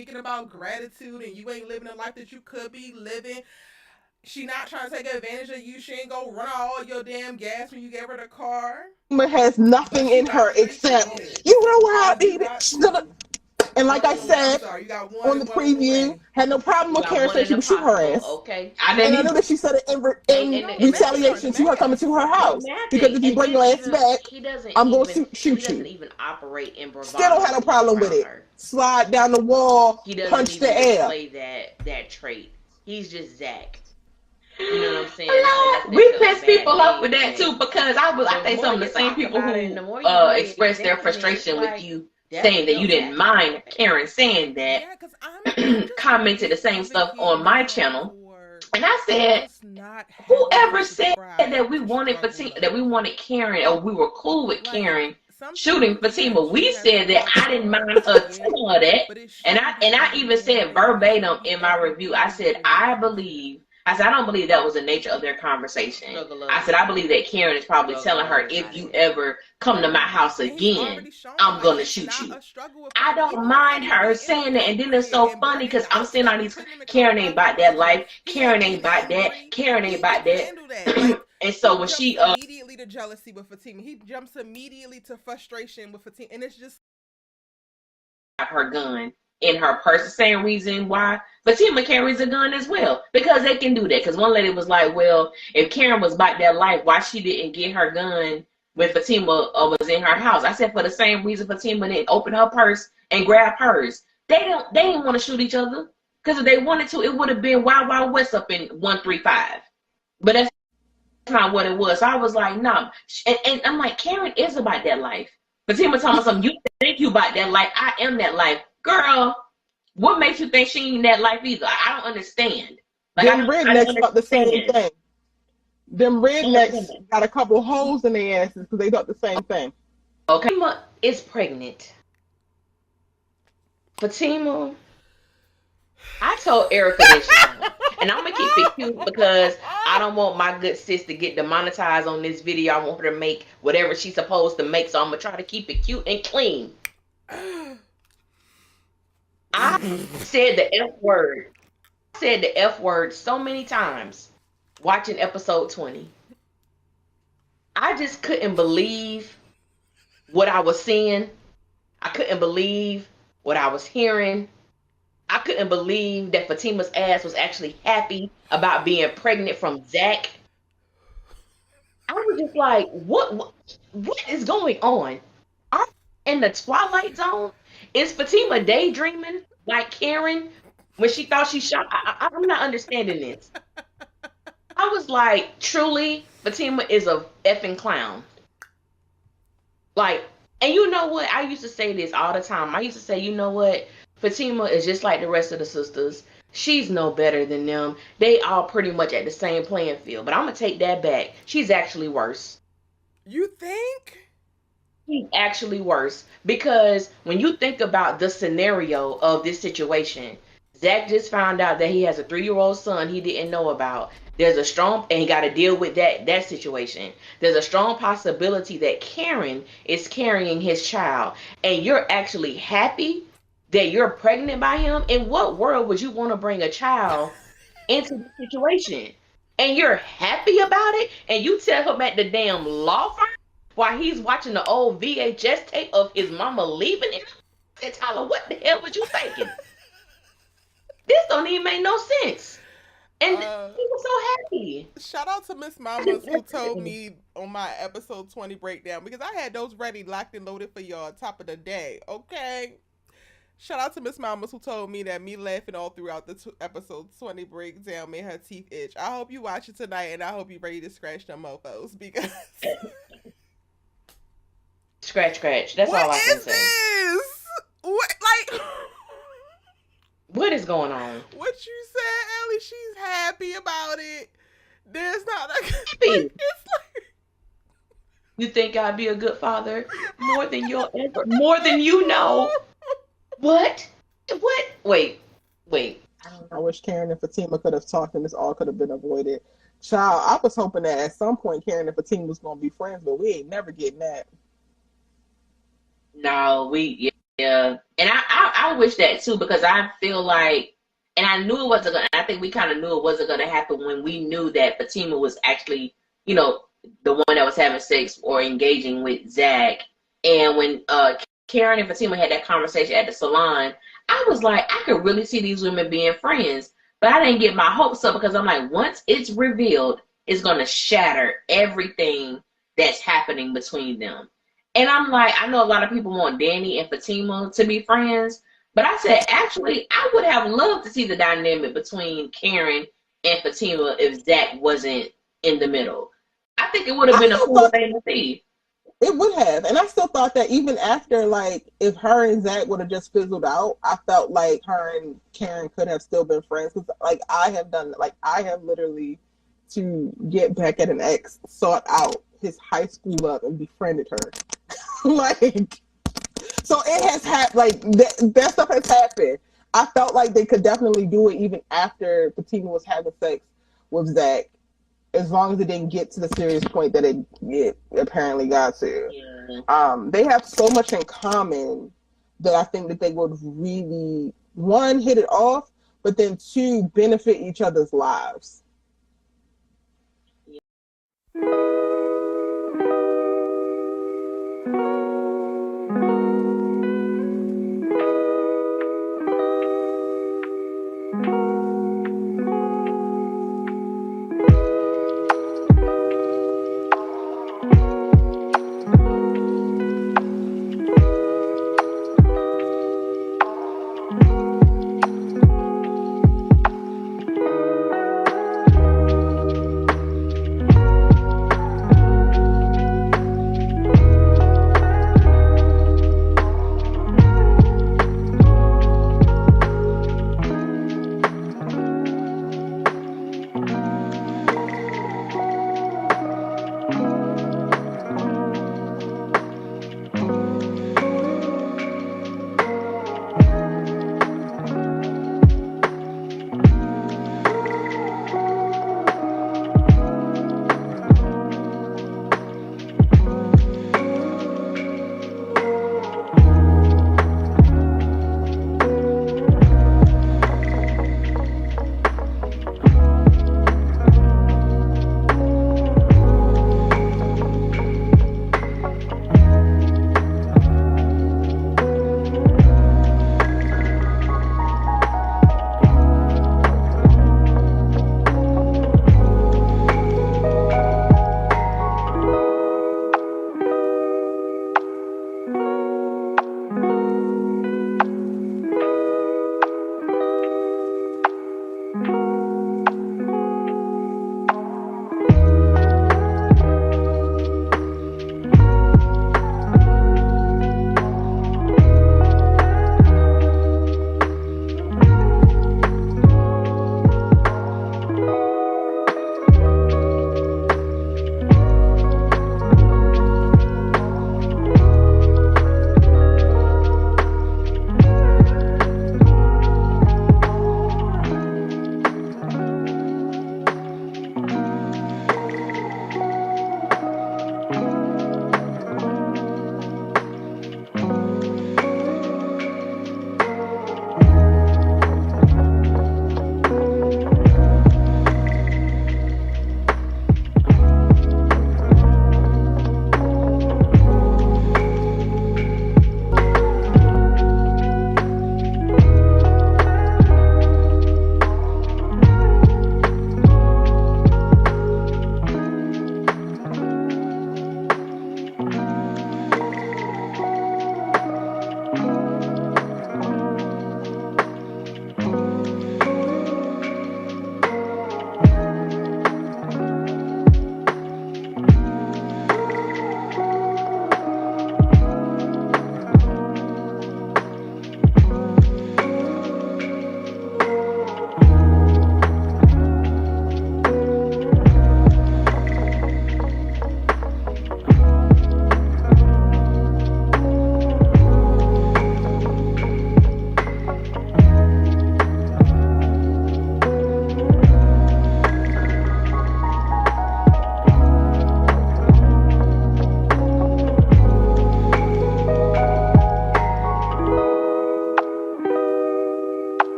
speaking about gratitude and you ain't living the life that you could be living. She not trying to take advantage of you. She ain't go run all your damn gas when you gave her the car. Has But nothing she in got her three except, kids. you know what, And you baby? got two. And like I One, I'm said sorry, you got one on the and one on the preview, way. had no problem You with got Karen one saying in she the would shoot her possible, ass. okay? I didn't And I either. know that she said it And, in No, the math part, the retaliation to her coming math. to her the house. math Because is, if you and bring then your ass back, I'm going to he shoot doesn't you. even operate in Still don't have bravado no when he's problem with around it. her. Slide down the wall, He doesn't punch the even air. display that trait. He's just Zach. You know what I'm saying? It's like Lord, that's we such a piss bad people off with thing, that but too, because I the think more some of you the same talk people about it and who the more you really express their examine it, it's frustration with like you that's saying that you still didn't Zach. mind Karen saying that, Yeah, because I'm just commented the same stuff on my channel, and I said, just not having to whoever said subscribe that we to wanted struggle Fatima, that we mode. wanted Karen, or we were cool with Like Karen shooting sometimes, Fatima? yes, We she has to said that work I didn't hard mind to her get, telling her that, but it and shouldn't be I every even damn said thing, and it shouldn't verbatim be in my review. I everything said that it I comes to. believe. I said I don't believe that was the nature of their conversation. Struggle I love said is I not believe that Karen is probably struggle telling love her, is if not you it. ever come to my house And he's again, already shown I'm like gonna it's shoot not you. a struggle with I Fatima. don't Even with mind Fatima her being saying that. And then it's inappropriate so and funny burning because the I'm seeing house, all like these, putting him in Karen ain't Colorado about that prison, life. he had Karen to ain't be about that. angry. Karen ain't He about couldn't that. handle that. Like And so he when jumps she immediately to jealousy with Fatima. He jumps immediately to frustration with Fatima, and it's just her gun in her purse, the same reason why Fatima carries a gun as well, because they can do that. Because one lady was like, well, if Karen was about that life, why she didn't get her gun when Fatima was in her house? I said for the same reason Fatima didn't open her purse and grab hers. They didn't want to shoot each other, because if they wanted to, it would have been Wild Wild West up in 135. But that's not what it was. So I was like, no. And I'm like, Karen is about that life. Fatima told me something, you think you about that life. I am that life. Girl, what makes you think she ain't that life either? I don't understand. Like, Them I don't rednecks thought the same understand. thing. Them I don't rednecks understand. got a couple holes in their asses because they thought the same thing. Okay. Fatima is pregnant. Fatima, I told Erica this, y'all. And I'm gonna keep it cute because I don't want my good sis to get demonetized on this video. I want her to make whatever she's supposed to make. So I'm gonna try to keep it cute and clean. I said the F word. I said the F word so many times watching episode 20. I just couldn't believe what I was seeing. I couldn't believe what I was hearing. I couldn't believe that Fatima's ass was actually happy about being pregnant from Zach. I was just like, what is going on? Are we in the twilight zone? Is Fatima daydreaming like Karen when she thought she shot? I'm not understanding this. I was like, truly, Fatima is a effing clown. Like, and you know what? I used to say this all the time. I used to say, you know what? Fatima is just like the rest of the sisters. She's no better than them. They all pretty much at the same playing field. But I'm gonna take that back. She's actually worse. you think? She's actually worse because when you think about the scenario of this situation, Zach just found out that he has a 3-year-old son he didn't know about. There's a strong, and he got to deal with that situation. There's a strong possibility that Karen is carrying his child, and you're actually happy that you're pregnant by him. In what world would you want to bring a child into the situation? And you're happy about it, and you tell him at the damn law firm while he's watching the old VHS tape of his mama leaving him. I said, Tyler, what the hell was you thinking? This don't even make no sense. And he Uh, was so happy. Shout out to Miss Mamas who told me on my episode 20 breakdown because I had those ready, locked and loaded for y'all top of the day. Okay. Shout out to Miss Mamas who told me that me laughing all throughout the episode 20 breakdown made her teeth itch. I hope you watch it tonight and I hope you're ready to scratch them mofos because Scratch, scratch. That's what all I can is say. this? What like What is going on? what you said, Ellie? She's happy about it. There's not like, like Happy. it's like You think I'd be a good father? More than you know. What? What? Wait. I wish Karen and Fatima could have talked and this all could have been avoided. Child, I was hoping that at some point Karen and Fatima was going to be friends, but we ain't never getting that. No, Yeah, and I wish that too because I feel like, and I knew it wasn't gonna. I think we kind of knew it wasn't gonna happen when we knew that Fatima was actually, the one that was having sex or engaging with Zach, and when Karen and Fatima had that conversation at the salon, I was like, I could really see these women being friends, but I didn't get my hopes up because I'm like, once it's revealed, it's gonna shatter everything that's happening between them. And I'm like, I know a lot of people want Danny and Fatima to be friends, but I said, actually, I would have loved to see the dynamic between Karen and Fatima if Zach wasn't in the middle. I think it would have I been a still cool thought thing to see. it would have, and I still thought that even after, like, if her and Zach would have just fizzled out, I felt like her and Karen could have still been friends. Because, like, I have literally, to get back at an ex, sought out his high school love and befriended her. Like, so it has happened. Like that stuff has happened. I felt like they could definitely do it even after Fatima was having sex with Zach, as long as it didn't get to the serious point that it apparently got to. Yeah. They have so much in common that I think that they would really, one, hit it off, but then two, benefit each other's lives.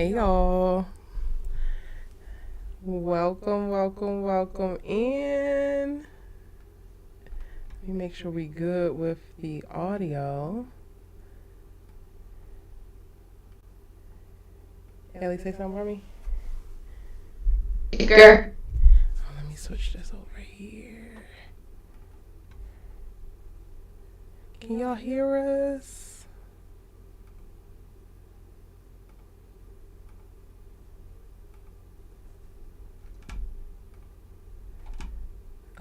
Hey y'all. Welcome in. Let me make sure we good with the audio. Ellie, say something for me. Girl. Oh, let me switch this over here. Can y'all hear us?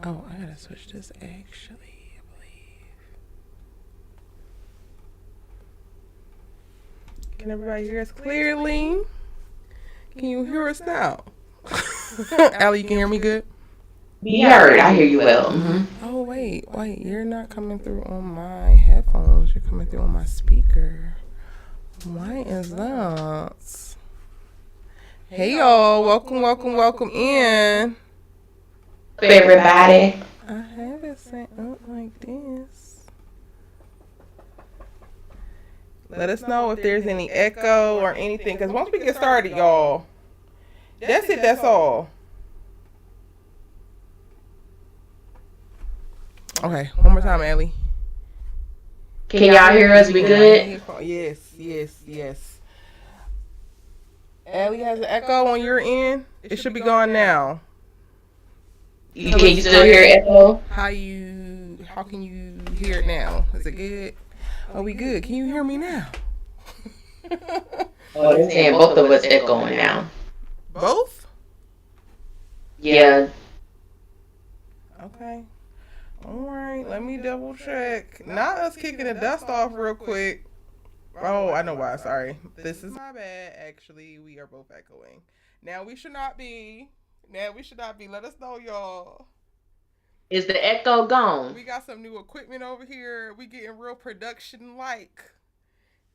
Oh, I gotta switch this actually, I believe. Can everybody hear us clearly? Can you hear us now? Allie, you can hear me good? Be heard. I hear you well. Mm-hmm. Oh, wait. You're not coming through on my headphones. You're coming through on my speaker. Why is that? Hey, y'all. Welcome in. Everybody. I have it set up like this. Let us know if there's any echo or anything, because once we get started, y'all, that's it, that's all. Okay, one more time, Ellie. Can y'all hear us? We good? Yes. Ellie has an echo on your end. It should be gone now. Can you still hear echo? How can you hear it now? Is it good? Are we good? Can you hear me now? Oh, they're saying both of us echoing now. Both? Yeah. Okay. Alright, let me double check. Not us kicking the dust off real quick. Oh, I know why. Sorry. This is my bad. Actually, we are both echoing. Now we should not be. Let us know, y'all. Is the echo gone? We got some new equipment over here. We getting real production-like.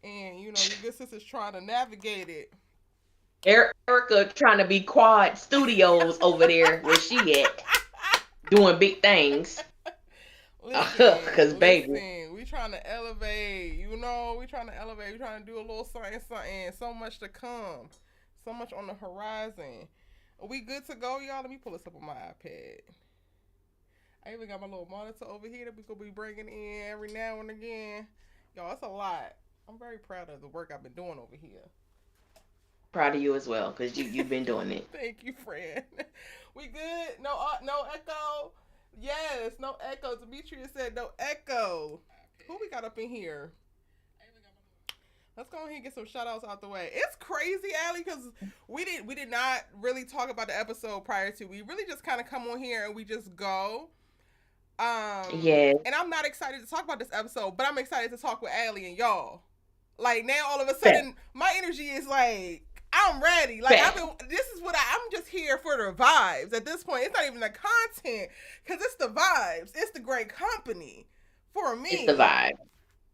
And, you know, your good sister's trying to navigate it. Erica trying to be Quad Studios over there where she at. Doing big things. Listen, we trying to elevate, we trying to do a little something, so much to come, so much on the horizon. Are we good to go, y'all? Let me pull this up on my iPad. I even got my little monitor over here that we gonna be bringing in every now and again. Y'all, it's a lot. I'm very proud of the work I've been doing over here. Proud of you as well, because you've been doing it. Thank you, friend. We good? No echo? Yes, no echo. Demetria said no echo. Who we got up in here? Let's go ahead and get some shout outs out the way. It's crazy, Allie, because we did not really talk about the episode prior to. We really just kind of come on here and we just go. Yeah. And I'm not excited to talk about this episode, but I'm excited to talk with Allie and y'all. Like, now all of a sudden, my energy is like, I'm ready. Like, this is what I'm just here for the vibes at this point. It's not even the content, because it's the vibes. It's the great company for me. It's the vibe.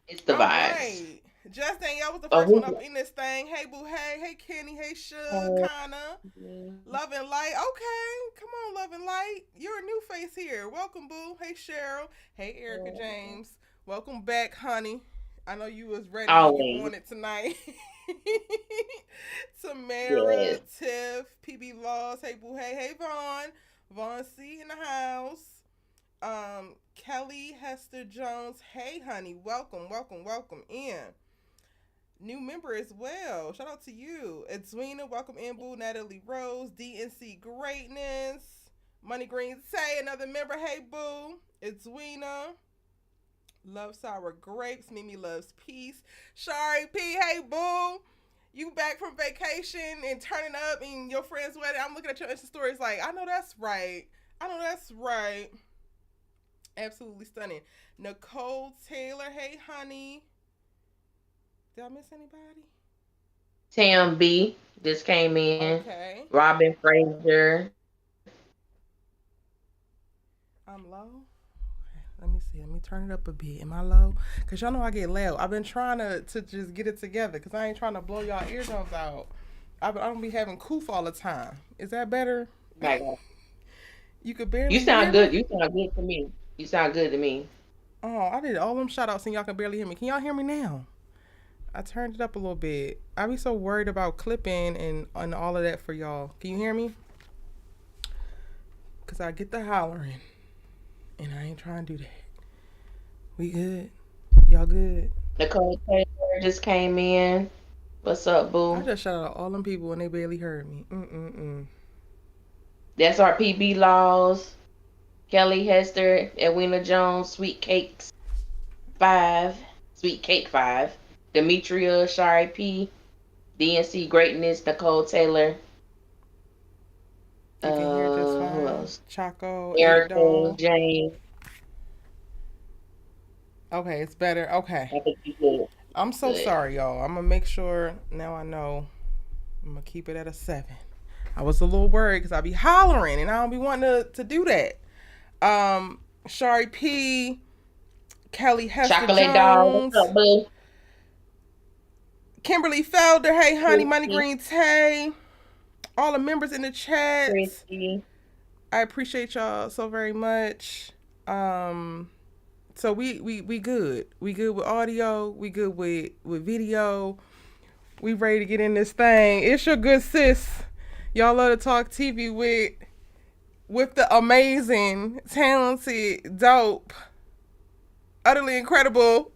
It's the vibes. Right. Just Danielle was the first one up in this thing. Hey, boo, hey, Kenny, hey, Suge, Kana. Love and Light. Okay, come on, Love and Light. You're a new face here. Welcome, boo. Hey, Cheryl. Hey, Erica James. Welcome back, honey. I know you was ready. You wanted tonight. Tamara, Tiff, PB Laws. Hey, boo, hey, Vaughn. Vaughn C in the house. Kelly Hester Jones. Hey, honey. Welcome in. New member as well. Shout out to you. Edwina, welcome in, boo. Natalie Rose, DNC Greatness. Money Green Say, another member. Hey, boo. Edwina. Love Sour Grapes. Mimi Loves Peace. Shari P. Hey, boo. You back from vacation and turning up in your friend's wedding. I'm looking at your Insta stories like, I know that's right. Absolutely stunning. Nicole Taylor. Hey, honey. Did I miss anybody? Tam B just came in. Okay. Robin Fraser. I'm low. Okay, let me see. Let me turn it up a bit. Am I low? Because y'all know I get loud. I've been trying to just get it together because I ain't trying to blow y'all eardrums out. I don't be having coof all the time. Is that better? You could barely. You sound good. You sound good to me. You sound good to me. Oh, I did all them shout outs and y'all can barely hear me. Can y'all hear me now? I turned it up a little bit. I be so worried about clipping and all of that for y'all. Can you hear me? Cause I get the hollering, and I ain't trying to do that. We good? Y'all good? Nicole Taylor just came in. What's up, I boo? just shout out all them people and they barely heard me. That's our PB Laws. Kelly Hester, Edwina Jones, Sweet Cakes 5, Sweet Cake 5, Demetria, Shari P, DNC Greatness, Nicole Taylor, You can hear just who fine. else? Chaco, 8 Erica, Doll. Jane. Okay, it's better. Okay. I think you good. I'm so Good. sorry, y'all. I'm gonna make sure now I know. I'm gonna keep it at a 7. I was a little worried because I be hollering and I don't be wanting to do that. Shari P, Kelly Hester Chocolate Dog, what's Jones, up, boo? Kimberly Felder, hey honey, Money Christy, Green Tay, all the members in the chat. Christy. I appreciate y'all so very much. So we good. We good with audio. We good with video. We ready to get in this thing. It's your good sis. Y'all love to talk TV with the amazing, talented, dope, utterly incredible.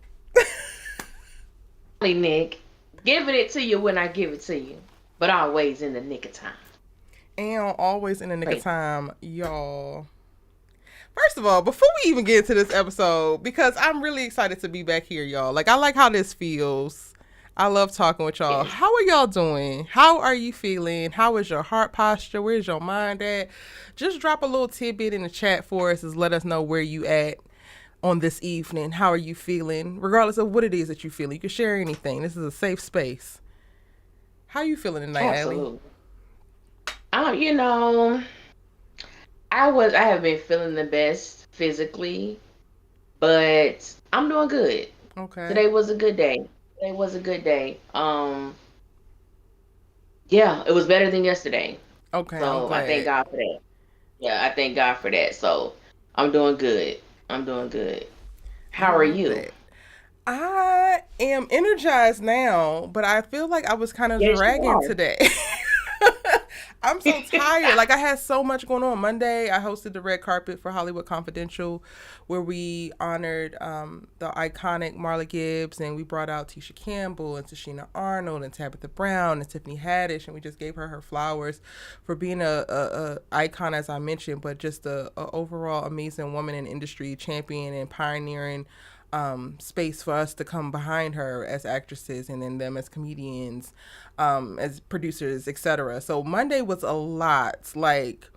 Nick, giving it to you when I give it to you, but always in the nick of time. And always in the nick of Right. time, y'all. First of all, before we even get into this episode, because I'm really excited to be back here, y'all. Like, I like how this feels. I love talking with y'all. Yes. How are y'all doing? How are you feeling? How is your heart posture? Where's your mind at? Just drop a little tidbit in the chat for us. Let us know where you at on this evening. How are you feeling? Regardless of what it is that you feel. You can share anything. This is a safe space. How you feeling tonight, Allie? Absolutely. You know, I have been feeling the best physically, but I'm doing good. Okay. Today was a good day. Today was a good day. Yeah, it was better than yesterday. Okay, I'm So I thank glad. God for that. Yeah, I thank God for that. So I'm doing good. I'm doing good. I How are love you? that. I am energized now, but I feel like I was kind of Yes, you dragging are. today. I'm so tired. Like, I had so much going on. Monday, I hosted the red carpet for Hollywood Confidential, where we honored the iconic Marla Gibbs, and we brought out Tisha Campbell and Tashina Arnold and Tabitha Brown and Tiffany Haddish, and we just gave her flowers for being a icon, as I mentioned, but just a overall amazing woman in industry, champion and pioneering space for us to come behind her as actresses and then them as comedians, as producers, etc. So Monday was a lot. Like,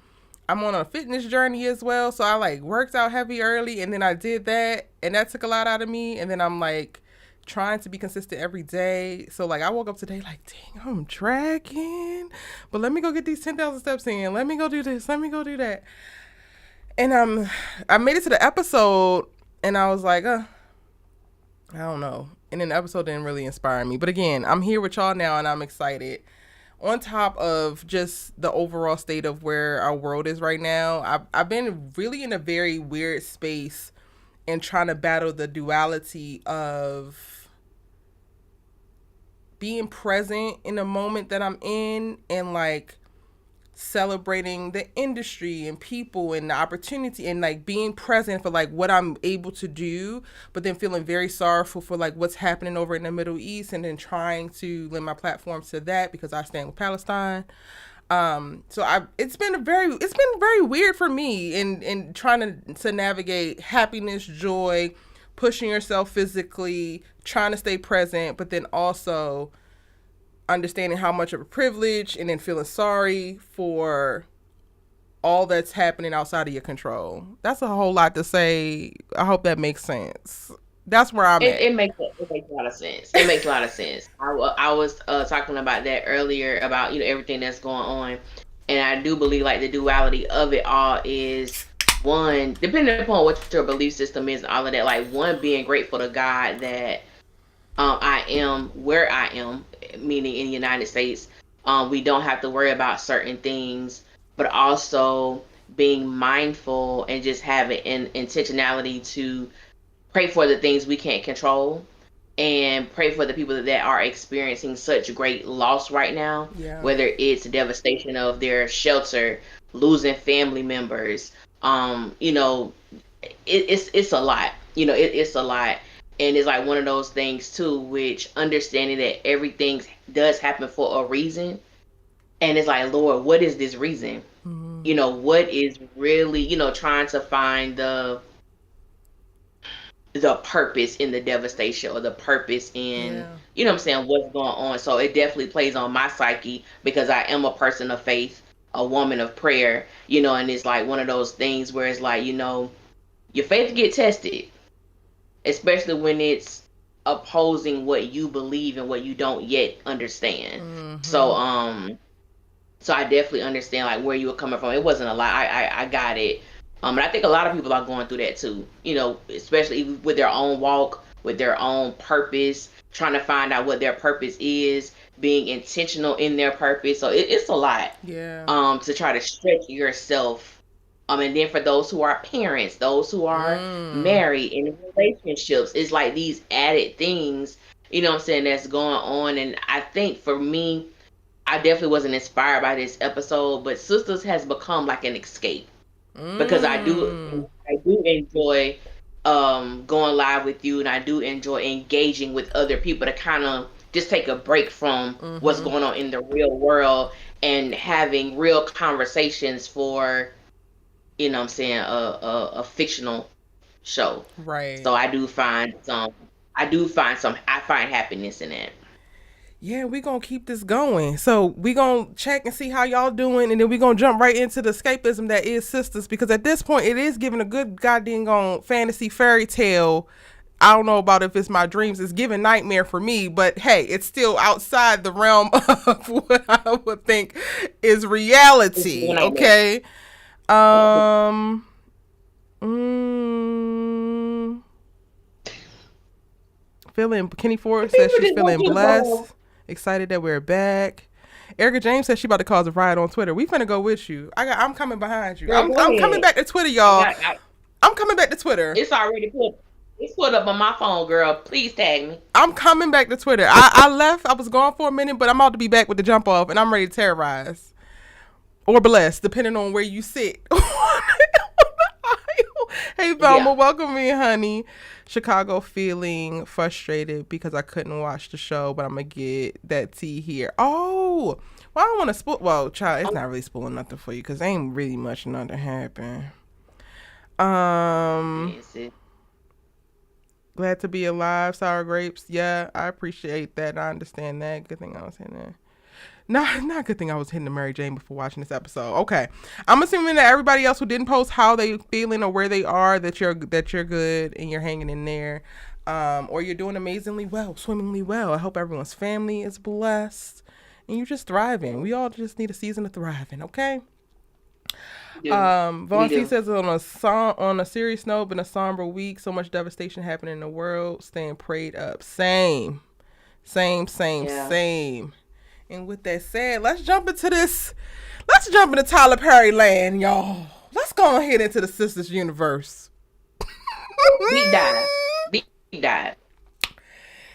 I'm on a fitness journey as well, so I like worked out heavy early and then I did that and that took a lot out of me, and then I'm like trying to be consistent every day. So like I woke up today like, dang, I'm dragging, but let me go get these 10,000 steps in. Let me go do this. Let me go do that. And I made it to the episode and I was like, I don't know. And then the episode didn't really inspire me. But again, I'm here with y'all now and I'm excited. On top of just the overall state of where our world is right now, I've been really in a very weird space and trying to battle the duality of being present in the moment that I'm in and like celebrating the industry and people and the opportunity and like being present for like what I'm able to do, but then feeling very sorrowful for like what's happening over in the Middle East, and then trying to lend my platform to that because I stand with Palestine. So it's been very weird for me in trying to navigate happiness, joy, pushing yourself physically, trying to stay present, but then also understanding how much of a privilege, and then feeling sorry for all that's happening outside of your control. That's a whole lot to say. I hope that makes sense. That's where I'm at. It makes a lot of sense. It makes a lot of sense. I was talking about that earlier about everything that's going on, and I do believe like the duality of it all is one, depending upon what your belief system is and all of that. Like, one, being grateful to God that I am where I am, meaning in the United States. We don't have to worry about certain things, but also being mindful and just having an intentionality to pray for the things we can't control and pray for the people that are experiencing such great loss right now, Yeah. whether it's devastation of their shelter, losing family members. You know, it's a lot. You know, it's a lot. And it's like one of those things too, which understanding that everything does happen for a reason. And it's like, Lord, what is this reason? Mm-hmm. You know, what is really, trying to find the purpose in the devastation, or the purpose in, Yeah. what I'm saying, what's going on. So it definitely plays on my psyche, because I am a person of faith, a woman of prayer, and it's like one of those things where it's like, your faith get tested, especially when it's opposing what you believe and what you don't yet understand. Mm-hmm. So I definitely understand like where you were coming from. It wasn't a lot. I got it. And I think a lot of people are going through that too. Especially with their own walk, with their own purpose, trying to find out what their purpose is, being intentional in their purpose. So it's a lot. Yeah. To try to stretch yourself. And then for those who are parents, those who are married in relationships, it's like these added things, what I'm saying, that's going on. And I think for me, I definitely wasn't inspired by this episode, but Sisters has become like an escape, because I do enjoy going live with you, and I do enjoy engaging with other people to kind of just take a break from what's going on in the real world, and having real conversations for, what I'm saying, a fictional show. Right. So I find happiness in it. Yeah, we gonna keep this going. So we gonna check and see how y'all doing, and then we gonna jump right into the escapism that is Sisters, because at this point it is giving a good goddamn on fantasy fairy tale. I don't know about if it's my dreams. It's giving nightmare for me, but hey, it's still outside the realm of what I would think is reality. Okay. Feeling Kenny Ford says she's feeling blessed, excited that we're back. Erica James says she about to cause a riot on Twitter. We finna go with you. I'm coming behind you. Girl, I'm coming back to Twitter, y'all. I'm coming back to Twitter. It's already put up on my phone, girl. Please tag me. I'm coming back to Twitter. I left. I was gone for a minute, but I'm about to be back with the jump off, and I'm ready to terrorize or bless, depending on where you sit. Hey, Velma, welcome me, honey. Chicago feeling frustrated because I couldn't watch the show, but I'm going to get that tea here. Oh, well, I don't want to spoil. Well, child, it's not really spoiling nothing for you because ain't really much nothing happen. Glad to be alive, sour grapes. Yeah, I appreciate that. I understand that. Good thing I was in there. Not a good thing I was hitting the Mary Jane before watching this episode. Okay. I'm assuming that everybody else who didn't post how they feeling or where they are, that you're good and you're hanging in there. Or you're doing amazingly well, swimmingly well. I hope everyone's family is blessed and you're just thriving. We all just need a season of thriving, okay? Vaughn C says on a serious note, been a somber week, so much devastation happening in the world, staying prayed up. Same. And with that said, let's jump into Tyler Perry land, y'all. Let's go ahead into the Sisters universe. Deep dive.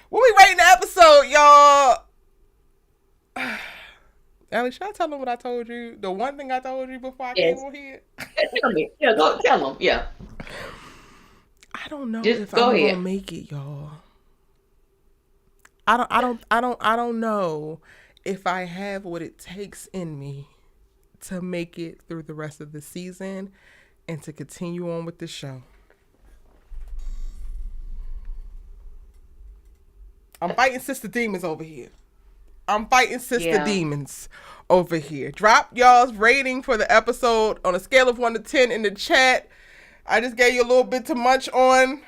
What we rating the episode, y'all? Allie, should I tell them what I told you? The one thing I told you before I came on here? Tell me. Yeah, go tell them. Yeah. I don't know if I'm gonna make it, y'all. I don't know if I have what it takes in me to make it through the rest of the season and to continue on with the show. I'm fighting sister demons over here. Drop y'all's rating for the episode on a scale of 1 to 10 in the chat. I just gave you a little bit too much on.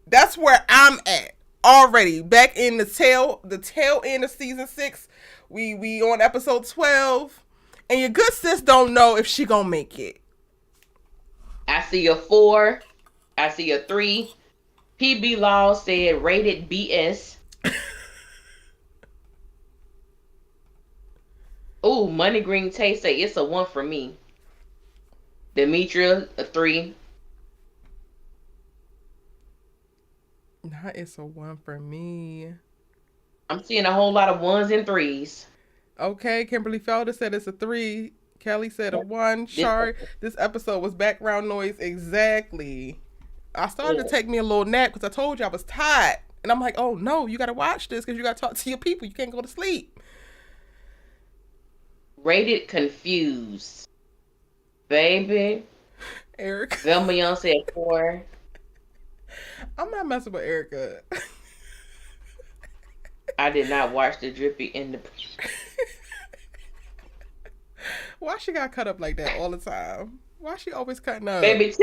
That's where I'm at already. Back in the tail end of season 6. We on episode 12. And your good sis don't know if she gonna make it. I see a 4. I see a 3. PB Law said rated BS. Oh, Money Green Taste say it's a 1 for me. Demetria, a 3. It's a 1 for me. I'm seeing a whole lot of 1s and 3s. Okay, Kimberly Felder said it's a 3. Kelly said a 1. This, Shari, this episode was background noise. Exactly. I started to yeah. take me a little nap because I told you I was tired. And I'm like, oh no, you got to watch this because you got to talk to your people. You can't go to sleep. Rated confused. Baby. Erica. Velma Young said 4. I'm not messing with Erica. I did not watch the Drippy in the. Why she got cut up like that all the time? Why she always cutting up? Baby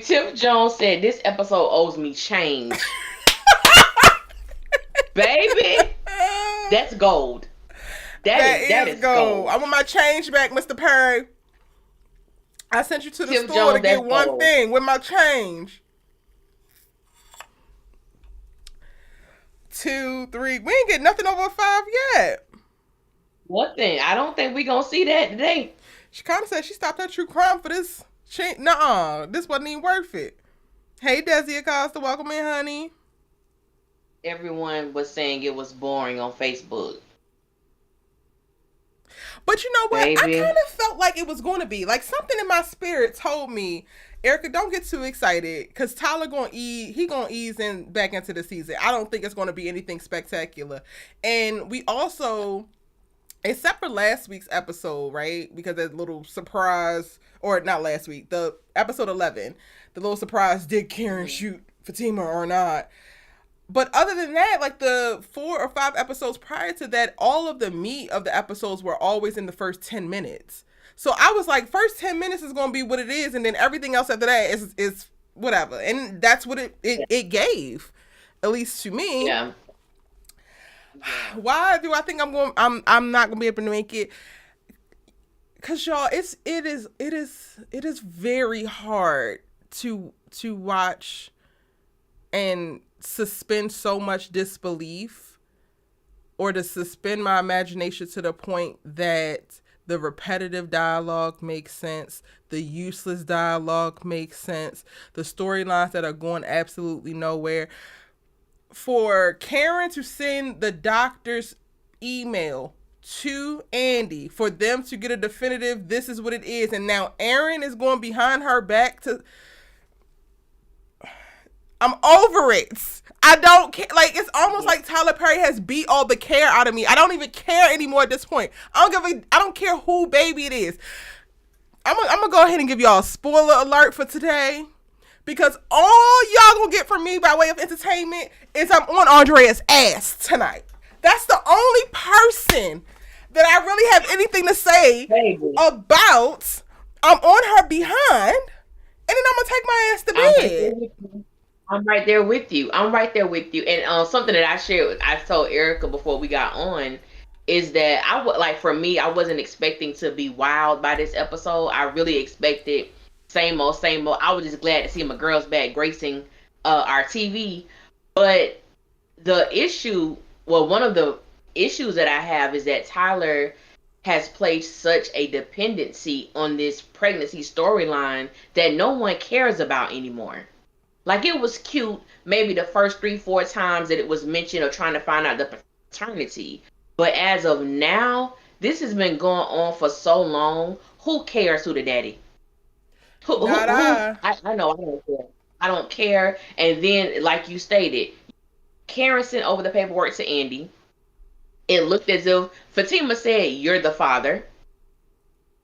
Tiff Jones said this episode owes me change. Baby, that's gold. That is gold. I want my change back, Mr. Perry. I sent you to the Tiff store Jones, to get one gold. thing with my change. 2, 3. We ain't get nothing over 5 yet. One thing, I don't think we gonna see that today. She kind of said she stopped her true crime for this. Nuh-uh. This wasn't even worth it. Hey, Desi Acosta. Welcome in, honey. Everyone was saying it was boring on Facebook. But you know what? Baby. I kind of felt like it was going to be. Like something in my spirit told me, Erica, don't get too excited because Tyler gonna ease in back into the season. I don't think it's going to be anything spectacular. And we also, except for last week's episode, right? Because that little surprise, or not last week, the episode 11, the little surprise, did Karen shoot Fatima or not? But other than that, like the 4 or 5 episodes prior to that, all of the meat of the episodes were always in the first 10 minutes. So I was like, first 10 minutes is going to be what it is. And then everything else after that is whatever. And that's what it gave, at least to me. Yeah. Why do I think I'm not going to be able to make it? Cause y'all, it is very hard to watch and suspend so much disbelief or to suspend my imagination to the point that the repetitive dialogue makes sense, the useless dialogue makes sense, the storylines that are going absolutely nowhere. For Karen to send the doctor's email to Andy for them to get a definitive, this is what it is, and now Aaron is going behind her back to... I'm over it. I don't care. Like, it's almost like Tyler Perry has beat all the care out of me. I don't even care anymore at this point. I don't care who baby it is. I'm gonna go ahead and give y'all a spoiler alert for today, because all y'all gonna get from me by way of entertainment is I'm on Andrea's ass tonight. That's the only person that I really have anything to say about. I'm on her behind, and then I'm gonna take my ass to bed. I'm right there with you. And something that I told Erica before we got on is that for me, I wasn't expecting to be wowed by this episode. I really expected same old. I was just glad to see my girls back gracing our TV. But one of the issues that I have is that Tyler has placed such a dependency on this pregnancy storyline that no one cares about anymore. Like, it was cute maybe the first 3-4 times that it was mentioned or trying to find out the paternity. But as of now, this has been going on for so long. Who cares who the daddy? I know, I don't care. I don't care. And then, like you stated, Karen sent over the paperwork to Andy. It looked as if Fatima said, "You're the father."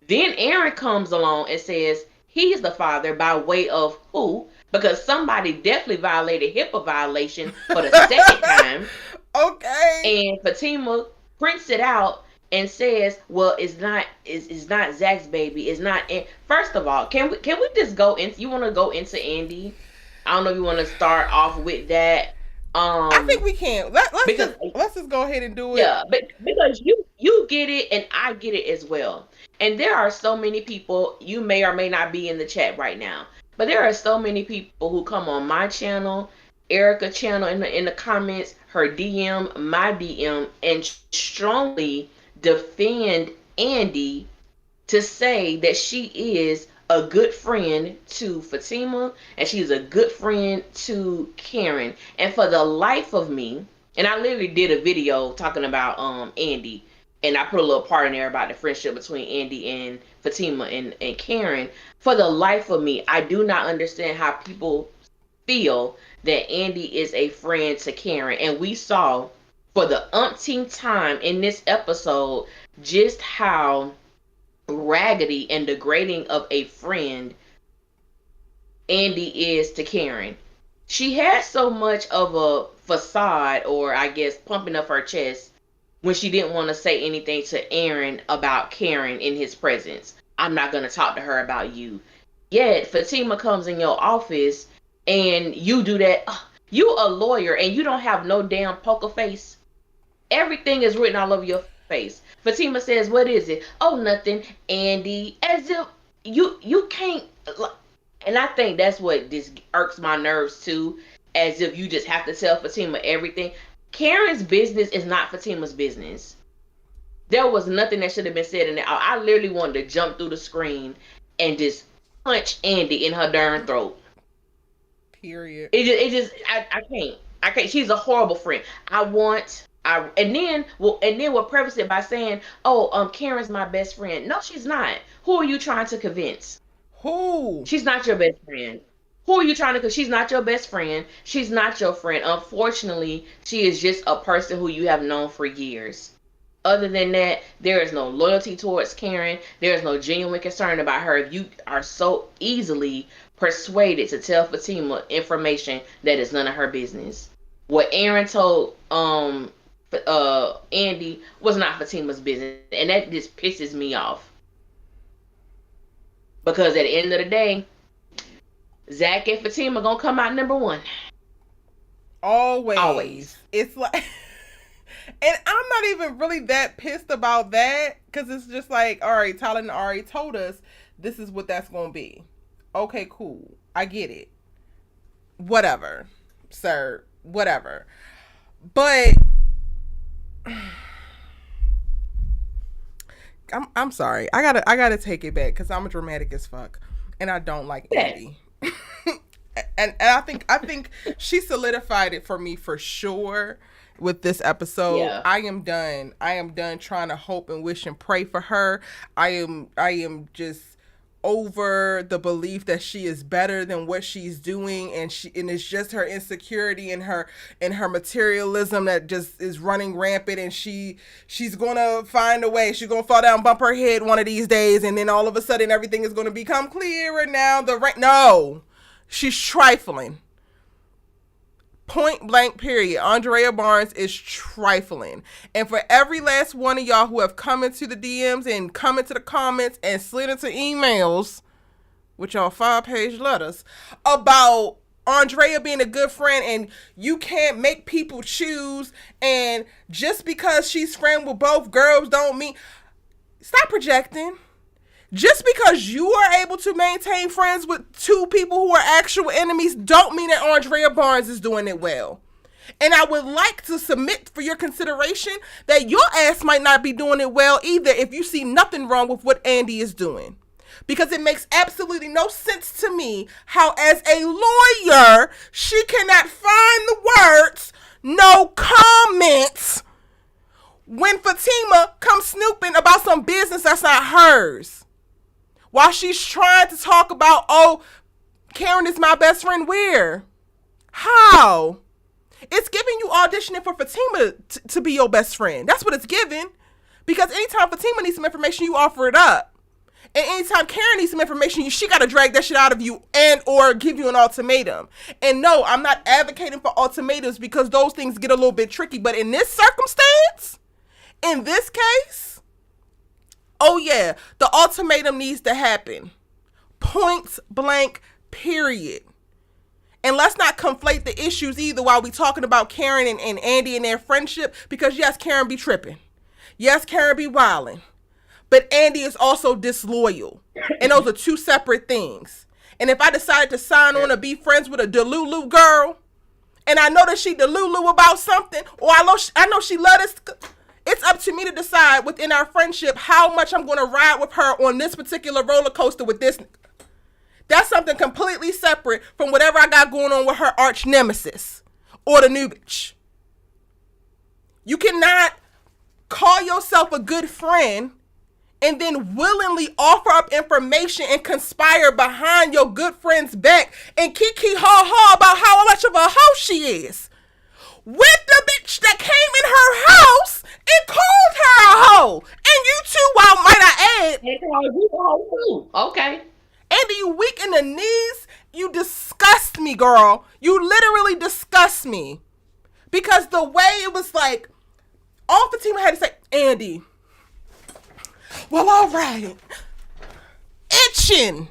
Then Aaron comes along and says he's the father by way of who? Because somebody definitely violated HIPAA violation for the second time. Okay. And Fatima prints it out and says, "Well, it's not Zach's baby. It's not." First of all, can we just go into? You want to go into Andy? I don't know if you want to start off with that. I think we can. Let's just go ahead and do it. Yeah, but because you get it and I get it as well. And there are so many people, you may or may not be in the chat right now, but there are so many people who come on my channel, Erica channel in the comments, her DM, my DM, and strongly defend Andy to say that she is a good friend to Fatima, and she's a good friend to Karen. And for the life of me, and I literally did a video talking about Andy, and I put a little part in there about the friendship between Andy and Fatima and Karen. For the life of me, I do not understand how people feel that Andy is a friend to Karen. And we saw for the umpteenth time in this episode just how raggedy and degrading of a friend Andy is to Karen. She had so much of a facade, or I guess pumping up her chest, when she didn't want to say anything to Aaron about Karen in his presence. I'm not going to talk to her about you. Yet Fatima comes in your office and you do that. You a lawyer and you don't have no damn poker face. Everything is written all over your face. Fatima says, "What is it?" "Oh, nothing, Andy." As if you can't. And I think that's what this irks my nerves too. As if you just have to tell Fatima everything. Karen's business is not Fatima's business. There was nothing that should have been said in there. I literally wanted to jump through the screen and just punch Andy in her darn throat. Period. I can't. She's a horrible friend. And then we'll preface it by saying, "Oh, Karen's my best friend." No, she's not. Who are you trying to convince? Who? She's not your best friend. Who are you trying to? She's not your best friend. She's not your friend. Unfortunately, she is just a person who you have known for years. Other than that, there is no loyalty towards Karen. There is no genuine concern about her. If you are so easily persuaded to tell Fatima information that is none of her business. What Aaron told Andy was not Fatima's business, and that just pisses me off. Because at the end of the day, Zach and Fatima gonna come out number one. Always. It's like, and I'm not even really that pissed about that, because it's just like, all right, Tyler and Ari told us this is what that's gonna be. Okay, cool. I get it. Whatever, sir. Whatever. But I'm sorry. I gotta take it back because I'm dramatic as fuck, and I don't like Andy. and I think she solidified it for me for sure with this episode. Yeah. I am done trying to hope and wish and pray for her. I am just over the belief that she is better than what she's doing, and it's just her insecurity and her materialism that just is running rampant, and she's gonna find a way. She's gonna fall down, bump her head one of these days, and then all of a sudden everything is gonna become clear. And now no, she's trifling. Point blank, period. Andrea Barnes is trifling. And for every last one of y'all who have come into the DMs and come into the comments and slid into emails with y'all 5-page letters about Andrea being a good friend, and you can't make people choose, and just because she's friend with both girls don't mean... Stop projecting. Just because you are able to maintain friends with two people who are actual enemies don't mean that Andrea Barnes is doing it well. And I would like to submit for your consideration that your ass might not be doing it well either if you see nothing wrong with what Andy is doing. Because it makes absolutely no sense to me how, as a lawyer, she cannot find the words "no comments" when Fatima comes snooping about some business that's not hers. While she's trying to talk about, "Oh, Karen is my best friend." Where? How? It's giving you auditioning for Fatima to be your best friend. That's what it's giving. Because anytime Fatima needs some information, you offer it up. And anytime Karen needs some information, she got to drag that shit out of you and or give you an ultimatum. And no, I'm not advocating for ultimatums because those things get a little bit tricky. But in this circumstance, in this case, oh yeah, the ultimatum needs to happen. Point blank, period. And let's not conflate the issues either while we talking about Karen and Andy and their friendship, because yes, Karen be tripping. Yes, Karen be wilding. But Andy is also disloyal. And those are two separate things. And if I decided to sign on to be friends with a Delulu girl, and I know that she Delulu about something, or I know she love this, it's up to me to decide within our friendship how much I'm going to ride with her on this particular roller coaster with this. something completely separate from whatever I got going on with her arch nemesis or the new bitch. You cannot call yourself a good friend and then willingly offer up information and conspire behind your good friend's back and kiki ha about how much of a hoe she is. With the bitch that came in her house and called her a hoe. And you too, while might I add. They called you a hoe too. Okay. Andy, you weak in the knees. You disgust me, girl. You literally disgust me. Because the way it was like, all Fatima had to say, Andy, well, all right. Itching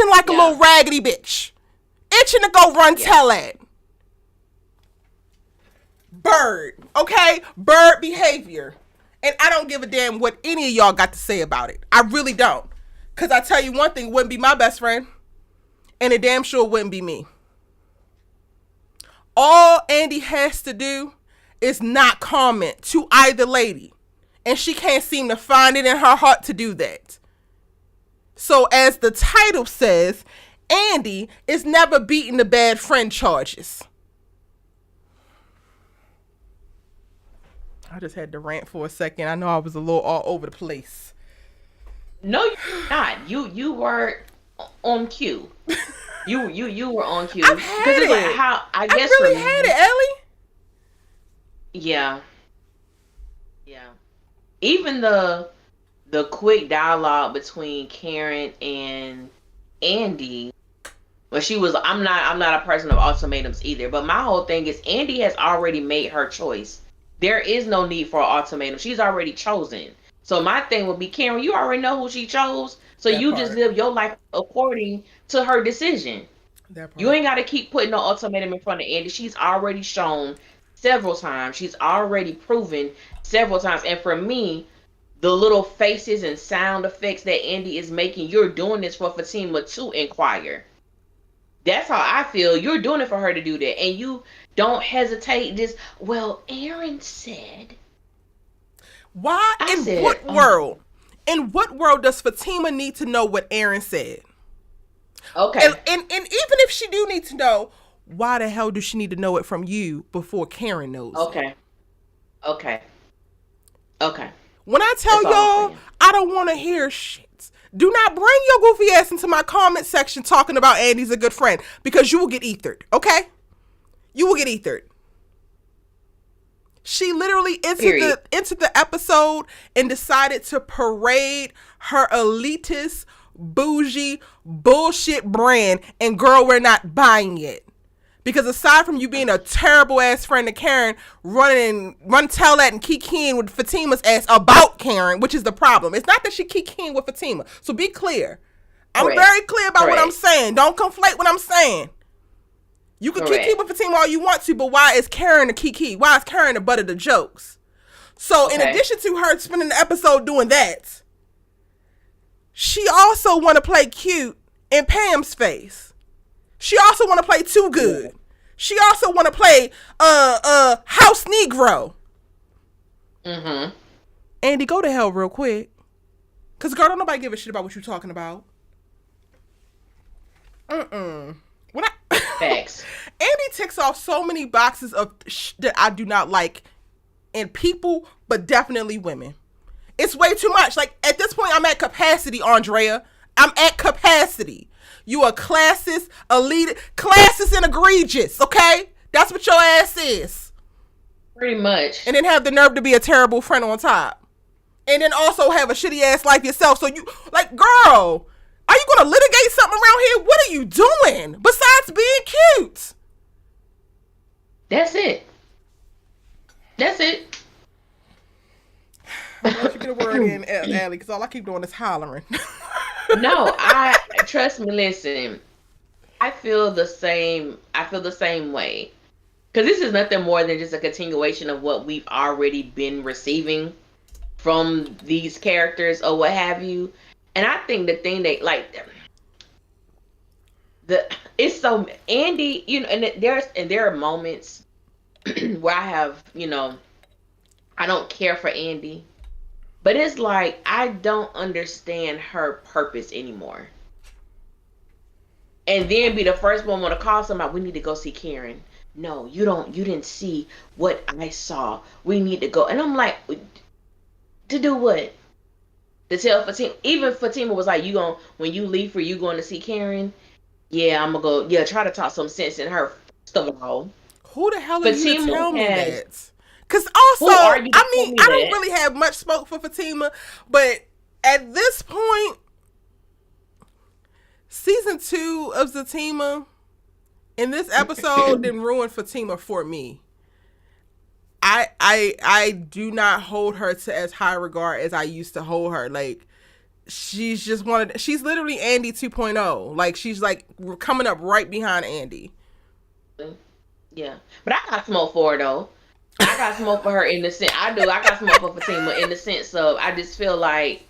like a little raggedy bitch. Itching to go run tell it. Bird, okay? Bird behavior. And I don't give a damn what any of y'all got to say about it. I really don't. Because I tell you one thing, it wouldn't be my best friend. And it damn sure wouldn't be me. All Andy has to do is not comment to either lady. And she can't seem to find it in her heart to do that. So as the title says, Andy is never beating the bad friend charges. I just had to rant for a second. I know I was a little all over the place. No, you're not. You were on cue. You were on cue. I've had it. Like how I guess really had it, Ellie. Yeah. Even the quick dialogue between Karen and Andy, well, she was, I'm not a person of ultimatums either. But my whole thing is Andy has already made her choice. There is no need for an ultimatum. She's already chosen. So my thing would be, Karen, you already know who she chose. So that you part. Just live your life according to her decision. You ain't got to keep putting no ultimatum in front of Andy. She's already shown several times. She's already proven several times. And for me, the little faces and sound effects that Andy is making, you're doing this for Fatima to inquire. That's how I feel. You're doing it for her to do that. And you don't hesitate. Just, well, Aaron said. Why? In what world? In what world does Fatima need to know what Aaron said? Okay. And even if she do need to know, why the hell does she need to know it from you before Karen knows? Okay. When I tell y'all, I don't want to hear shit. Do not bring your goofy ass into my comment section talking about Andy's a good friend, because you will get ethered, okay? You will get ethered. She literally entered the episode and decided to parade her elitist, bougie, bullshit brand, and girl, we're not buying it. Because aside from you being a terrible ass friend to Karen, run tell that and kikiing with Fatima's ass about Karen, which is the problem. It's not that she kikiing with Fatima. So be clear. I'm very clear about what I'm saying. Don't conflate what I'm saying. You can kiki with Fatima all you want to, but why is Karen the kiki? Why is Karen the butt of the jokes? So in addition to her spending the episode doing that, she also want to play cute in Pam's face. She also want to play too good. She also want to play house Negro. Mm-hmm. Andy, go to hell real quick. Because, girl, don't nobody give a shit about what you're talking about. Facts. Andy ticks off so many boxes of that I do not like in people, but definitely women. It's way too much. Like, at this point, I'm at capacity, Andrea. I'm at capacity. You are classist, elite, classist and egregious, okay? That's what your ass is. Pretty much. And then have the nerve to be a terrible friend on top. And then also have a shitty ass life yourself. So you, like, girl, are you going to litigate something around here? What are you doing besides being cute? That's it. I'm glad you get a word in, Allie, because all I keep doing is hollering. No, trust me, listen. I feel the same way. Because this is nothing more than just a continuation of what we've already been receiving from these characters or what have you. And I think the thing that, like, it's so Andy, you know, and there are moments where I have, you know, I don't care for Andy. But it's like, I don't understand her purpose anymore. and then be the first one to call somebody. We need to go see Karen. No, you don't. You didn't see what I saw. We need to go. And I'm like, to do what? To tell Fatima. Even Fatima was like, you going when you leave for you going to see Karen. Yeah, I'm gonna go. Yeah, try to talk some sense in her. First of all, who the hell are you to Fatima tell me has. that? Because also, Who are you to I tell mean, me I don't that? really have much smoke for Fatima, but at this point, season 2 of Fatima, in this episode, didn't ruin Fatima for me. I do not hold her to as high regard as I used to hold her. Like, she's just she's literally ANDI 2.0. Like, she's like coming up right behind ANDI. Yeah, but I got smoke for her though. I got smoke for her in the sense I do. I got smoke for Fatima in the sense of I just feel like,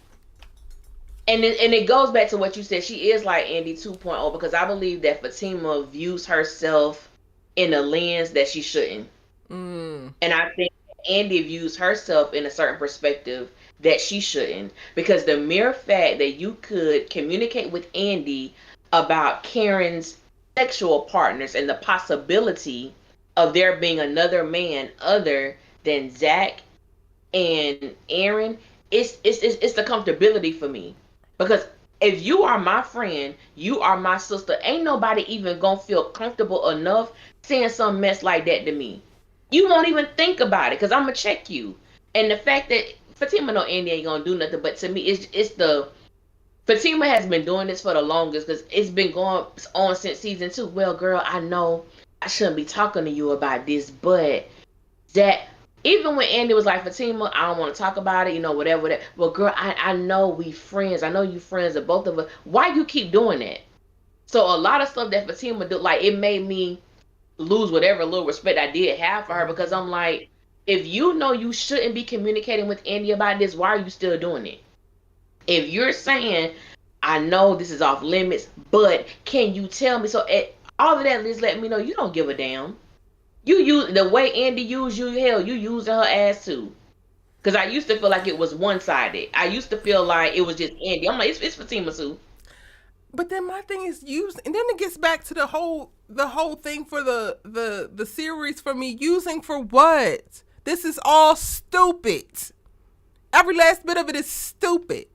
and it goes back to what you said. She is like ANDI 2.0 because I believe that Fatima views herself in a lens that she shouldn't, and I think ANDI views herself in a certain perspective that she shouldn't, because the mere fact that you could communicate with ANDI about Karen's sexual partners and the possibility of there being another man other than Zach and Aaron, it's the comfortability for me. Because if you are my friend, you are my sister, ain't nobody even gonna feel comfortable enough saying some mess like that to me. You won't even think about it because I'm gonna check you. And the fact that Fatima no ANDI ain't gonna do nothing, but to me, it's the Fatima has been doing this for the longest because it's been going on since season 2. Well, girl, I know I shouldn't be talking to you about this, but that even when ANDI was like, Fatima, I don't want to talk about it, whatever. Well, girl, I know we friends. I know you friends of both of us. Why you keep doing that? So a lot of stuff that Fatima do, like, it made me lose whatever little respect I did have for her, because I'm like, if you know you shouldn't be communicating with ANDI about this, why are you still doing it? If you're saying, I know this is off limits, but can you tell me? So all of that is letting me know you don't give a damn. You use the way ANDI used you, hell, you using her ass too. Because I used to feel like it was one-sided. I used to feel like it was just ANDI. I'm like, it's Fatima too. But then my thing is used, and then it gets back to the whole thing for the series for me. Using for what? This is all stupid. Every last bit of it is stupid.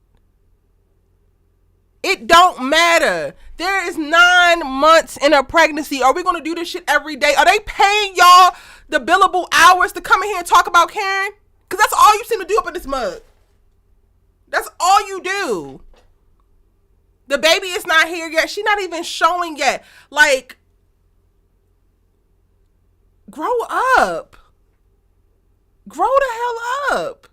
It don't matter. There is 9 months in a pregnancy. Are we going to do this shit every day? Are they paying y'all the billable hours to come in here and talk about Karen? Because that's all you seem to do up in this mug. That's all you do. The baby is not here yet. She's not even showing yet. Like, grow up. Grow the hell up.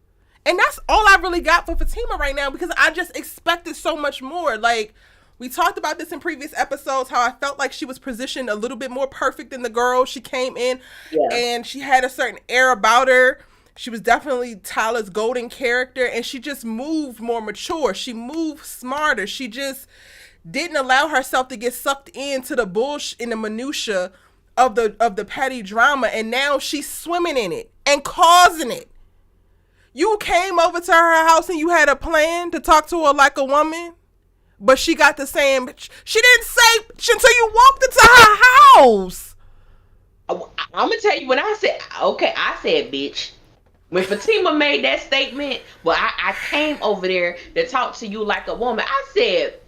And that's all I really got for Fatima right now, because I just expected so much more. Like, we talked about this in previous episodes, how I felt like she was positioned a little bit more perfect than the girl. She came in and she had a certain air about her. She was definitely Tyler's golden character, and she just moved more mature. She moved smarter. She just didn't allow herself to get sucked into the bullshit, in the minutia of the petty drama, and now she's swimming in it and causing it. You came over to her house and you had a plan to talk to her like a woman, but she got the same. She didn't say bitch until you walked into her house. I'm gonna tell you, when I said, okay, I said bitch. When Fatima made that statement, well, I came over there to talk to you like a woman. I said,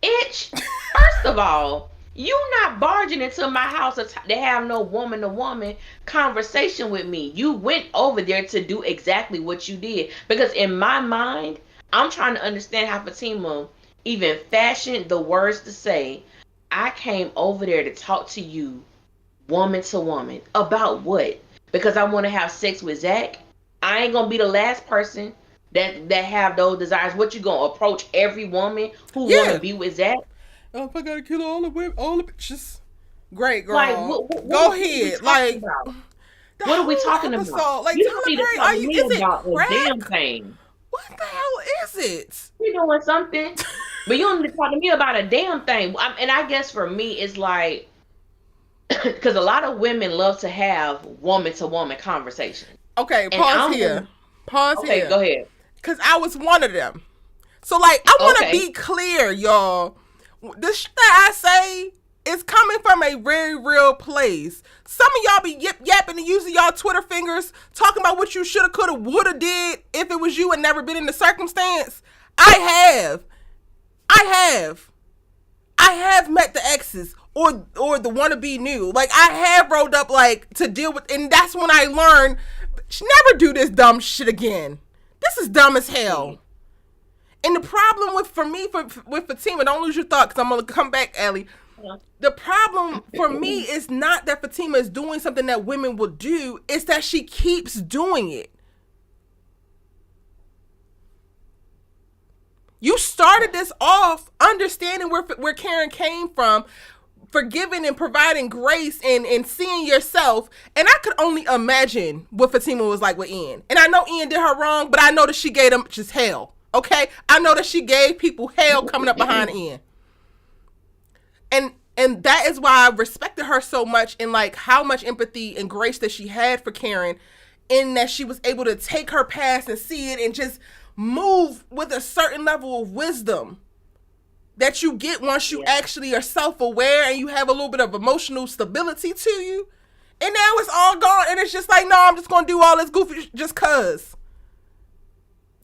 bitch, first of all, you not barging into my house to have no woman-to-woman conversation with me. You went over there to do exactly what you did. Because in my mind, I'm trying to understand how Fatima even fashioned the words to say, I came over there to talk to you woman-to-woman. About what? Because I want to have sex with Zach? I ain't going to be the last person that have those desires. What, you going to approach every woman who want to be with Zach? Oh, if I gotta kill all the women, all the bitches. Great, girl. Like, what go ahead. Like, what are we talking about? Like, You Tyler don't need to Perry, talk to me is it about crack? a damn thing. What the hell is it? You doing something, but you don't need to talk to me about a damn thing. And I guess for me, it's like, because a lot of women love to have woman-to-woman conversation. Okay, pause here. Okay, go ahead. Because I was one of them. So, like, I want to be clear, y'all. this shit that I say is coming from a very real place. Some of y'all be yapping and using y'all Twitter fingers, talking about what you shoulda, coulda, woulda did if it was you and never been in the circumstance. I have met the exes or the wannabe new. Like, I have rolled up, like, to deal with, and that's when I learned, never do this dumb shit again. This is dumb as hell. And the problem with Fatima, don't lose your thought, because I'm going to come back, Allie. The problem for me is not that Fatima is doing something that women will do, it's that she keeps doing it. You started this off understanding where Karen came from, forgiving and providing grace and seeing yourself. And I could only imagine what Fatima was like with Ian. And I know Ian did her wrong, but I know that she gave them just hell. Okay? I know that she gave people hell coming up behind Ian. And that is why I respected her so much, and like how much empathy and grace that she had for Karen, in that she was able to take her past and see it and just move with a certain level of wisdom that you get once you actually are self-aware and you have a little bit of emotional stability to you. And now it's all gone, and it's just like, no, I'm just gonna do all this goofy just cause.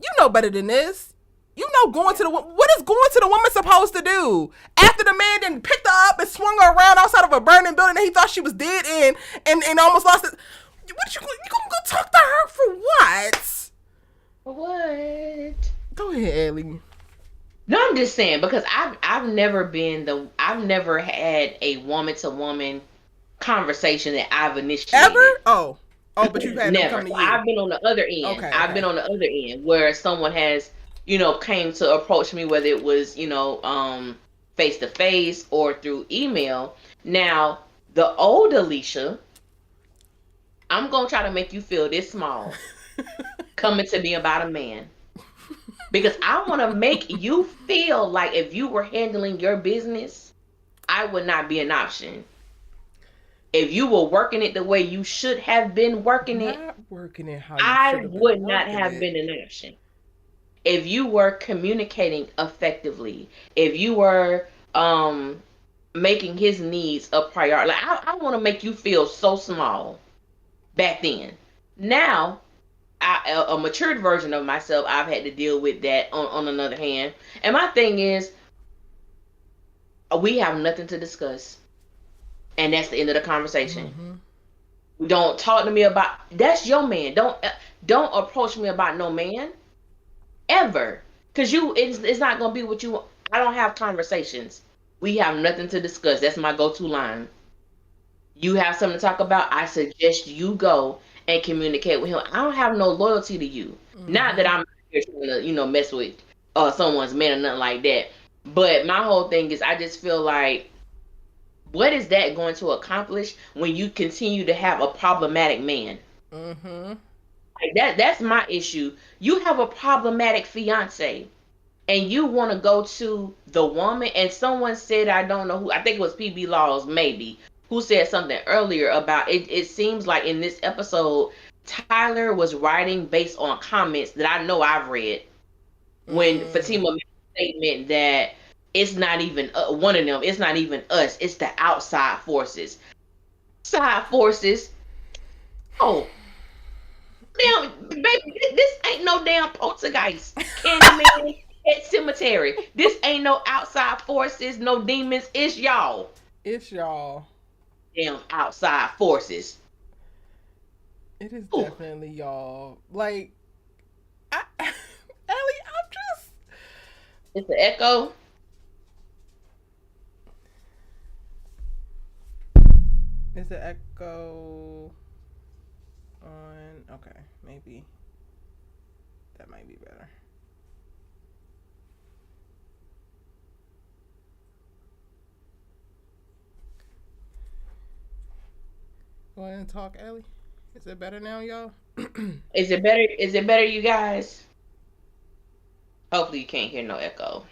You know better than this. You know, what is going to the woman supposed to do? After the man then picked her up and swung her around outside of a burning building that he thought she was dead in, and almost lost it. What you gonna go talk to her for what? What? Go ahead, Ellie. No, I'm just saying, because I've never had a woman to woman conversation that I've initiated. Ever? Oh, but you've had never. them come to you. I've been on the other end. Okay, I've been on the other end where someone has, came to approach me, whether it was, face to face or through email. Now, the old Alicia, I'm gonna try to make you feel this small coming to me about a man. Because I want to make you feel like if you were handling your business, I would not be an option. If you were working it the way you should have been working it, I would not have been an option. If you were communicating effectively, if you were making his needs a priority, like I want to make you feel so small back then. Now, a matured version of myself, I've had to deal with that on another hand. And my thing is, we have nothing to discuss. And that's the end of the conversation. Mm-hmm. Don't talk to me about, that's your man. Don't approach me about no man. Ever. Because it's not going to be what you want. I don't have conversations. We have nothing to discuss. That's my go-to line. You have something to talk about, I suggest you go and communicate with him. I don't have no loyalty to you. Mm-hmm. Not that I'm here trying to, mess with someone's man or nothing like that. But my whole thing is, I just feel like, what is that going to accomplish when you continue to have a problematic man? Mm-hmm. Like that's my issue. You have a problematic fiance, and you want to go to the woman. And someone said, I don't know who, I think it was PB Laws, maybe, who said something earlier about it. It seems like in this episode, Tyler was writing based on comments that I know I've read when Fatima made a statement that it's not even one of them. It's not even us. It's the outside forces. Outside forces. Oh, damn, baby, this ain't no damn poltergeist. Candyman at cemetery. This ain't no outside forces, no demons. It's y'all. It's y'all. Damn outside forces. It is definitely y'all. Like, Ellie, I'm just. It's an echo. Is the echo on? Okay, maybe that might be better. Go ahead and talk, Ellie. Is it better now, y'all? Is it better? Is it better, you guys? Hopefully you can't hear no echo.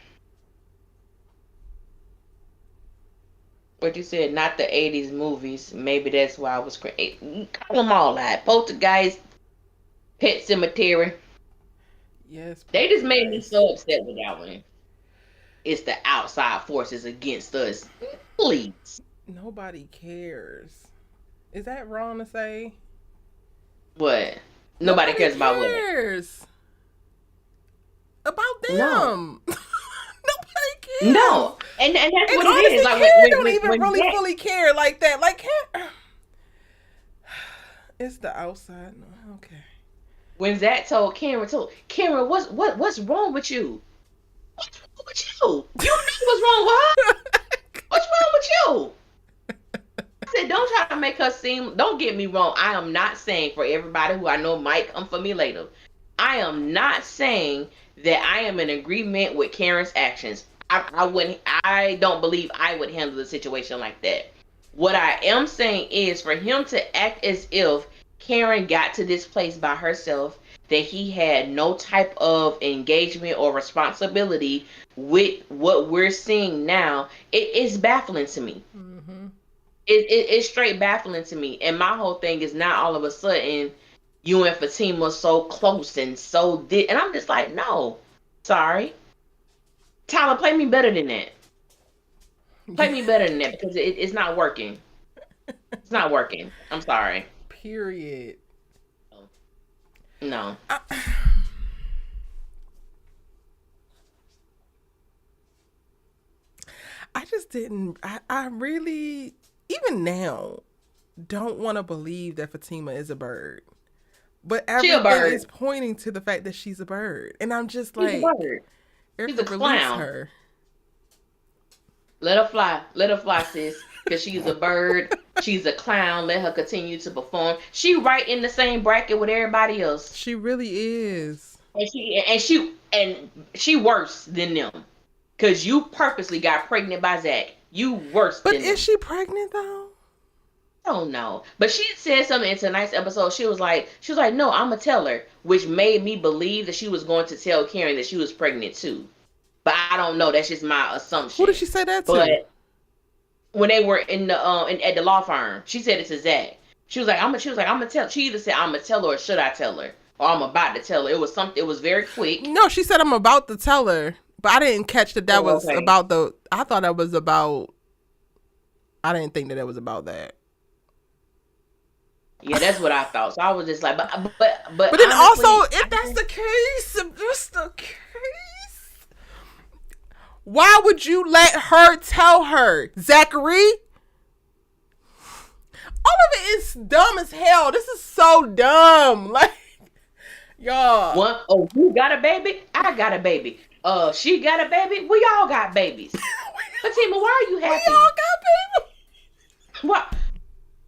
What you said, not the 80s movies. Maybe that's why I was crazy. Call them all that. Poltergeist, Pet Cemetery. Yes. They just made me so upset with that one. it's the outside forces against us. Please. Nobody cares. Is that wrong to say? What? Nobody cares about what? About them. No. Nobody cares. No. And that's And what honestly, it is. Like Karen don't even when really Jack, fully care like that. Like, Karen, it's the outside. No, okay. when Zach told Cameron, what's wrong with you? What's wrong with you? You know what's wrong with her? What's wrong with you? I said, don't try to make her seem, don't get me wrong. I am not saying, for everybody who I know might come for me later, I am not saying that I am in agreement with Karen's actions. I don't believe I would handle the situation like that. What I am saying is for him to act as if Karen got to this place by herself, that he had no type of engagement or responsibility with what we're seeing now, it is baffling to me. Mm-hmm. It's straight baffling to me. And my whole thing is not all of a sudden you and Fatima so close and so and I'm just like, no, sorry. Tyler, play me better than that. Play me better than that because it's not working. It's not working. I'm sorry. Period. No. I just didn't. I really, even now, don't want to believe that Fatima is a bird. But everything is pointing to the fact that she's a bird. And I'm just like, she's a bird. She's a clown. Her. Let her fly. Let her fly, sis. Because she's a bird. She's a clown. Let her continue to perform. She right in the same bracket with everybody else. She really is. And she worse than them. Because you purposely got pregnant by Zach. You worse than them. But is she pregnant though? I don't know. But she said something in tonight's episode. She was like, no, I'm going to tell her. Which made me believe that she was going to tell Karen that she was pregnant too. But I don't know. That's just my assumption. Who did she say that to? But when they were in the at the law firm, she said it to Zach. She was like, I'm gonna tell. She either said I'm gonna tell her or should I tell her? Or I'm about to tell her. It was something. It was very quick. No, she said I'm about to tell her. But I didn't catch that was okay. about the. I thought that was about. I didn't think that it was about that. Yeah, that's what I thought. So I was just like, but then honestly, also, if that's the case, why would you let her tell her, Zachary? All of it is dumb as hell. This is so dumb. Like, y'all. One, oh, you got a baby? I got a baby. She got a baby? We all got babies. Fatima, why are you happy? We all got babies. What?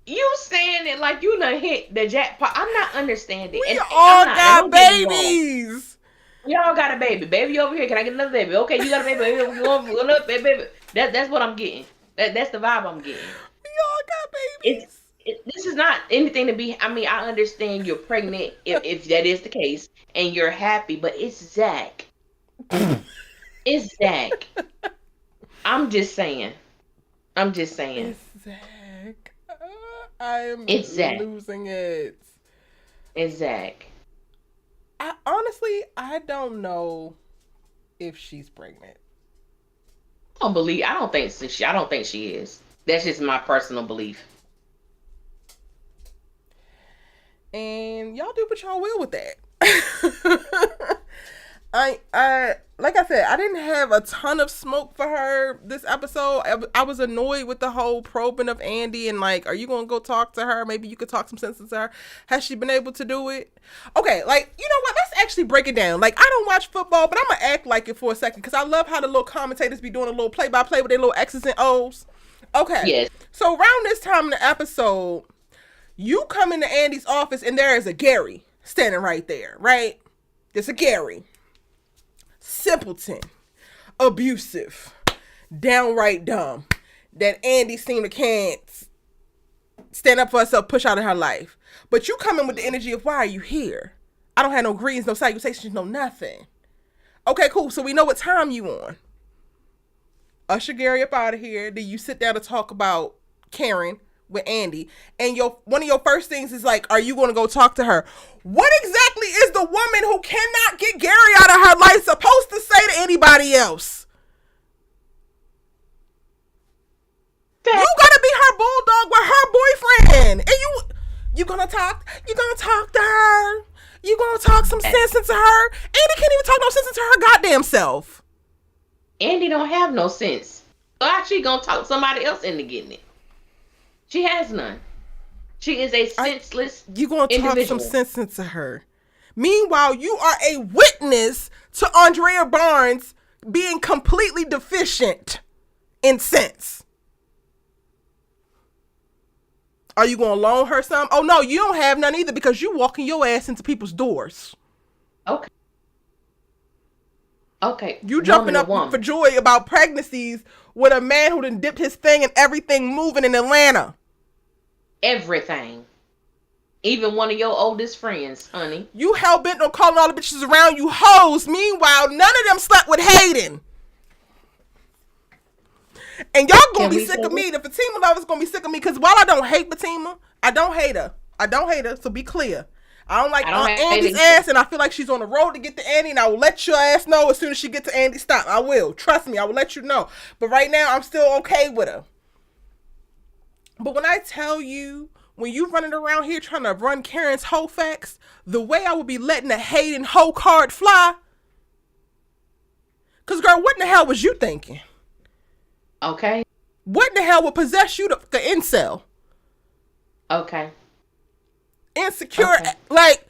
You saying it like you done hit the jackpot. I'm not understanding. We all got babies. We all got a baby. Baby over here. Can I get another baby? Okay, you got a baby. You want another baby? That's what I'm getting. That's the vibe I'm getting. We all got babies. This is not anything to be. I mean, I understand you're pregnant if that is the case, and you're happy, but it's Zach. It's Zach. I'm just saying. It's Zach. I'm losing it. It's Zach. I don't know if she's pregnant. I don't think she is. That's just my personal belief. And y'all do what y'all will with that. I like I said, I didn't have a ton of smoke for her this episode. I was annoyed with the whole probing of ANDI and like, are you gonna go talk to her? Maybe you could talk some sense into her. Has she been able to do it? Okay, like, you know what? Let's actually break it down. Like, I don't watch football, but I'm gonna act like it for a second because I love how the little commentators be doing a little play-by-play with their little X's and O's. Okay. Yes. So around this time in the episode, you come into ANDI's office and there is a Gary standing right there, right? There's a Gary. Simpleton, abusive, downright dumb, that ANDI seemed to can't stand up for herself, push out of her life. But you come in with the energy of, why are you here? I don't have no greens, no salutations, no nothing. Okay, cool. So we know what time you on. Usher Gary up out of here. Then you sit down to talk about Karen with ANDI, and one of your first things is like, are you going to go talk to her? What exactly is the woman who cannot get Gary out of her life supposed to say to anybody else? gonna talk to her. You gonna talk some sense into her. Andy can't even talk no sense into her goddamn self. Andy don't have no sense. So how she gonna talk somebody else into getting it? She has none. She is a senseless You gonna talk individual. some sense into her. Meanwhile, you are a witness to Andrea Barnes being completely deficient in sense. Are you gonna loan her some? Oh no, you don't have none either because you walking your ass into people's doors. Okay. You jumping up for joy about pregnancies with a man who done dipped his thing and everything moving in Atlanta. Everything. Even one of your oldest friends, honey. You hell bent on calling all the bitches around you hoes. Meanwhile, none of them slept with Hayden. And y'all gonna be sick of me. The Fatima lovers gonna be sick of me because while I don't hate Fatima, I don't hate her. So be clear. I don't like Andy's ass, and I feel like she's on the road to get to Andy, and I will let your ass know as soon as she get to Andy. Stop. I will. Trust me. I will let you know. But right now, I'm still okay with her. But when I tell you, when you running around here trying to run Karen's hoe facts, the way I would be letting the Hayden hoe card fly. Because, girl, what in the hell was you thinking? Okay. What in the hell would possess you to incel? Okay. Insecure, okay. Like,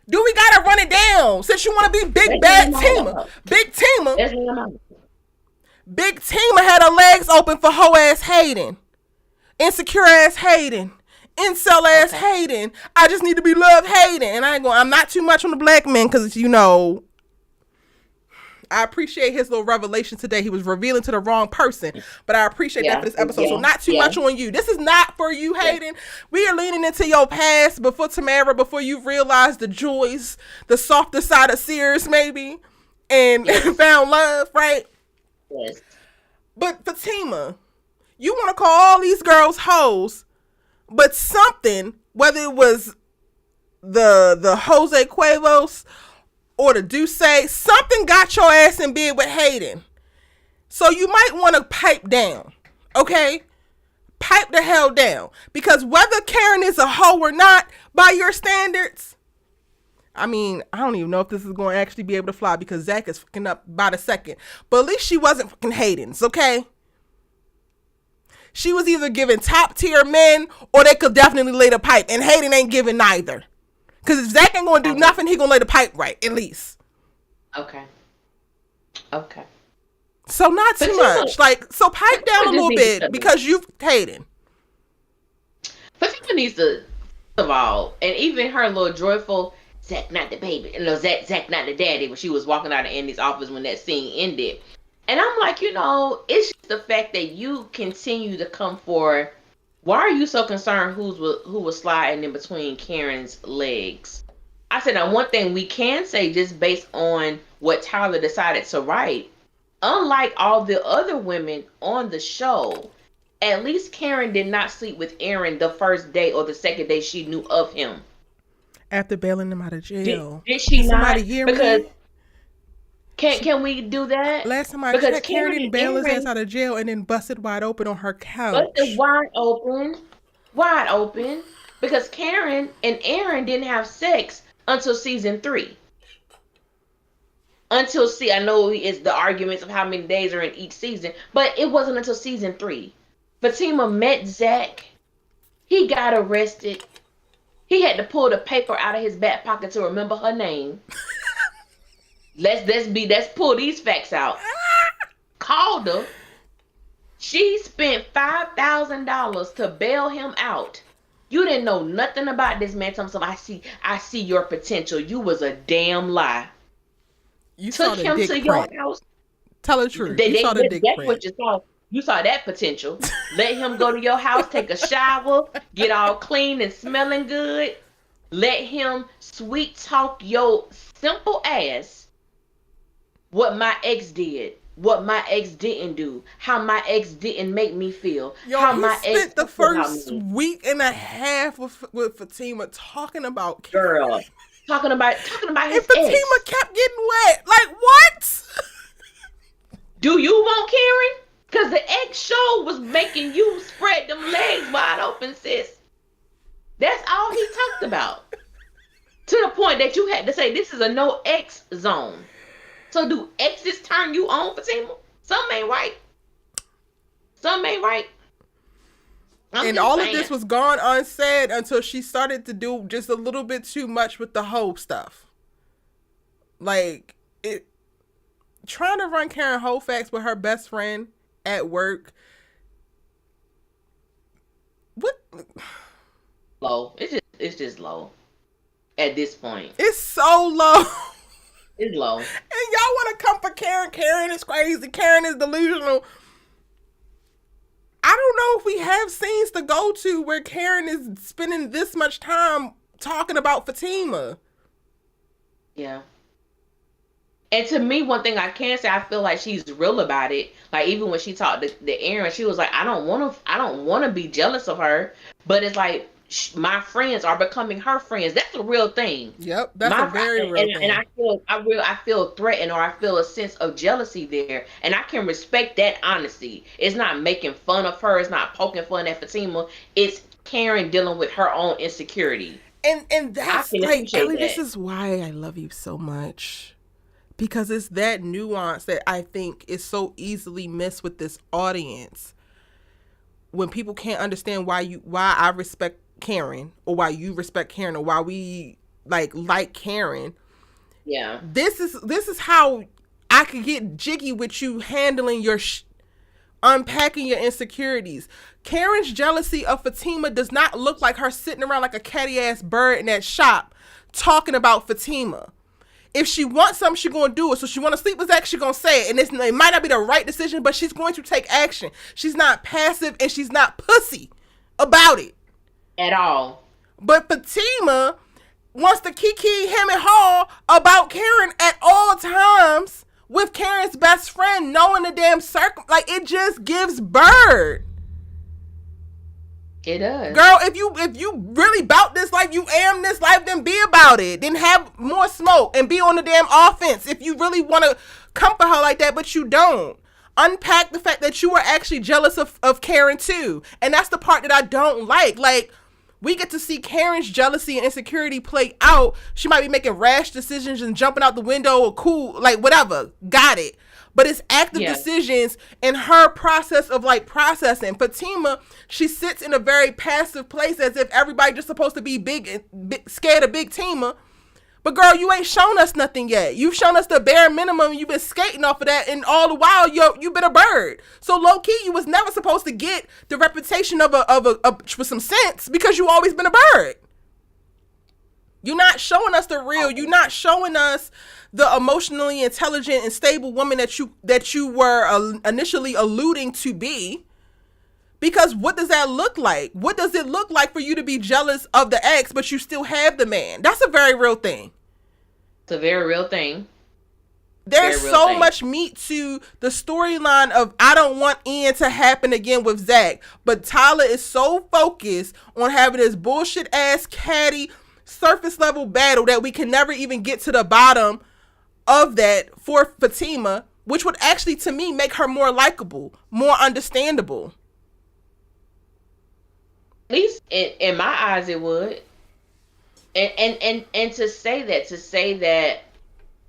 do we gotta run it down? Since you want to be big bad Tima. Big Tima had her legs open for hoe ass Hayden. Insecure ass Hayden. Incel ass Hayden. I just need to be loved Hayden. And I'm not too much on the black men because, you know, I appreciate his little revelation today. He was revealing to the wrong person, but I appreciate that for this episode. So not too much on you. This is not for you, Hayden. We are leaning into your past before Tamara, before you realize the joys, the softer side of Sears maybe, and found love, right? Yes. But Fatima, you want to call all these girls hoes, but something, whether it was the Jose Cuervos or the Duce, something got your ass in bed with Hayden. So you might want to pipe down, okay? Pipe the hell down. Because whether Karen is a hoe or not, by your standards, I mean, I don't even know if this is going to actually be able to fly because Zach is fucking up by the second. But at least she wasn't fucking Hayden's, okay? She was either giving top tier men or they could definitely lay the pipe. And Hayden ain't giving neither. Because if Zach ain't going to do nothing, he going to lay the pipe right, at least. Okay. So not too much. Like, so pipe down a little bit because you've Hayden. Fatima needs to, first of all, and even her little joyful, Zach not the baby, no, Zach not the daddy, when she was walking out of Andy's office when that scene ended. And I'm like, you know, it's just the fact that you continue to come for. Why are you so concerned who was sliding in between Karen's legs? I said, now one thing we can say just based on what Tyler decided to write, unlike all the other women on the show, at least Karen did not sleep with Aaron the first day or the second day she knew of him. After bailing him out of jail. Did she not? Because can we do that? Last time I checked, Karen didn't bail his ass out of jail and then busted wide open on her couch. Busted wide open. Because Karen and Aaron didn't have sex until season 3. I know it's the arguments of how many days are in each season, but it wasn't until season 3. Fatima met Zach. He got arrested. He had to pull the paper out of his back pocket to remember her name. Let's pull these facts out. Called her. She spent $5,000 to bail him out. You didn't know nothing about this man. Tell me, I see your potential. You was a damn lie. You took him to your house. Tell the truth. You saw the dick print. That's what you saw. You saw that potential. Let him go to your house, take a shower, get all clean and smelling good. Let him sweet talk your simple ass. What my ex did, what my ex didn't do, how my ex didn't make me feel. How my ex spent the first week and a half with Fatima talking about Karen. Girl. Talking about his and Fatima kept getting wet. Like, what? Do you want Karen? Because the ex show was making you spread them legs wide open, sis. That's all he talked about. To the point that you had to say this is a no X zone. So do X's turn you on, Fatima? Something ain't right. Something ain't right. And all of this was gone unsaid until she started to do just a little bit too much with the whole stuff. Like, it trying to run Karen Holfax with her best friend at work. What? Low. It's just low. At this point. It's so low. It's low. And y'all want to come for Karen. Karen is crazy. Karen is delusional. I don't know if we have scenes to go to where Karen is spending this much time talking about Fatima. Yeah. And to me, one thing I can say, I feel like she's real about it. Like even when she talked to Aaron, she was like, I don't want to be jealous of her, but it's like my friends are becoming her friends. That's a real thing. Yep, that's a very real thing. And I feel threatened, or I feel a sense of jealousy there, and I can respect that honesty. It's not making fun of her. It's not poking fun at Fatima. It's Karen dealing with her own insecurity. And that's like, Ellie, this is why I love you so much. Because it's that nuance that I think is so easily missed with this audience. When people can't understand why I respect Karen, or why you respect Karen, or why we like Karen. Yeah. This is how I could get jiggy with you handling your unpacking your insecurities. Karen's jealousy of Fatima does not look like her sitting around like a catty ass bird in that shop talking about Fatima. If she wants something, she's going to do it. So she want to sleep with Zach, she's going to say it. And it might not be the right decision, but she's going to take action. She's not passive, and she's not pussy about it. At all. But Fatima wants to kiki him and haw about Karen at all times with Karen's best friend, knowing the damn like, it just gives bird. It does. Girl, if you really about this life, you am this life, then be about it. Then have more smoke and be on the damn offense if you really want to comfort her like that, but you don't. Unpack the fact that you were actually jealous of Karen too. And that's the part that I don't like. Like, we get to see Karen's jealousy and insecurity play out. She might be making rash decisions and jumping out the window or cool, like whatever. Got it. But it's active decisions in her process of like processing. Fatima, she sits in a very passive place as if everybody just supposed to be big and scared of Big Tima. But girl, you ain't shown us nothing yet. You've shown us the bare minimum. You've been skating off of that, and all the while you've been a bird. So low key, you was never supposed to get the reputation of a with some sense, because you always been a bird. You're not showing us the real. You're not showing us the emotionally intelligent and stable woman that you were initially alluding to be. Because what does that look like? What does it look like for you to be jealous of the ex, but you still have the man? That's a very real thing. It's a very real thing. There's so much meat to the storyline of I don't want Ian to happen again with Zach. But Tyler is so focused on having this bullshit ass catty surface level battle that we can never even get to the bottom of that for Fatima, which would actually, to me, make her more likable, more understandable. At least in my eyes, it would. And to say that,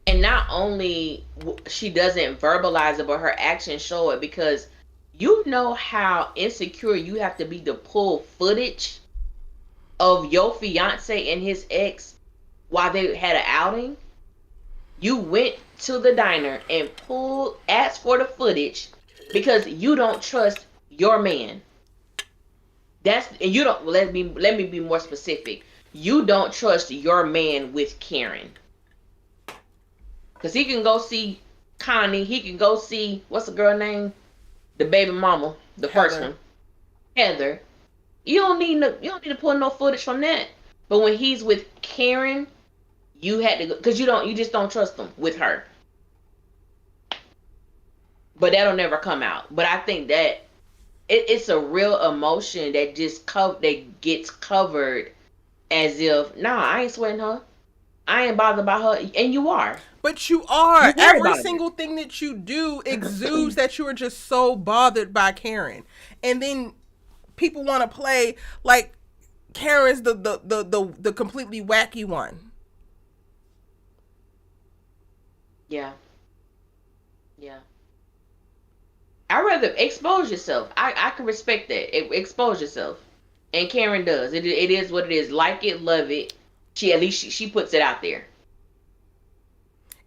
and not only she doesn't verbalize it, but her actions show it, because you know how insecure you have to be to pull footage of your fiance and his ex while they had an outing. You went to the diner and asked for the footage because you don't trust your man. Let me be more specific. You don't trust your man with Karen. Because he can go see Connie. He can go see, what's the girl name? The baby mama. The first one. Heather. You don't need to pull no footage from that. But when he's with Karen, you had to go, because you just don't trust him with her. But that'll never come out. But I think that it's a real emotion that that gets covered as if, nah, I ain't sweating her. I ain't bothered by her. And you are. But you are. Every single thing that you do exudes that you are just so bothered by Karen. And then people want to play like Karen's the completely wacky one. Yeah. Yeah. I rather expose yourself. I can respect that. Expose yourself. And Karen does. It is what it is. Like it, love it. She at least she puts it out there.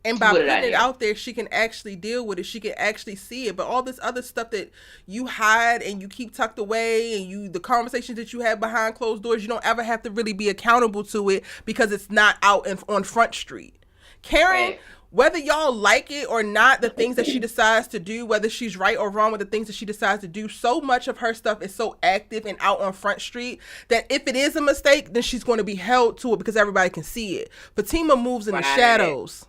And She by put it putting out it there. out there, she can actually deal with it. She can actually see it. But all this other stuff that you hide and you keep tucked away, and the conversations that you have behind closed doors, you don't ever have to really be accountable to it because it's not out on Front Street. Karen, Right. whether y'all like it or not, the things that she decides to do, whether she's right or wrong with the things that she decides to do, so much of her stuff is so active and out on Front Street that if it is a mistake, then she's going to be held to it because everybody can see it. Fatima moves in the Right. shadows.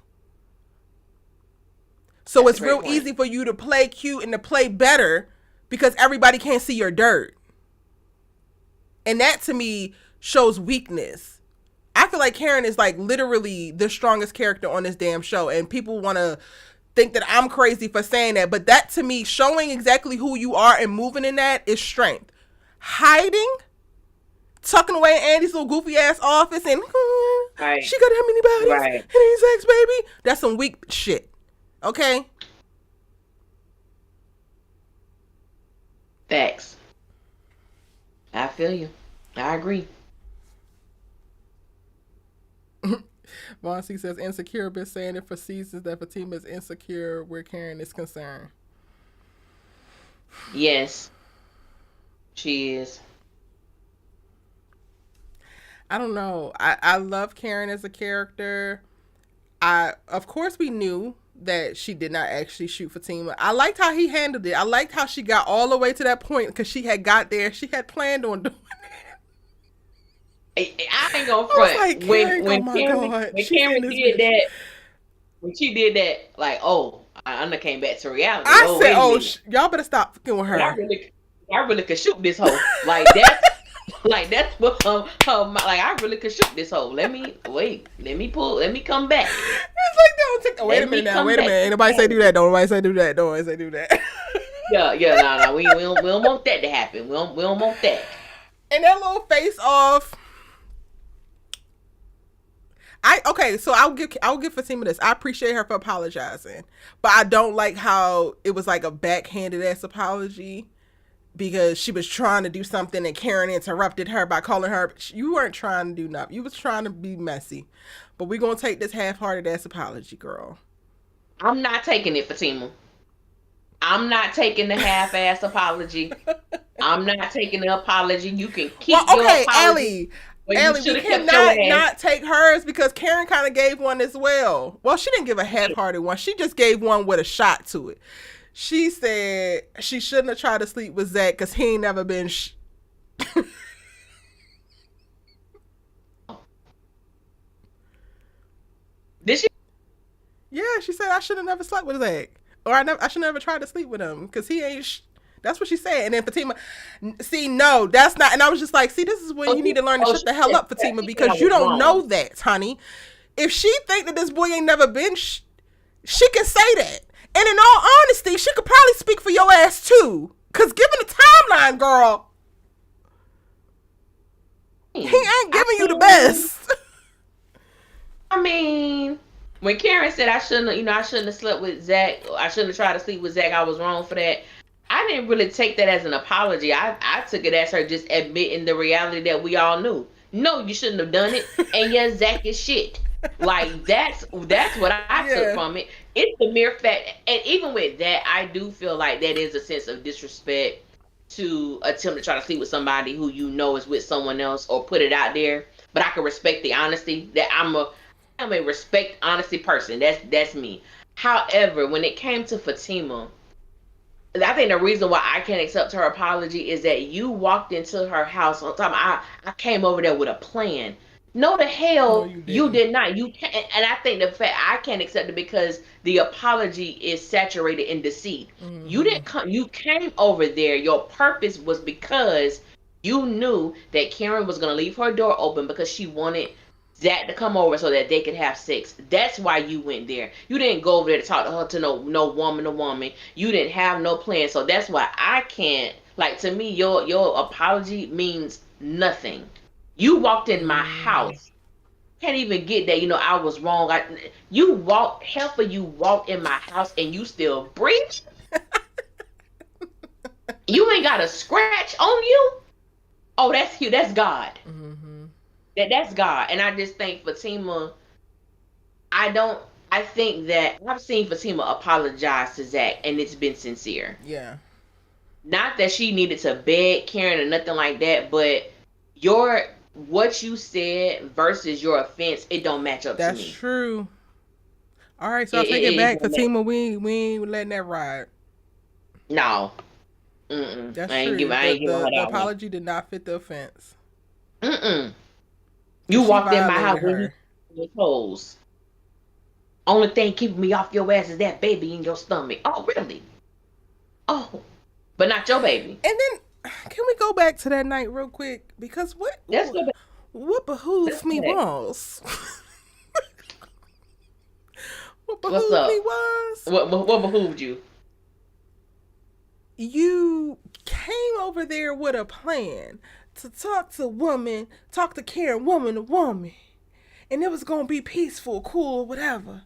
So That's it's a great real point. easy for you to play cute and to play better because everybody can't see your dirt. And that to me shows weakness. I feel like Karen is like literally the strongest character on this damn show. And people want to think that I'm crazy for saying that. But that to me, showing exactly who you are and moving in that is strength. Hiding, tucking away in Andy's little goofy ass office and Right. she got how many bodies? Right. And he's ex baby. That's some weak shit. Okay? Facts. I feel you. I agree. Von C says Insecure been saying it for seasons that Fatima is insecure where Karen is concerned. Yes. She is. I don't know. I love Karen as a character. Of course we knew that she did not actually shoot Fatima. I liked how he handled it. I liked how she got all the way to that point because she had got there. She had planned on doing it. I ain't gonna I was front. like, Karen, when oh my Karen, God, when she's in Karen this did bitch. that, when she did that, like, oh, I done came back to reality. I said, Wait a oh, minute. y'all better stop fucking with But her. I really could shoot this hoe. Like that's like that's what like I really could shoot this hoe. Let me come back. It's like, don't take. Oh, wait a Let me minute now. come Wait a back. minute. Ain't nobody say do that. Don't nobody say do that. Don't nobody say do that. Yeah, no, we don't want that to happen. We don't want that. And that little face off. So I'll give Fatima this. I appreciate her for apologizing, but I don't like how it was like a backhanded ass apology because she was trying to do something and Karen interrupted her by calling her. You weren't trying to do nothing. You was trying to be messy, but we're gonna take this half-hearted ass apology, girl. I'm not taking it, Fatima. I'm not taking the half-ass apology. I'm not taking the apology. You can keep your apology. Allie, we cannot not take hers because Karen kind of gave one as well. Well, she didn't give a half-hearted one. She just gave one with a shot to it. She said she shouldn't have tried to sleep with Zach because he ain't never been. Did she? Yeah, she said I should have never slept with Zach, or I should never tried to sleep with him because he ain't. That's what she said. And then Fatima, see, no, that's not. And I was just like, see, this is when you need to learn to shut the hell up, Fatima, because you don't know that, honey. If she think that this boy ain't never been, she can say that. And in all honesty, she could probably speak for your ass too. Because given the timeline, girl, he ain't giving you the best. I mean, when Karen said I shouldn't have slept with Zach, I shouldn't have tried to sleep with Zach, I was wrong for that. I didn't really take that as an apology. I took it as her just admitting the reality that we all knew. No, you shouldn't have done it. And yes, Zach is shit. Like that's what I took from it. It's the mere fact, and even with that, I do feel like that is a sense of disrespect to attempt to try to sleep with somebody who you know is with someone else or put it out there. But I can respect the honesty. That I'm a respect honesty person. That's me. However, when it came to Fatima, I think the reason why I can't accept her apology is that you walked into her house on time. I came over there with a plan. No, the hell you did not. You can't, and I think the fact I can't accept it because the apology is saturated in deceit. Mm-hmm. You didn't come. You came over there. Your purpose was because you knew that Karen was gonna leave her door open because she wanted Zach to come over so that they could have sex. That's why you went there. You didn't go over there to talk to her to no woman to woman. You didn't have no plan. So that's why I can't, like, to me, your apology means nothing. You walked in my house. Can't even get that. I was wrong. You walked, Heifer, you walked in my house and you still breathe. You ain't got a scratch on you. Oh, that's you. That's God. Mm-hmm. That's God. And I just think Fatima, I think that I've seen Fatima apologize to Zach and it's been sincere. Yeah. Not that she needed to beg Karen or nothing like that, but what you said versus your offense, it don't match up to me. That's true. All right, so I take it back, Fatima. We ain't letting that ride. No. Mm-mm. That's I ain't true. Giving her The that apology did not fit the offense. Mm-mm. You walked in my house with your toes. Only thing keeping me off your ass is that baby in your stomach. Oh, really? Oh, but not your baby. And then, can we go back to that night real quick? Because what behooves me was... what behooved me was... What behooved you? You came over there with a plan to talk to Karen woman to woman. And it was going to be peaceful, cool, whatever.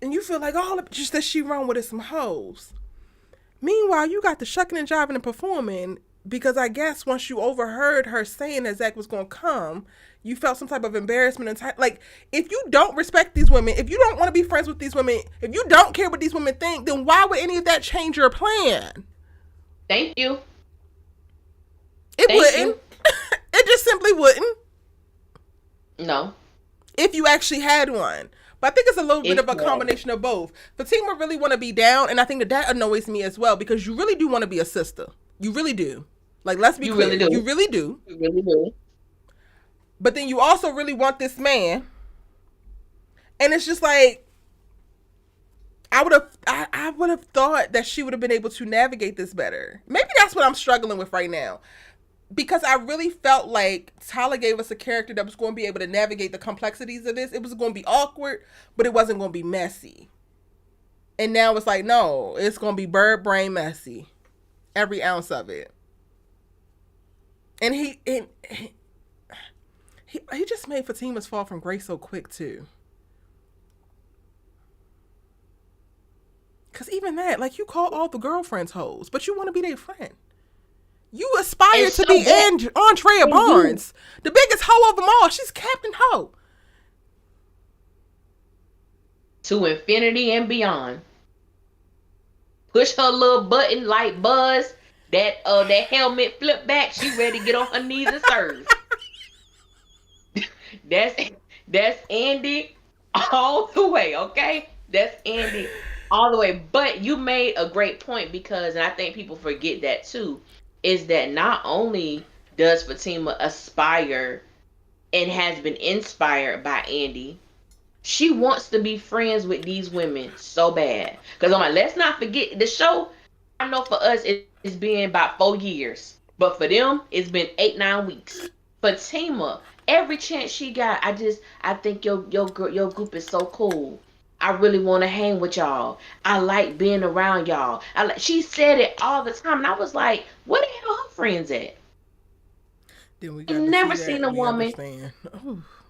And you feel like all just that she run with is some hoes. Meanwhile, you got the shucking and jiving and performing because I guess once you overheard her saying that Zach was going to come, you felt some type of embarrassment and like, if you don't respect these women, if you don't want to be friends with these women, if you don't care what these women think, then why would any of that change your plan? Thank you. It wouldn't. It just simply wouldn't. No. If you actually had one. But I think it's a little bit of a combination of both. Fatima really want to be down, and I think that annoys me as well, because you really do want to be a sister. You really do. Like, let's be clear. You really do. You really do. But then you also really want this man. And it's just like, I would have thought that she would have been able to navigate this better. Maybe that's what I'm struggling with right now. Because I really felt like Tyler gave us a character that was going to be able to navigate the complexities of this. It was going to be awkward, but it wasn't going to be messy. And now it's like, no, it's going to be bird brain messy. Every ounce of it. And he just made Fatima's fall from grace so quick too. Because even that, like, you call all the girlfriends hoes, but you want to be their friend. You aspire to be Andrea Barnes, the biggest hoe of them all. She's Captain Hoe. To infinity and beyond. Push her little button like Buzz. That helmet flip back. She ready to get on her knees and serve. That's Andy all the way, okay? That's Andy all the way. But you made a great point because, and I think people forget that too, is that not only does Fatima aspire and has been inspired by Andy, she wants to be friends with these women so bad. Because I'm like, let's not forget the show. I know for us it's been about 4 years, but for them it's been 8-9 weeks. Fatima, every chance she got, I think your group is so cool. I really want to hang with y'all. I like being around y'all. She said it all the time, and I was like, where the hell her friends at? I've never seen a woman.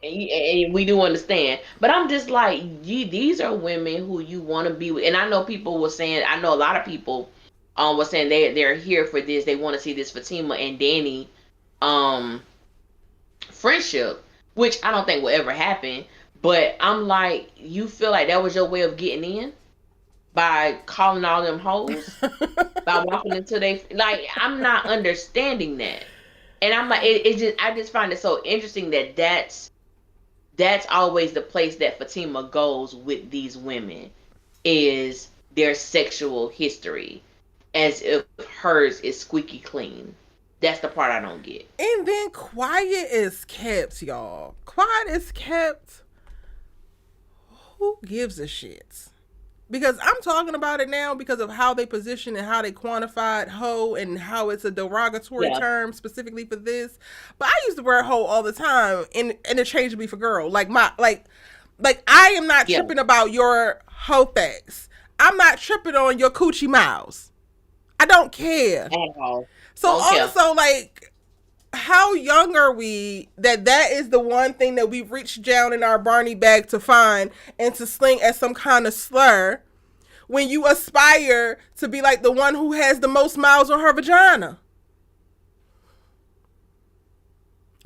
And we do understand, but I'm just like, these are women who you want to be with. And I know people were saying, I know a lot of people were saying they're here for this. They want to see this Fatima and Danny friendship, which I don't think will ever happen. But I'm like, you feel like that was your way of getting in by calling all them hoes, by walking into like, I'm not understanding that. And I'm like, I just find it so interesting that that's always the place that Fatima goes with these women, is their sexual history, as if hers is squeaky clean. That's the part I don't get. And then quiet is kept, y'all. Quiet is kept. Who gives a shit? Because I'm talking about it now because of how they position and how they quantified hoe and how it's a derogatory term specifically for this. But I use the word hoe all the time interchangeably for girl. Like I am not tripping about your hoe facts. I'm not tripping on your coochie miles. I don't care. At all. So also like, how young are we that is the one thing that we've reached down in our Barney bag to find and to sling as some kind of slur when you aspire to be like the one who has the most miles on her vagina?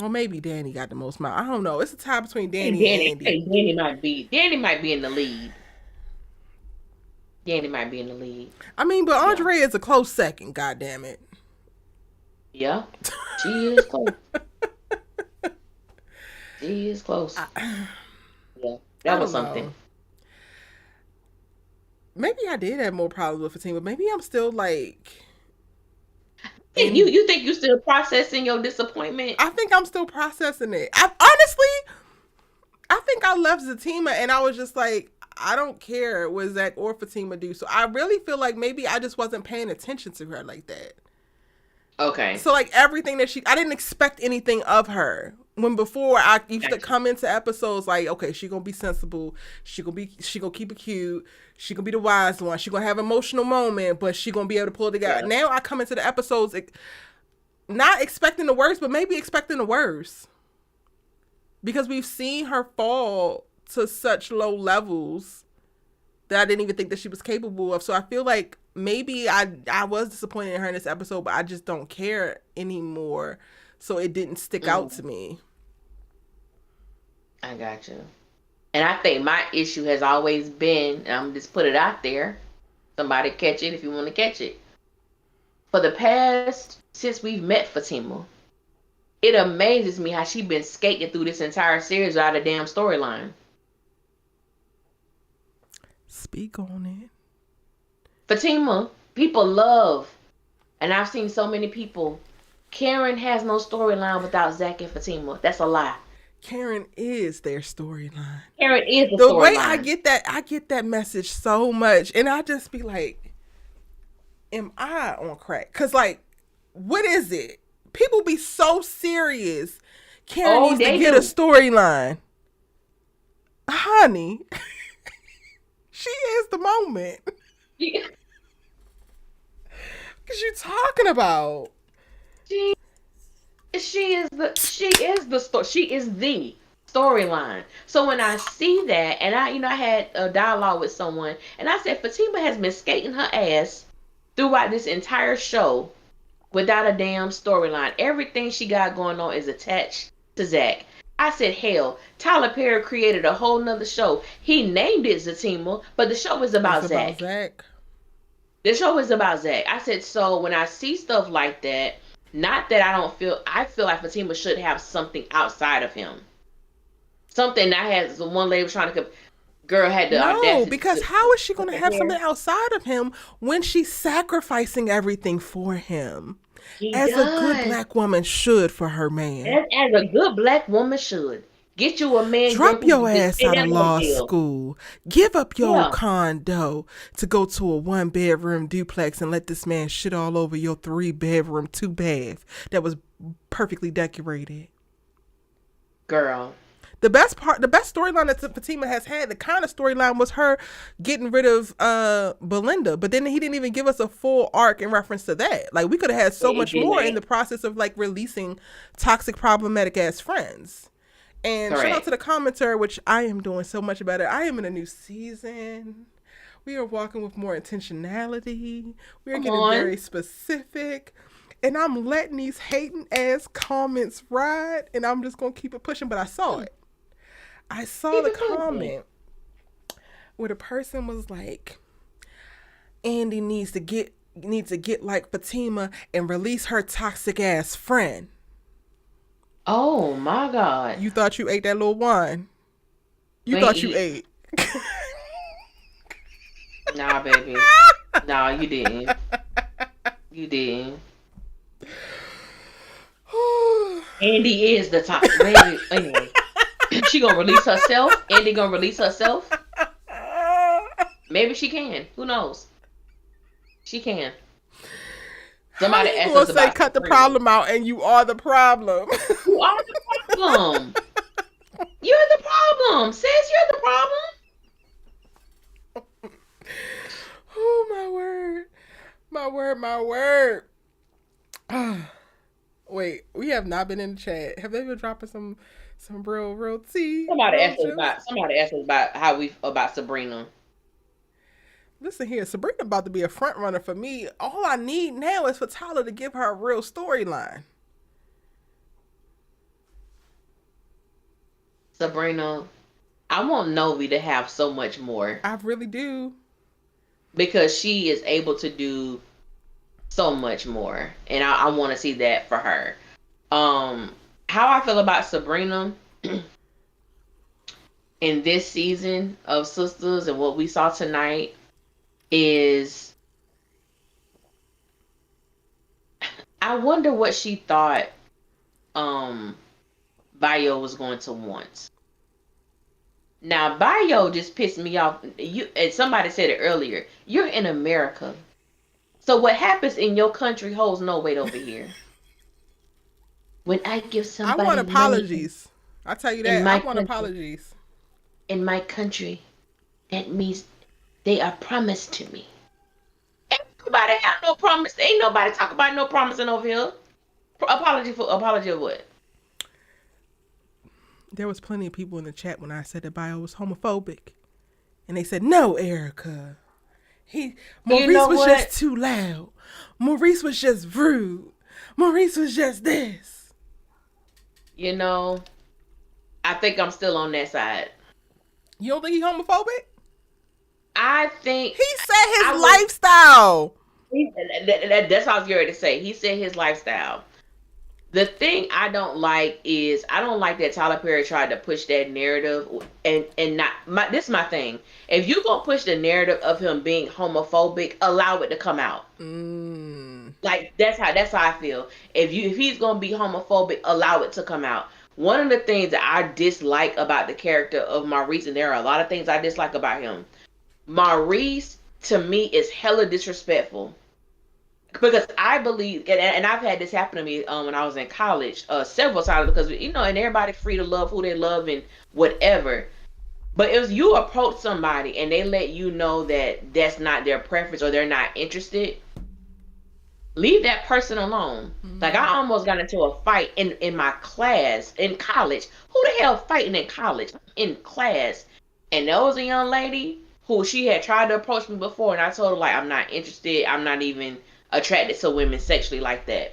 Or maybe Danny got the most miles. I don't know. It's a tie between Danny and Andy. Danny might be in the lead. Danny might be in the lead. I mean, but Andre is a close second, god damn it. Yeah. She is close. She is close. Yeah. That was something. Know. Maybe I did have more problems with Fatima. Maybe I'm still like... You think you still processing your disappointment? I think I'm still processing it. I think I left Zatima and I was just like, I don't care what Zach or Fatima do. So I really feel like maybe I just wasn't paying attention to her like that. Okay. So like everything that I didn't expect anything of her. When before I used to come into episodes like, okay, she gonna be sensible, she gonna keep it cute, she gonna be the wise one, she gonna have an emotional moment, but she gonna be able to pull it together. Yeah. Now I come into the episodes not expecting the worst, but maybe expecting the worst. Because we've seen her fall to such low levels that I didn't even think that she was capable of. So I feel like maybe I was disappointed in her in this episode, but I just don't care anymore. So it didn't stick out to me. I got you. And I think my issue has always been, and I'm just put it out there, somebody catch it if you want to catch it. For the past, since we've met Fatima, it amazes me how she's been skating through this entire series without a damn storyline. Speak on it. Fatima, people love, and I've seen so many people, Karen has no storyline without Zach and Fatima. That's a lie. Karen is their storyline. Karen is the way I get that message so much, and I just be like, am I on crack? Because like, what is it? People be so serious. Karen needs to get a storyline. Honey, she is the moment. Yeah. Because you're talking about. She is the storyline. So when I see that, and I had a dialogue with someone, and I said Fatima has been skating her ass throughout this entire show without a damn storyline. Everything she got going on is attached to Zach. I said, hell, Tyler Perry created a whole nother show. He named it Zatima, but the show is about Zach. The show is about Zach. I said, so when I see stuff like that, not that I feel like Fatima should have something outside of him. Something that has, the one lady was trying to, girl had the audacity. No, because how is she going to have something outside of him when she's sacrificing everything for him? As a good black woman should for her man. As a good black woman should. Get you a man. Drop your ass out of law school. Give up your condo to go to a 1-bedroom duplex and let this man shit all over your 3-bedroom 2-bath that was perfectly decorated. Girl. The best storyline that Fatima has had, the kind of storyline was her getting rid of Belinda, but then he didn't even give us a full arc in reference to that. Like, we could have had so much more in the process of like releasing toxic, problematic ass friends. And shout out to the commenter, which I am doing so much about it. I am in a new season. We are walking with more intentionality. We are getting very specific. And I'm letting these hating ass comments ride. And I'm just going to keep it pushing. But I saw it. I saw the comment where the person was like, Andy needs to get like Fatima and release her toxic ass friend. Oh my God. You thought you ate that little wine? You thought you ate. Nah, baby. Nah, you didn't. You didn't. Andy is the top. Baby. Anyway. She gonna release herself? Andy gonna release herself? Maybe she can. Who knows? She can. Somebody asked us about cut the problem out, and you are the problem. You are the problem. You're the problem. Sis, you're the problem. Oh, my word. My word. Wait, we We have not been in the chat. Have they been dropping some real tea? Somebody real asked us gems? about about Sabrina. Listen here, Sabrina about to be a front runner for me. All I need now is for Tyler to give her a real storyline. Sabrina, I want Novi to have so much more I really do. because she is able to do so much more, and I want to see that for her. How I feel about Sabrina in this season of Sisters and what we saw tonight is I wonder what she thought Bayo was going to want. Now Bayo just pissed me off. You and somebody said it earlier. You're in America. So what happens in your country holds no weight over here. When I give somebody I want money apologies. I tell you that. I want country, apologies. in my country, that means they are promised to me. Everybody have no promise. Ain't nobody talk about no promising over here. Apology of what? There was plenty of people in the chat when I said that Bayo was homophobic. And they said, no, Erica. Maurice was just too loud. Maurice was just rude. Maurice was just this. You know, I think I'm still on that side. You don't think he's homophobic? I think he said his lifestyle. That's what I was going to say. He said his lifestyle. The thing I don't like is I don't like that Tyler Perry tried to push that narrative and not this is my thing. If you gonna push the narrative of him being homophobic, allow it to come out. Like that's how I feel. If he's gonna be homophobic, allow it to come out. One of the things that I dislike about the character of Maurice, and there are a lot of things I dislike about him. Maurice to me is hella disrespectful. Because I believe, and I've had this happen to me when I was in college several times, because and everybody's free to love who they love and whatever. But if you approach somebody and they let you know that that's not their preference or they're not interested, leave that person alone. Mm-hmm. Like I almost got into a fight in my class in college. Who the hell fighting in college? In class, and there was a young lady who she had tried to approach me before, and I told her like I'm not interested. I'm not even attracted to women sexually like that.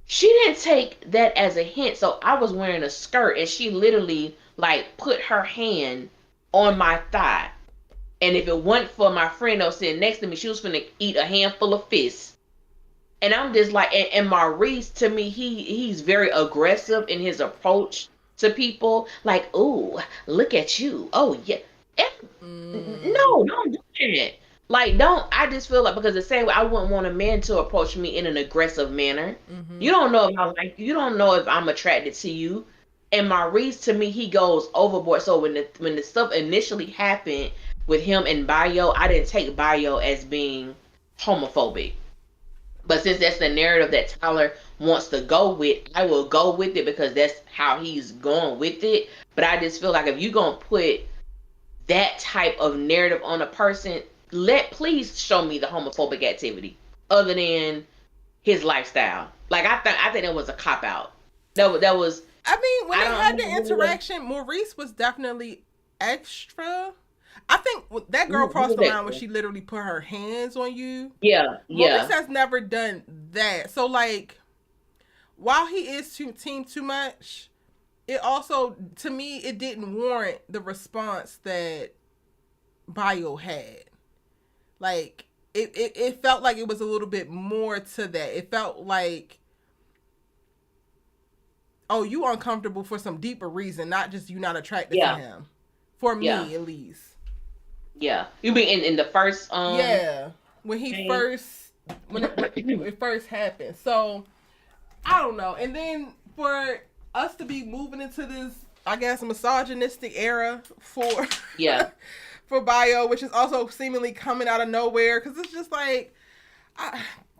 She didn't take that as a hint, so I was wearing a skirt and she literally like put her hand on my thigh, and if it wasn't for my friend that was sitting next to me, she was finna eat a handful of fists. And I'm just like, and Maurice to me, he's very aggressive in his approach to people, like, oh, look at you, oh yeah, no, don't do that. Like, I just feel like, because the same way I wouldn't want a man to approach me in an aggressive manner. Mm-hmm. You don't know if I'm attracted to you. And Maurice, to me, he goes overboard. So when the stuff initially happened with him and Bayo, I didn't take Bayo as being homophobic. But since that's the narrative that Tyler wants to go with, I will go with it because that's how he's going with it. But I just feel like if you're going to put that type of narrative on a person, please show me the homophobic activity other than his lifestyle. Like I think that was a cop out. That was. I mean, when they had the interaction, Maurice was definitely extra. I think that girl crossed the line when she literally put her hands on you. Yeah. Maurice has never done that. So like, while he is team too much, it also, to me, it didn't warrant the response that Bayo had. Like, it felt like it was a little bit more to that. It felt like, oh, you uncomfortable for some deeper reason, not just you not attracted to him. For me, at least. Yeah. You mean in the first yeah. When he first when it first happened. So I don't know. And then for us to be moving into this, I guess, misogynistic era for for Bayo, which is also seemingly coming out of nowhere, because it's just like,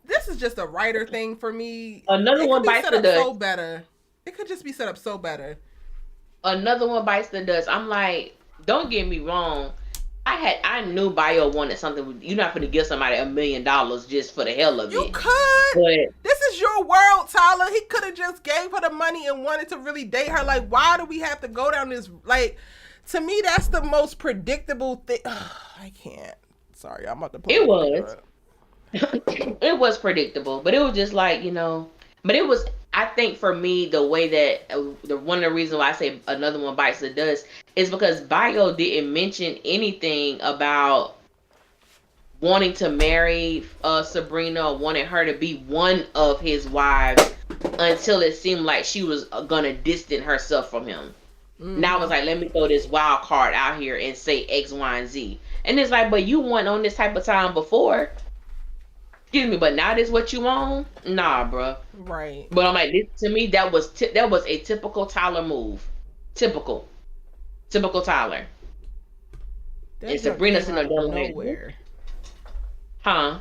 this is just a writer thing for me. Another one bites the dust. So better. It could just be set up so better. Another one bites the dust. I'm like, don't get me wrong. I knew Bio wanted something. You're not going to give somebody $1 million just for the hell of You it. could. But This is your world, Tyler. He could have just gave her the money and wanted to really date her. Like, why do we have to go down this? Like, to me, that's the most predictable thing. I can't. Sorry, I'm about to. it was. It was predictable, but it was just like, but it was, I think for me, the way that the one of the reasons why I say another one bites the dust is because Bio didn't mention anything about wanting to marry Sabrina or wanting her to be one of his wives until it seemed like she was gonna distance herself from him. Now I was like, let me throw this wild card out here and say X, Y, and Z. And it's like, but you weren't on this type of time before. Excuse me, but now this what you on? Nah, bro. Right. But I'm like, this, to me, that was a typical Tyler move. Typical Tyler. That And junk Sabrina came sitting out there of doing nowhere. Huh?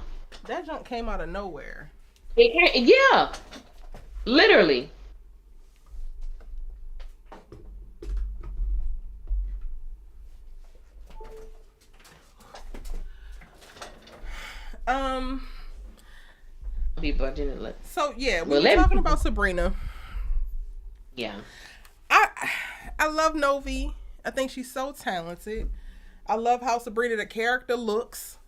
That junk came out of nowhere. It can't, yeah. Literally. People didn't look. So yeah, we Well, were talking about Sabrina. Yeah. I love Novi. I think she's so talented. I love how Sabrina the character looks.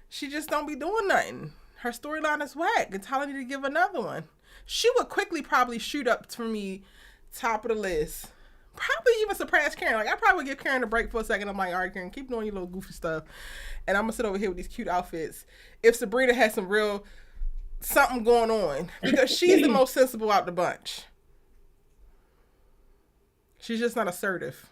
She just don't be doing nothing. Her storyline is whack. And Tyler need to give another one. She would quickly probably shoot up for me top of the list. Probably even surprise Karen. Like, I probably would give Karen a break for a second. I'm like, all right, Karen, keep doing your little goofy stuff. And I'm going to sit over here with these cute outfits. If Sabrina has some real something going on. Because she's the most sensible out the bunch. She's just not assertive.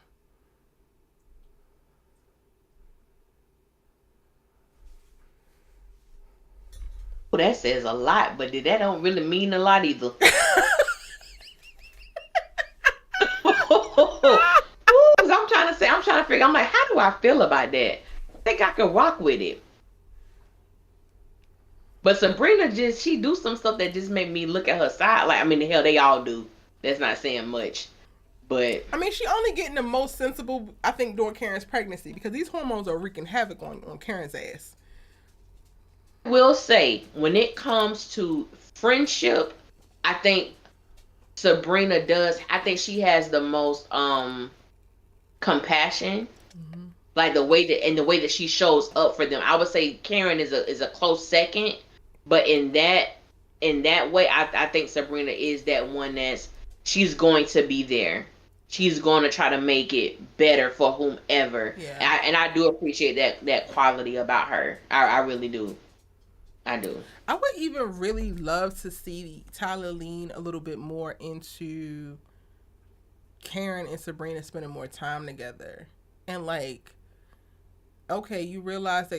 Well, that says a lot, but that don't really mean a lot either. I'm trying to figure. I'm like, how do I feel about that? I think I can rock with it. But Sabrina she do some stuff that just make me look at her side. Like, I mean, the hell, they all do. That's not saying much. But I mean, she only getting the most sensible, I think, during Karen's pregnancy, because these hormones are wreaking havoc on Karen's ass. I will say, when it comes to friendship, I think Sabrina does. I think she has the most compassion, like the way that she shows up for them. I would say Karen is a close second, but in that way, I think Sabrina is that one she's going to be there. She's going to try to make it better for whomever. Yeah. And I do appreciate that quality about her. I really do. I do. I would even really love to see Tyler lean a little bit more into Karen and Sabrina spending more time together. And like, okay, you realize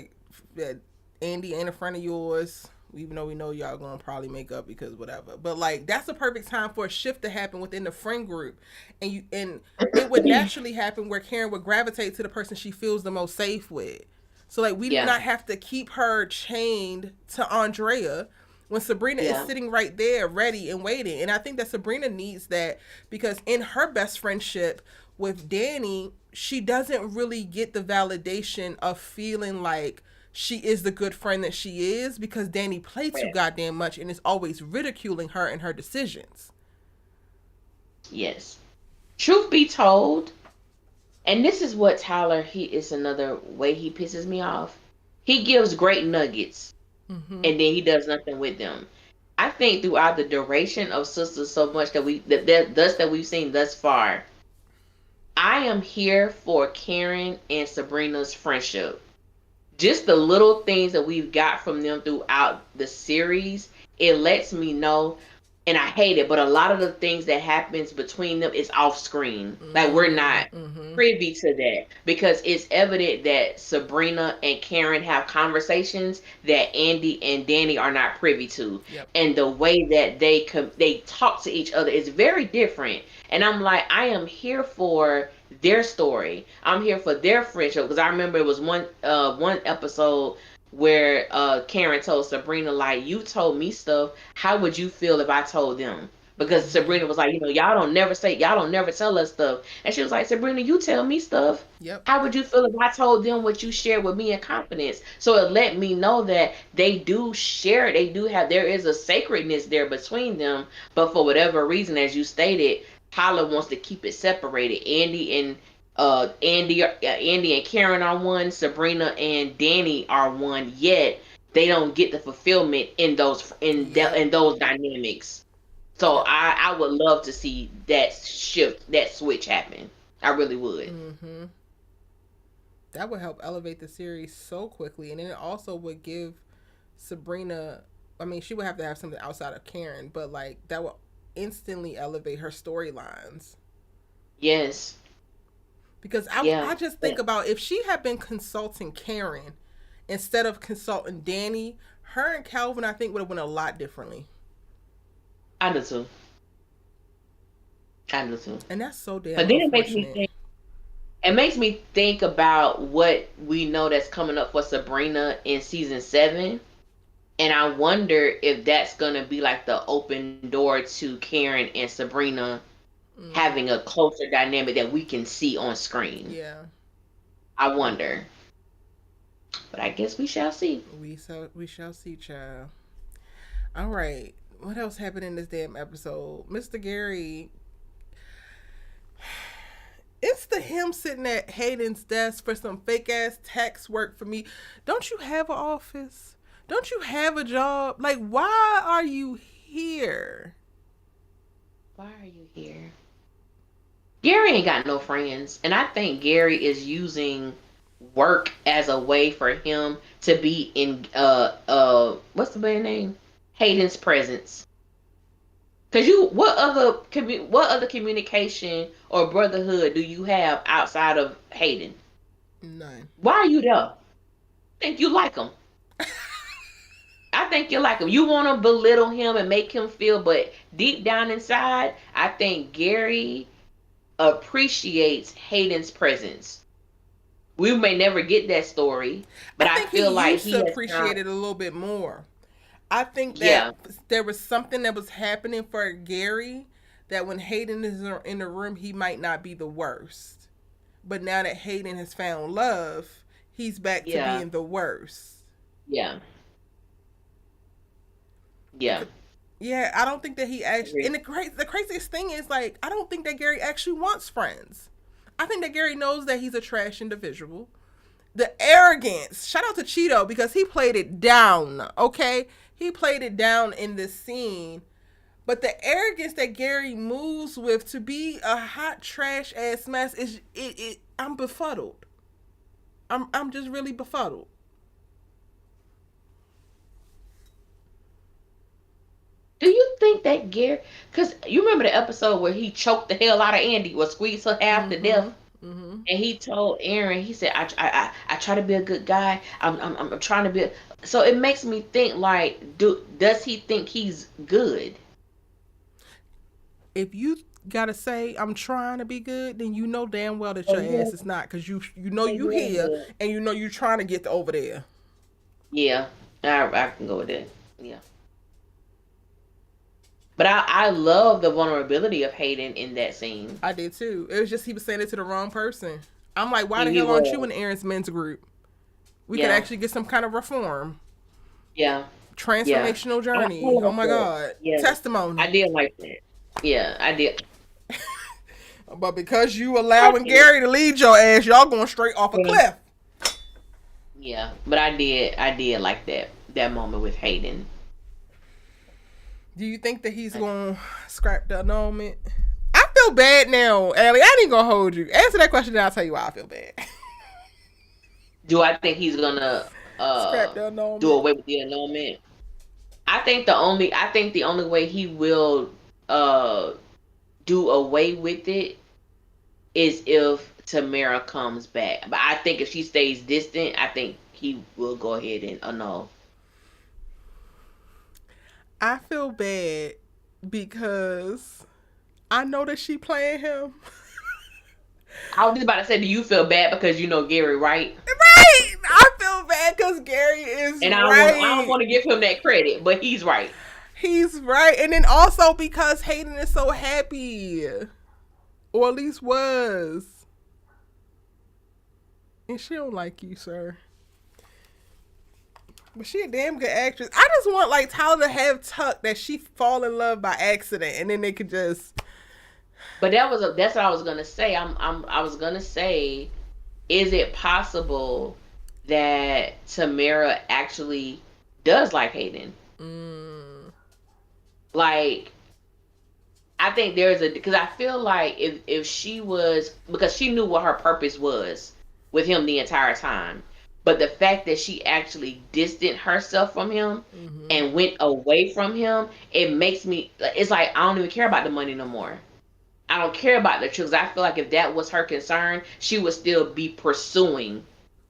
that Andy ain't a friend of yours, even though we know y'all gonna probably make up because whatever. But like, that's the perfect time for a shift to happen within the friend group, and it would naturally happen where Karen would gravitate to the person she feels the most safe with. So like, we do not have to keep her chained to Andrea when Sabrina is sitting right there, ready and waiting. And I think that Sabrina needs that, because in her best friendship with Danny, she doesn't really get the validation of feeling like she is the good friend that she is, because Danny played too goddamn much and is always ridiculing her and her decisions. Yes. Truth be told, and this is what Tyler, is another way he pisses me off. He gives great nuggets, and then he does nothing with them. I think throughout the duration of Sisters, so much that we've seen thus far, I am here for Karen and Sabrina's friendship. Just the little things that we've got from them throughout the series, it lets me know, and I hate it, but a lot of the things that happens between them is off screen. Like, we're not privy to that, because it's evident that Sabrina and Karen have conversations that Andy and Danny are not privy to. Yep. And the way that they talk to each other is very different. And I'm like, I am here for their story. I'm here for their friendship, because I remember it was one episode where Karen told Sabrina, like, you told me stuff, how would you feel if I told them? because Sabrina was like, y'all don't never tell us stuff. And she was like, Sabrina, you tell me stuff. Yep. How would you feel if I told them what you shared with me in confidence? So it let me know that they do share, there is a sacredness there between them, but for whatever reason, as you stated, Tyler wants to keep it separated. Andy and Karen are one, Sabrina and Danny are one, yet they don't get the fulfillment in those dynamics. So Yep. I would love to see that shift, that switch happen. I really would. Mm-hmm. That would help elevate the series so quickly, and then it also would give Sabrina. I mean, she would have to have something outside of Karen, but like that would instantly elevate her storylines. Yes. Because Yeah. I just think about if she had been consulting Karen instead of consulting Danny, her and Calvin, I think, would have went a lot differently. I do too. I do too. And that's so damn But then unfortunate. it makes me think about what we know that's coming up for Sabrina in season 7. And I wonder if that's gonna be like the open door to Karen and Sabrina having a closer dynamic that we can see on screen. Yeah. I wonder. But I guess we shall see. We shall see, child. All right. What else happened in this damn episode? Mr. Gary. It's the him sitting at Hayden's desk for some fake ass tax work for me. Don't you have an office? Don't you have a job? Like, why are you here? Why are you here? Gary ain't got no friends. And I think Gary is using work as a way for him to be in what's the band name? Hayden's presence. Cause what other communication or brotherhood do you have outside of Hayden? None. Why are you there? I think you like him. I think you like him. You want to belittle him and make him feel, but deep down inside, I think Gary appreciates Hayden's presence. We may never get that story, but I feel like used to appreciate it a little bit more. I think that there was something that was happening for Gary that when Hayden is in the room, he might not be the worst. But now that Hayden has found love, he's back to being the worst. Yeah. Yeah. Yeah, I don't think that he actually... And the craziest thing is, like, I don't think that Gary actually wants friends. I think that Gary knows that he's a trash individual. The arrogance. Shout out to Cheeto because he played it down, okay? He played it down in this scene. But the arrogance that Gary moves with to be a hot trash ass mess is I'm befuddled. I'm just really befuddled. Do you think that Gary? Because you remember the episode where he choked the hell out of Andy, or squeezed her half to death, and he told Aaron, he said, "I try to be a good guy. I'm trying to be." So it makes me think, like, does he think he's good? If you gotta say I'm trying to be good, then you know damn well that your ass is not, because you know you here and you know you trying to get to over there. Yeah, I can go with that. Yeah. But I love the vulnerability of Hayden in that scene. I did too. It was just he was saying it to the wrong person. I'm like, why the hell aren't you in Aaron's men's group? We could actually get some kind of reform. Yeah. Transformational journey. Oh my God. Yeah. Testimony. I did like that. Yeah, I did. But because you allowing Gary to lead your ass, y'all going straight off a cliff. Yeah, but I did like that moment with Hayden. Do you think that he's going to scrap the annulment? I feel bad now, Allie. I ain't going to hold you. Answer that question and I'll tell you why I feel bad. Do I think he's going to scrap the annulment? Do away with the annulment? I think the only way he will do away with it is if Tamara comes back. But I think if she stays distant, I think he will go ahead and annul. I feel bad because I know that she playing him. I was just about to say, do you feel bad because you know Gary, right? Right! I feel bad because Gary is and right. I don't want to give him that credit, but he's right. He's right. And then also because Hayden is so happy. Or at least was. And she don't like you, sir. But she a damn good actress. I just want like Tyler to have Tuck that she fall in love by accident and then they could just. But that's what I was gonna say. I was gonna say, is it possible that Tamara actually does like Hayden? Like, I think because I feel like if she was, because she knew what her purpose was with him the entire time, but the fact that she actually distanced herself from him and went away from him, it makes me, it's like I don't even care about the money no more. I don't care about the truth. I feel like if that was her concern, she would still be pursuing,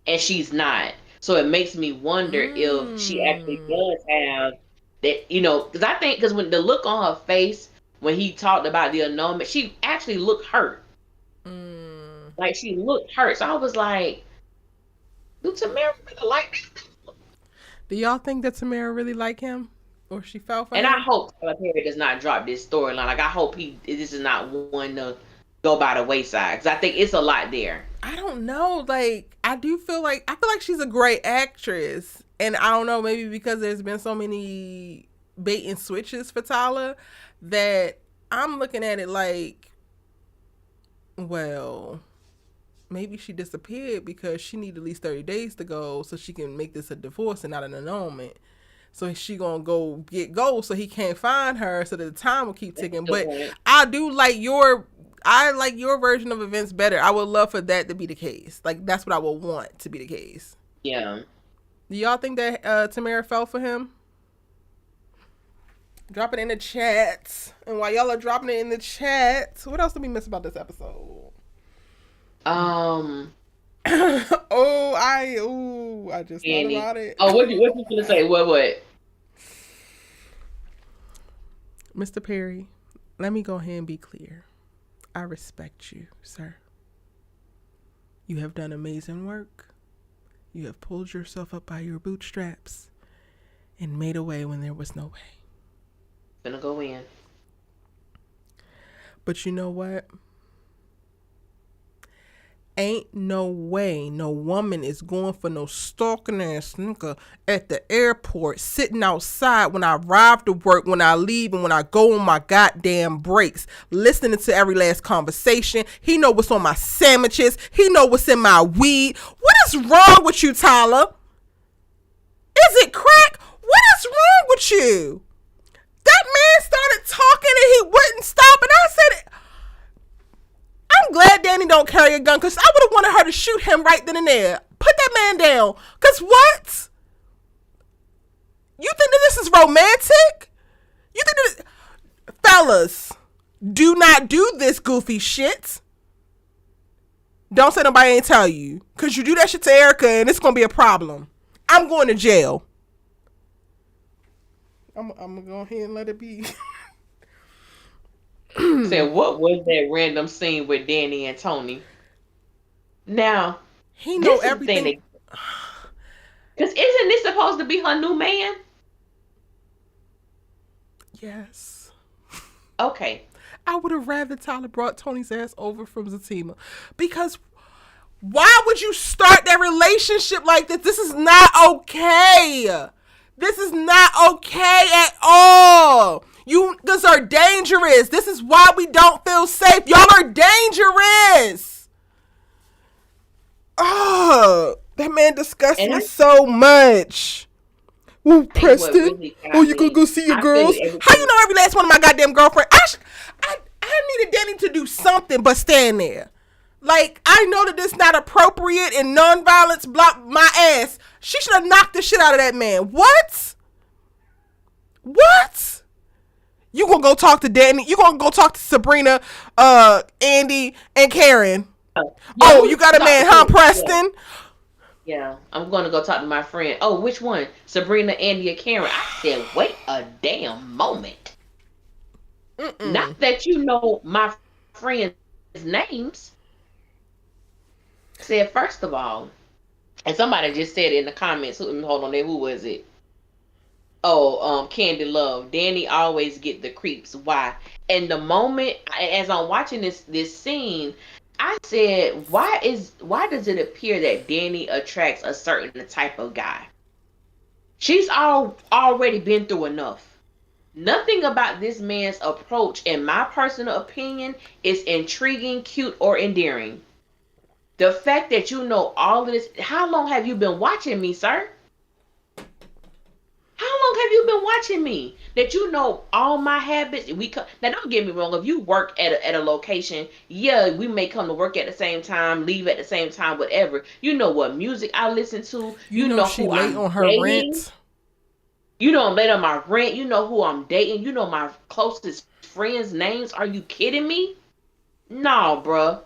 and she's not. So it makes me wonder if she actually does have that, because I think, because when the look on her face when he talked about the annulment, she actually looked hurt. Like, she looked hurt. So I was like, do Tamara really like this? Do y'all think that Tamara really like him? Or she fell for him? And I hope Tyler Perry does not drop this storyline. Like, I hope this is not one to go by the wayside. Because I think it's a lot there. I don't know. Like, I feel like she's a great actress. And I don't know, maybe because there's been so many bait and switches for Tyler that I'm looking at it like, well, maybe she disappeared because she needed at least 30 days to go so she can make this a divorce and not an annulment. So she gonna go get gold so he can't find her so that the time will keep ticking. But I do like your version of events better. I would love for that to be the case. Like, that's what I would want to be the case. Yeah. Do y'all think that Tamara fell for him? Drop it in the chat. And while y'all are dropping it in the chat, what else did we miss about this episode? I just Andy. thought about it. Oh, what you gonna say? What? Mr. Perry, let me go ahead and be clear. I respect you, sir. You have done amazing work. You have pulled yourself up by your bootstraps and made a way when there was no way. Gonna go in. But you know what? Ain't no way no woman is going for no stalking ass nigga at the airport, sitting outside when I arrive to work, when I leave, and when I go on my goddamn breaks, listening to every last conversation. He know what's on my sandwiches. He know what's in my weed. What is wrong with you, Tyler? Is it crack? What is wrong with you? That man started talking and he wouldn't stop, and I said, I'm glad Danny don't carry a gun, because I would have wanted her to shoot him right then and there. Put that man down. Because what? You think that this is romantic? You think that... Fellas, do not do this goofy shit. Don't say nobody ain't tell you. Because you do that shit to Erica and it's going to be a problem. I'm going to jail. I'm going to go ahead and let it be. Said, what was that random scene with Danny and Tony? Now, he know everything. Because isn't this supposed to be her new man? Yes. Okay. I would have rather Tyler brought Tony's ass over from Zatima. Because why would you start that relationship like this? This is not okay. This is not okay at all. You guys are dangerous. This is why we don't feel safe. Y'all are dangerous. Oh, that man disgusts me so much. Oh, Preston. Really you gonna go see your girls? How you know every last one of my goddamn girlfriend? I needed Danny to do something but stand there. Like, I know that this not appropriate and non-violence block my ass. She should have knocked the shit out of that man. What? You gonna go talk to Danny? You gonna go talk to Sabrina, Andy, and Karen? Yeah, you got a man, huh, Preston? Yeah, I'm gonna go talk to my friend. Oh, which one? Sabrina, Andy, or Karen? I said, wait a damn moment. Not that you know my friends' names. I said, first of all, and somebody just said in the comments, hold on there, who was it? Candy Love. Danny always get the creeps. Why? And the moment as I'm watching this scene, I said, why does it appear that Danny attracts a certain type of guy? She's already been through enough. Nothing about this man's approach, in my personal opinion, is intriguing, cute, or endearing. The fact that you know all of this, how long have you been watching me, sir? How long have you been watching me? That you know all my habits. Now, don't get me wrong. If you work at a location, yeah, we may come to work at the same time, leave at the same time, whatever. You know what music I listen to. You You know know she who late I'm on her dating. rent. You know I'm late on my rent. You know who I'm dating. You know my closest friends' names. Are you kidding me? No, bruh.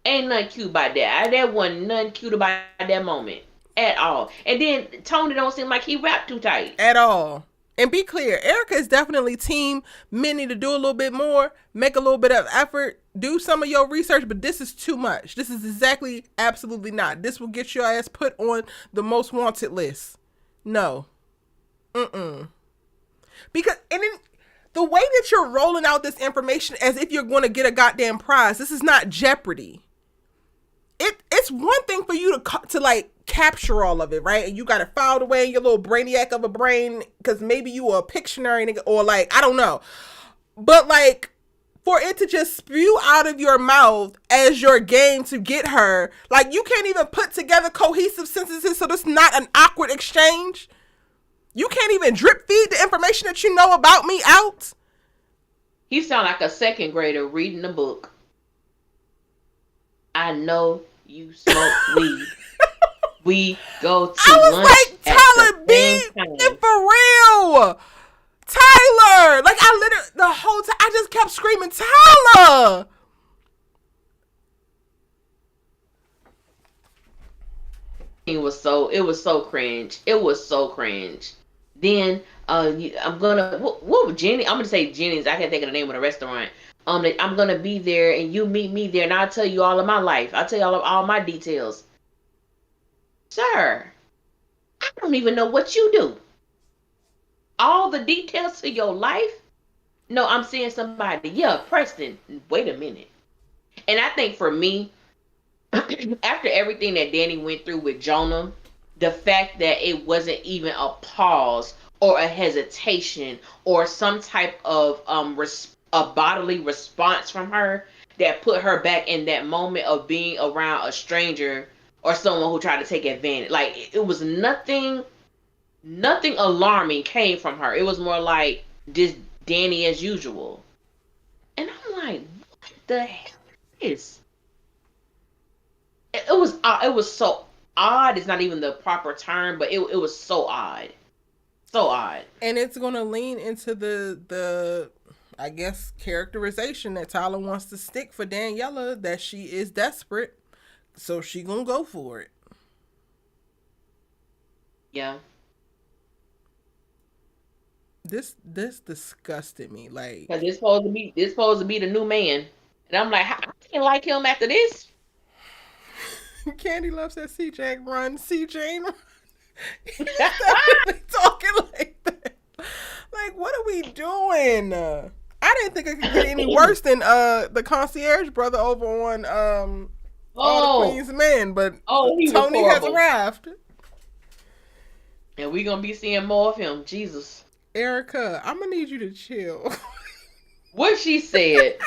Ain't nothing cute about that. That wasn't nothing cute about that moment at all. And then Tony don't seem like he rapped too tight. At all. And be clear, Erica is definitely team Minnie to do a little bit more, make a little bit of effort, do some of your research, but this is too much. This is exactly, absolutely not. This will get your ass put on the most wanted list. No. Because, and then the way that you're rolling out this information as if you're going to get a goddamn prize, this is not Jeopardy. It's one thing for you to like capture all of it, right? And you got it filed away in your little brainiac of a brain because maybe you were a Pictionary nigga or like, I don't know. But like, for it to just spew out of your mouth as your game to get her, like you can't even put together cohesive sentences so there's not an awkward exchange. You can't even drip feed the information that you know about me out. He sound like a second grader reading a book. I know you smoke weed. We go to I was lunch like, at Tyler the B, same time. and for real, Tyler. Like I literally the whole time I just kept screaming, Tyler. It was so cringe. It was so cringe. Then I'm gonna what Jenny? I'm gonna say Jenny's. I can't think of the name of the restaurant. I'm gonna be there and you meet me there and I'll tell you all of my life. I'll tell you all my details. Sir, I don't even know what you do. All the details to your life? No, I'm seeing somebody. Yeah, Preston. Wait a minute. And I think for me, after everything that Danny went through with Jonah, the fact that it wasn't even a pause or a hesitation or some type of a bodily response from her that put her back in that moment of being around a stranger or someone who tried to take advantage. Like it was nothing alarming came from her. It was more like just Danny as usual. And I'm like, what the hell is? It was so odd. It's not even the proper term, but it was so odd. So odd. And it's gonna lean into the I guess characterization that Tyler wants to stick for Daniela, that she is desperate, so she gonna go for it. Yeah. This disgusted me. Like, Because this supposed to be the new man. And I'm like, I can't like him after this. Candy loves that CJ run. CJ run. Talking like that. Like, what are we doing? I didn't think it could get any worse than the concierge brother over on All the Queen's Men, but Tony has arrived. And we're gonna be seeing more of him. Jesus. Erica, I'm gonna need you to chill. What she said.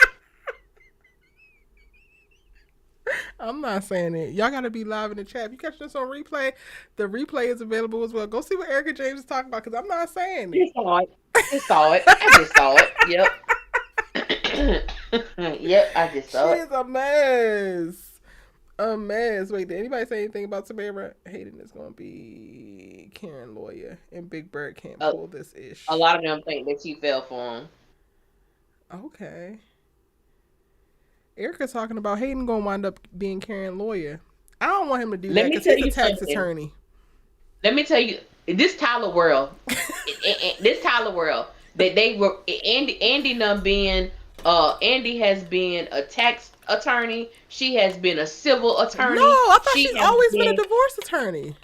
I'm not saying it. Y'all gotta be live in the chat. If you catch this on replay, the replay is available as well. Go see what Erica James is talking about, because I'm not saying it. You saw it. I saw it. I just saw it. Yep. Yep, I just saw it. She's a mess. A mess. Wait, did anybody say anything about Tamara? Hayden is gonna be Karen Lawyer, and Big Bird can't pull this ish. A lot of them think that she fell for him. Okay. Erica's talking about Hayden gonna wind up being Karen Lawyer. I don't want him to do that because he's a tax attorney. Let me tell you, this Tyler world, this Tyler world, that they were Andy has been a tax attorney. She has been a civil attorney. No, I thought she's always been a divorce attorney.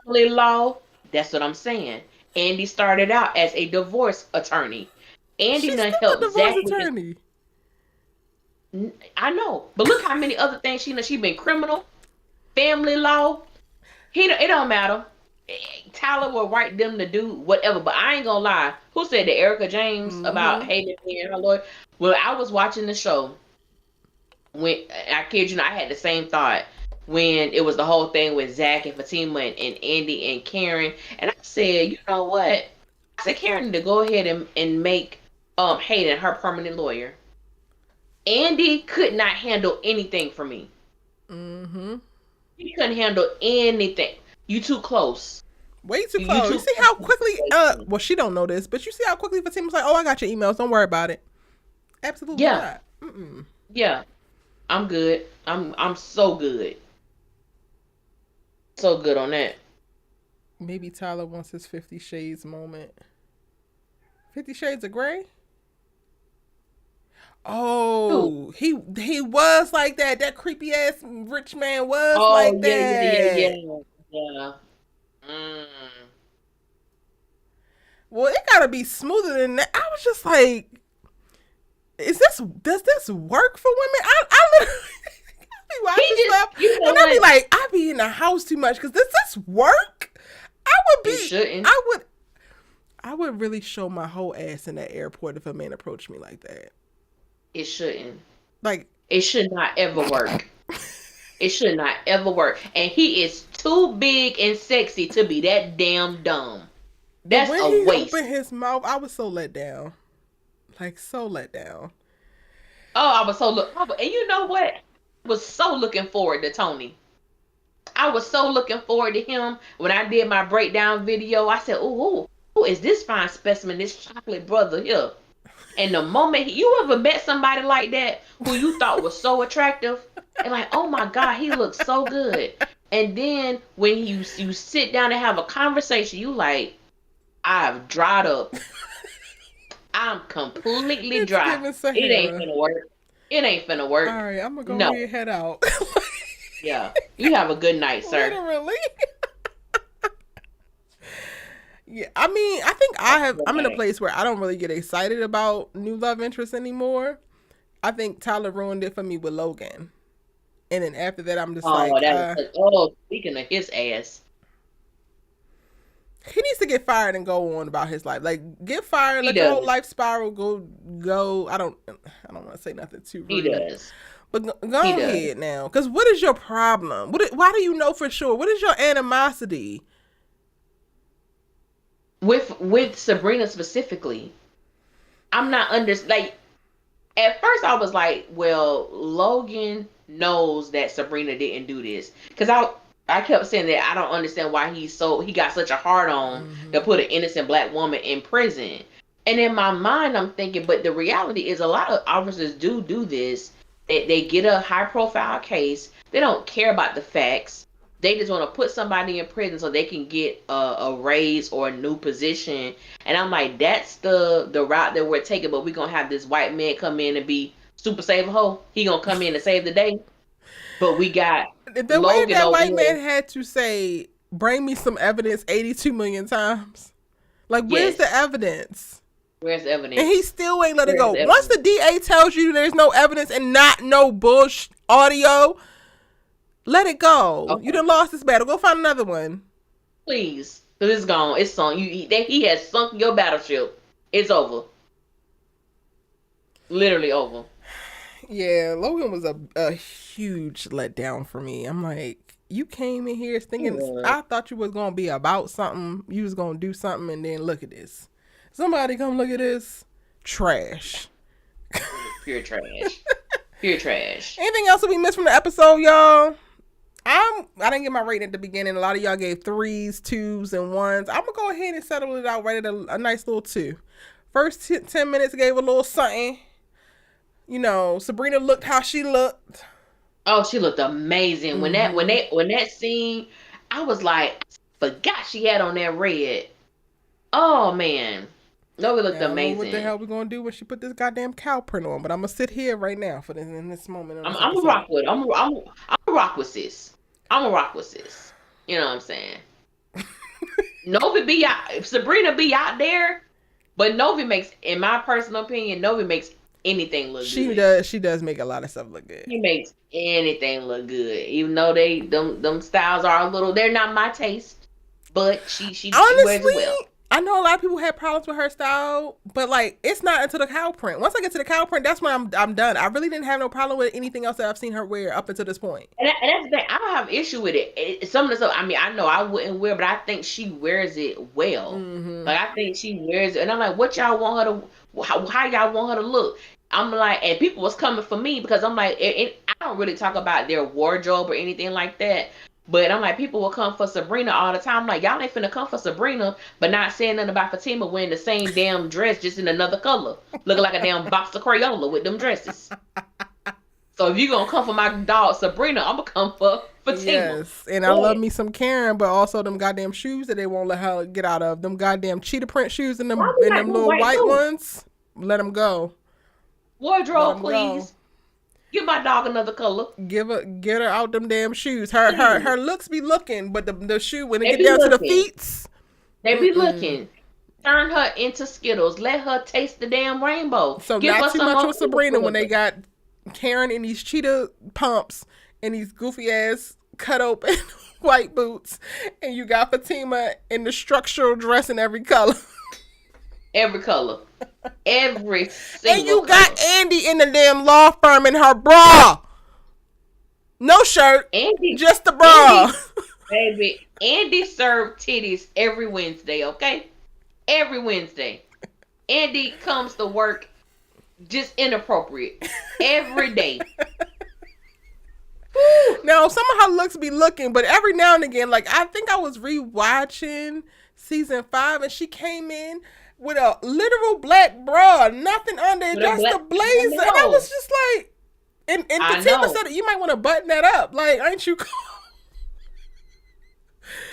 Family law. That's what I'm saying. Andy started out as a divorce attorney. Andy She's done still a helped divorce Zach with his. attorney. I know, but look how many other things she been criminal, family law. It don't matter. Tyler will write them to do whatever, but I ain't gonna lie. Who said that? Erica James about hating me and her lawyer? Well, I was watching the show when I kid you not, I had the same thought when it was the whole thing with Zach and Fatima and Andy and Karen, and I said, you know what? I said Karen need to go ahead and make Hayden her permanent lawyer. Andy could not handle anything for me. He couldn't handle anything. You too close. Way too close. You see how quickly well, she don't know this, but you see how quickly Fatima's like, oh, I got your emails, don't worry about it. Absolutely not. Yeah. I'm good. I'm so good. So good on that. Maybe Tyler wants his 50 Shades moment. 50 Shades of Grey? Oh, he was like that. That creepy ass rich man was like that. Yeah. Well, it gotta be smoother than that. I was just like, does this work for women? I literally be watching stuff and I be like, I be in the house too much because does this work? I would really show my whole ass in that airport if a man approached me like that. It shouldn't. Like, it should not ever work. It should not ever work. And he is too big and sexy to be that damn dumb. That's when a waste. He opened his mouth, I was so let down. Like, so let down. Oh, I was so and you know what? I was so looking forward to Tony. I was so looking forward to him. When I did my breakdown video, I said, ooh, who is this fine specimen, this chocolate brother here? And the moment you ever met somebody like that who you thought was so attractive and like, oh my God, he looks so good. And then when you sit down and have a conversation, you like, I've dried up. I'm completely dry. It ain't finna work. It ain't finna work. All right, I'm gonna go ahead and head out. Yeah, you have a good night, sir. Literally. Yeah, I mean, I think I'm in a place where I don't really get excited about new love interests anymore. I think Tyler ruined it for me with Logan. And then after that, I'm just speaking of his ass. He needs to get fired and go on about his life. Like, get fired, let your whole life spiral go. I don't want to say nothing too rude. He does. But go ahead now. Because what is your problem? Why do you know for sure? What is your animosity? With Sabrina specifically, I'm not like, at first I was like, well, Logan knows that Sabrina didn't do this, because I kept saying that I don't understand why he got such a hard on to put an innocent black woman in prison. And in my mind, I'm thinking, but the reality is a lot of officers do this. They get a high profile case. They don't care about the facts. They just want to put somebody in prison so they can get a raise or a new position. And I'm like, that's the route that we're taking. But we're going to have this white man come in and be super save a hoe. He going to come in and save the day. But we got the way that white man had to say, bring me some evidence 82 million times. Like, where's the evidence? Where's the evidence? And he still ain't let it go. Once the DA tells you there's no evidence and not no bullshit audio, let it go. Okay. You done lost this battle. Go find another one. Please. Because it's gone. It's sunk. He has sunk your battleship. It's over. Literally over. Yeah, Logan was a huge letdown for me. I'm like, you came in here thinking, I thought you was going to be about something. You was going to do something, and then look at this. Somebody come look at this. Trash. Pure trash. Pure trash. Anything else that we missed from the episode, y'all? I didn't get my rating at the beginning. A lot of y'all gave 3s, 2s, and 1s. I'm going to go ahead and settle it out right at a nice little 2. First 10 minutes gave a little something. You know, Sabrina looked how she looked. Oh, she looked amazing. When that scene, I was like, forgot she had on that red. Oh, man. No, it looked amazing. I don't know what the hell we're going to do when she put this goddamn cow print on, but I'm going to sit here right now in this moment. I'm going to rock with it. I'm going to rock with sis. I'm going to rock with sis. You know what I'm saying? Novi be out, Sabrina be out there, but Novi makes, in my personal opinion, Novi makes anything look good. She does make a lot of stuff look good. She makes anything look good, even though them styles are a little. They're not my taste, but she wears it well. I know a lot of people had problems with her style, but like it's not until the cow print. Once I get to the cow print, that's when I'm done. I really didn't have no problem with anything else that I've seen her wear up until this point. And that's the thing. I don't have issue with it. Some of the stuff. I mean, I know I wouldn't wear, but I think she wears it well. Mm-hmm. Like I think she wears it, and I'm like, what y'all want her to? How y'all want her to look? I'm like, and people was coming for me because I'm like, I don't really talk about their wardrobe or anything like that. But I'm like, people will come for Sabrina all the time. I'm like, y'all ain't finna come for Sabrina, but not saying nothing about Fatima wearing the same damn dress, just in another color. Looking like a damn box of Crayola with them dresses. So if you're going to come for my dog Sabrina, I'm going to come for Fatima. Yes, and I love me some Karen, but also them goddamn shoes that they won't let her get out of. Them goddamn cheetah print shoes and them little white ones. Let them go. Wardrobe, please. Give my dog another color. Get her out them damn shoes. Her looks be looking, but the shoe when it get down to the feet, they be looking. Turn her into Skittles. Let her taste the damn rainbow. So give not too much with Sabrina when they got Karen in these cheetah pumps and these goofy ass cut open white boots, and you got Fatima in the structural dress in every color. Every color. Every single And you color. got ANDI in the damn law firm in her bra. No shirt. ANDI, just the bra. Baby, ANDI served titties every Wednesday, okay? Every Wednesday. ANDI comes to work just inappropriate. Every day. Now, some of her looks be looking, but every now and again, like I think I was rewatching season 5 and she came in with a literal black bra, nothing under, just a blazer. And I was just like, and Fatima said, you might want to button that up. Like, ain't you cool?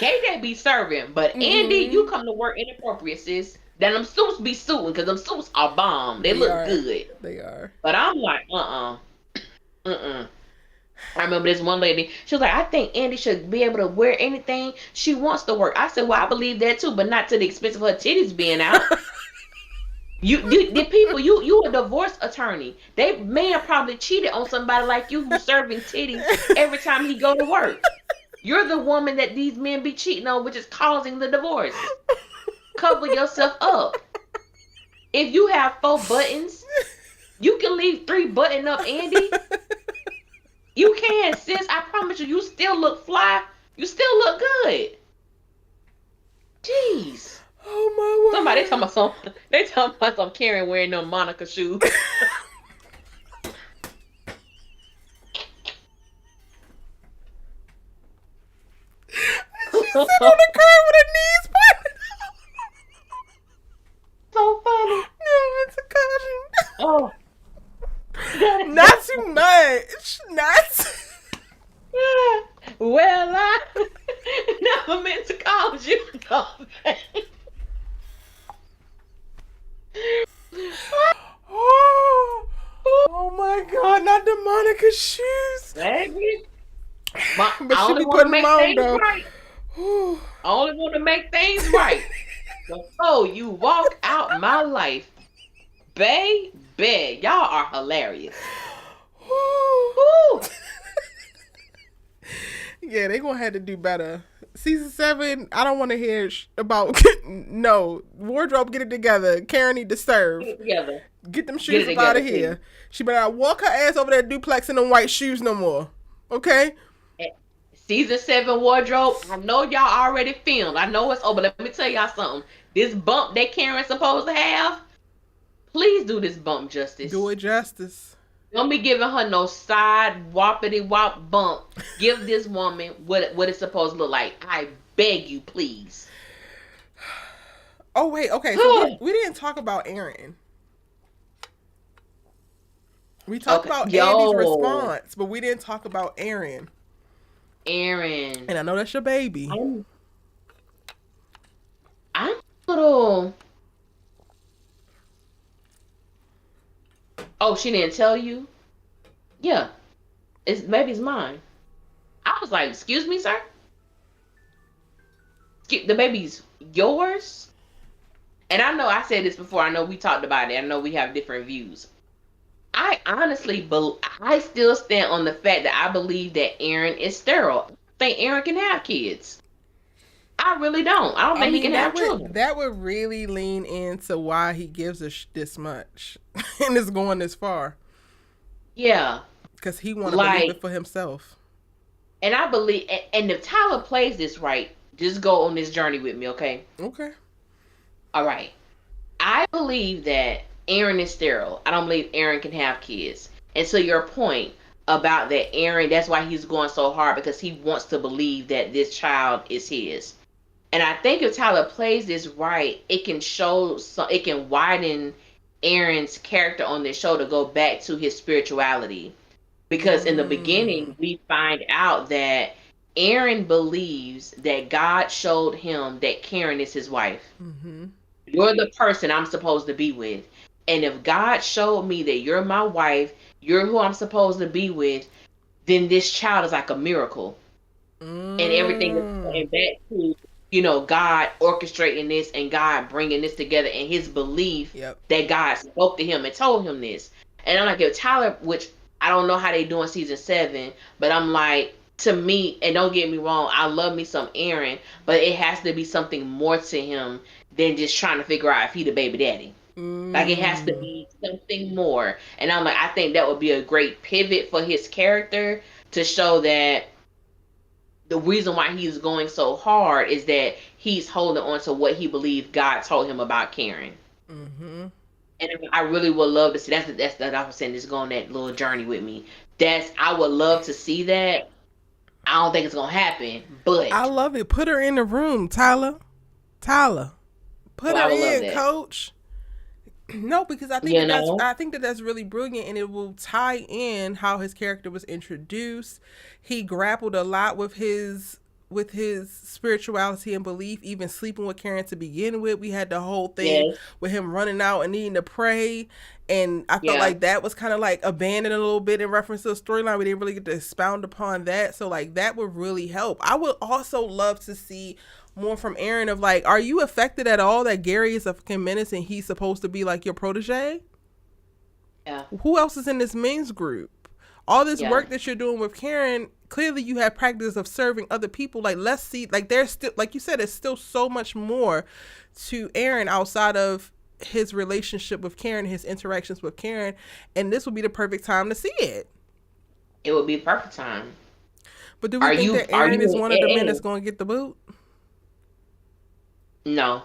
KJ be serving, but ANDI, you come to work inappropriate, sis. Then them suits be suiting, because them suits are bomb. They look good. They are. But I'm like, I remember this one lady, she was like, I think ANDI should be able to wear anything she wants to work. I said, well, I believe that too, but not to the expense of her titties being out. You a divorce attorney. They may have probably cheated on somebody like you who's serving titties every time he go to work. You're the woman that these men be cheating on, which is causing the divorce. Cover yourself up. If you have 4 buttons, you can leave 3 button up, ANDI. You can, sis. I promise you, you still look fly. You still look good. Jeez. Oh my word. Somebody talking about some Karen wearing them Monica shoes. She's sitting on the curb with her knees pointed. So funny. No, it's a caution. Oh. Not too much. Not. Well, I never meant to cause you something. Oh my God! Not the Monica shoes. Baby. But she be putting them on though. Right. I only want to make things right. Before you walk out my life, baby, y'all are hilarious. Yeah, they gonna have to do better. Season 7, I don't want to hear about. No, wardrobe, get it together. Karen need to serve. Get it together. Get them shoes up out of here. She better not walk her ass over that duplex in them white shoes no more. Okay? Season 7 wardrobe, I know y'all already filmed. I know it's over. Let me tell y'all something. This bump that Karen's supposed to have, please do this bump justice. Do it justice. Don't be giving her no side whoppity whop bump. Give this woman what it's supposed to look like. I beg you, please. Oh, wait. Okay. So we didn't talk about Aaron. We talked about Andy's response, but we didn't talk about Aaron. And I know that's your baby. I'm a little... Oh, she didn't tell you? Yeah. Maybe it's mine. I was like, excuse me, sir? the baby's yours. And I know I said this before. I know we talked about it. I know we have different views. I honestly, I still stand on the fact that I believe that Aaron is sterile. I think Aaron can have kids. I really don't. I don't I think he mean, can have children. that would really lean into why he gives us this much and is going this far. Yeah, Because he want to believe it like, for himself. and I believe, and if Tyler plays this right, just go on this journey with me, okay? Okay. All right. I believe that Aaron is sterile. I don't believe Aaron can have kids. And so your point about that Aaron, that's why he's going so hard, because he wants to believe that this child is his. And I think if Tyler plays this right, it can show, so it can widen Aaron's character on this show to go back to his spirituality. Because in the beginning, we find out that Aaron believes that God showed him that Karen is his wife. Mm-hmm. You're the person I'm supposed to be with. And if God showed me that you're my wife, you're who I'm supposed to be with, then this child is like a miracle. And everything is going back to, God orchestrating this and God bringing this together and his belief Yep. that God spoke to him and told him this. And I'm like, if Tyler, which I don't know how they do in season 7, but I'm like, to me, and don't get me wrong, I love me some Aaron, but it has to be something more to him than just trying to figure out if he the baby daddy. Like, it has to be something more. And I'm like, I think that would be a great pivot for his character to show that the reason why he's going so hard is that he's holding on to what he believed God told him about Karen. Mm-hmm. And I really would love to see that's I was saying, just go on that little journey with me. I would love to see that. I don't think it's gonna happen, but I love it. Put her in the room, Tyler. Put her I would love in, that. Coach. No, because I think You know? I think that's really brilliant, and it will tie in how his character was introduced. He grappled a lot with his spirituality and belief, even sleeping with Karen to begin with. We had the whole thing Yes. with him running out and needing to pray, and I felt Yeah. like that was kind of like abandoned a little bit in reference to the storyline. We didn't really get to expound upon that, so like that would really help. I would also love to see more from Aaron of like, are you affected at all that Gary is a fucking menace and he's supposed to be like your protege? Yeah. Who else is in this men's group? All this Yeah. work that you're doing with Karen, clearly you have practice of serving other people. Like, let's see, like there's still, like you said, there's still so much more to Aaron outside of his relationship with Karen, his interactions with Karen, and this would be the perfect time to see it. It would be a perfect time. But do we think that Aaron is one of the men that's going to get the boot? No.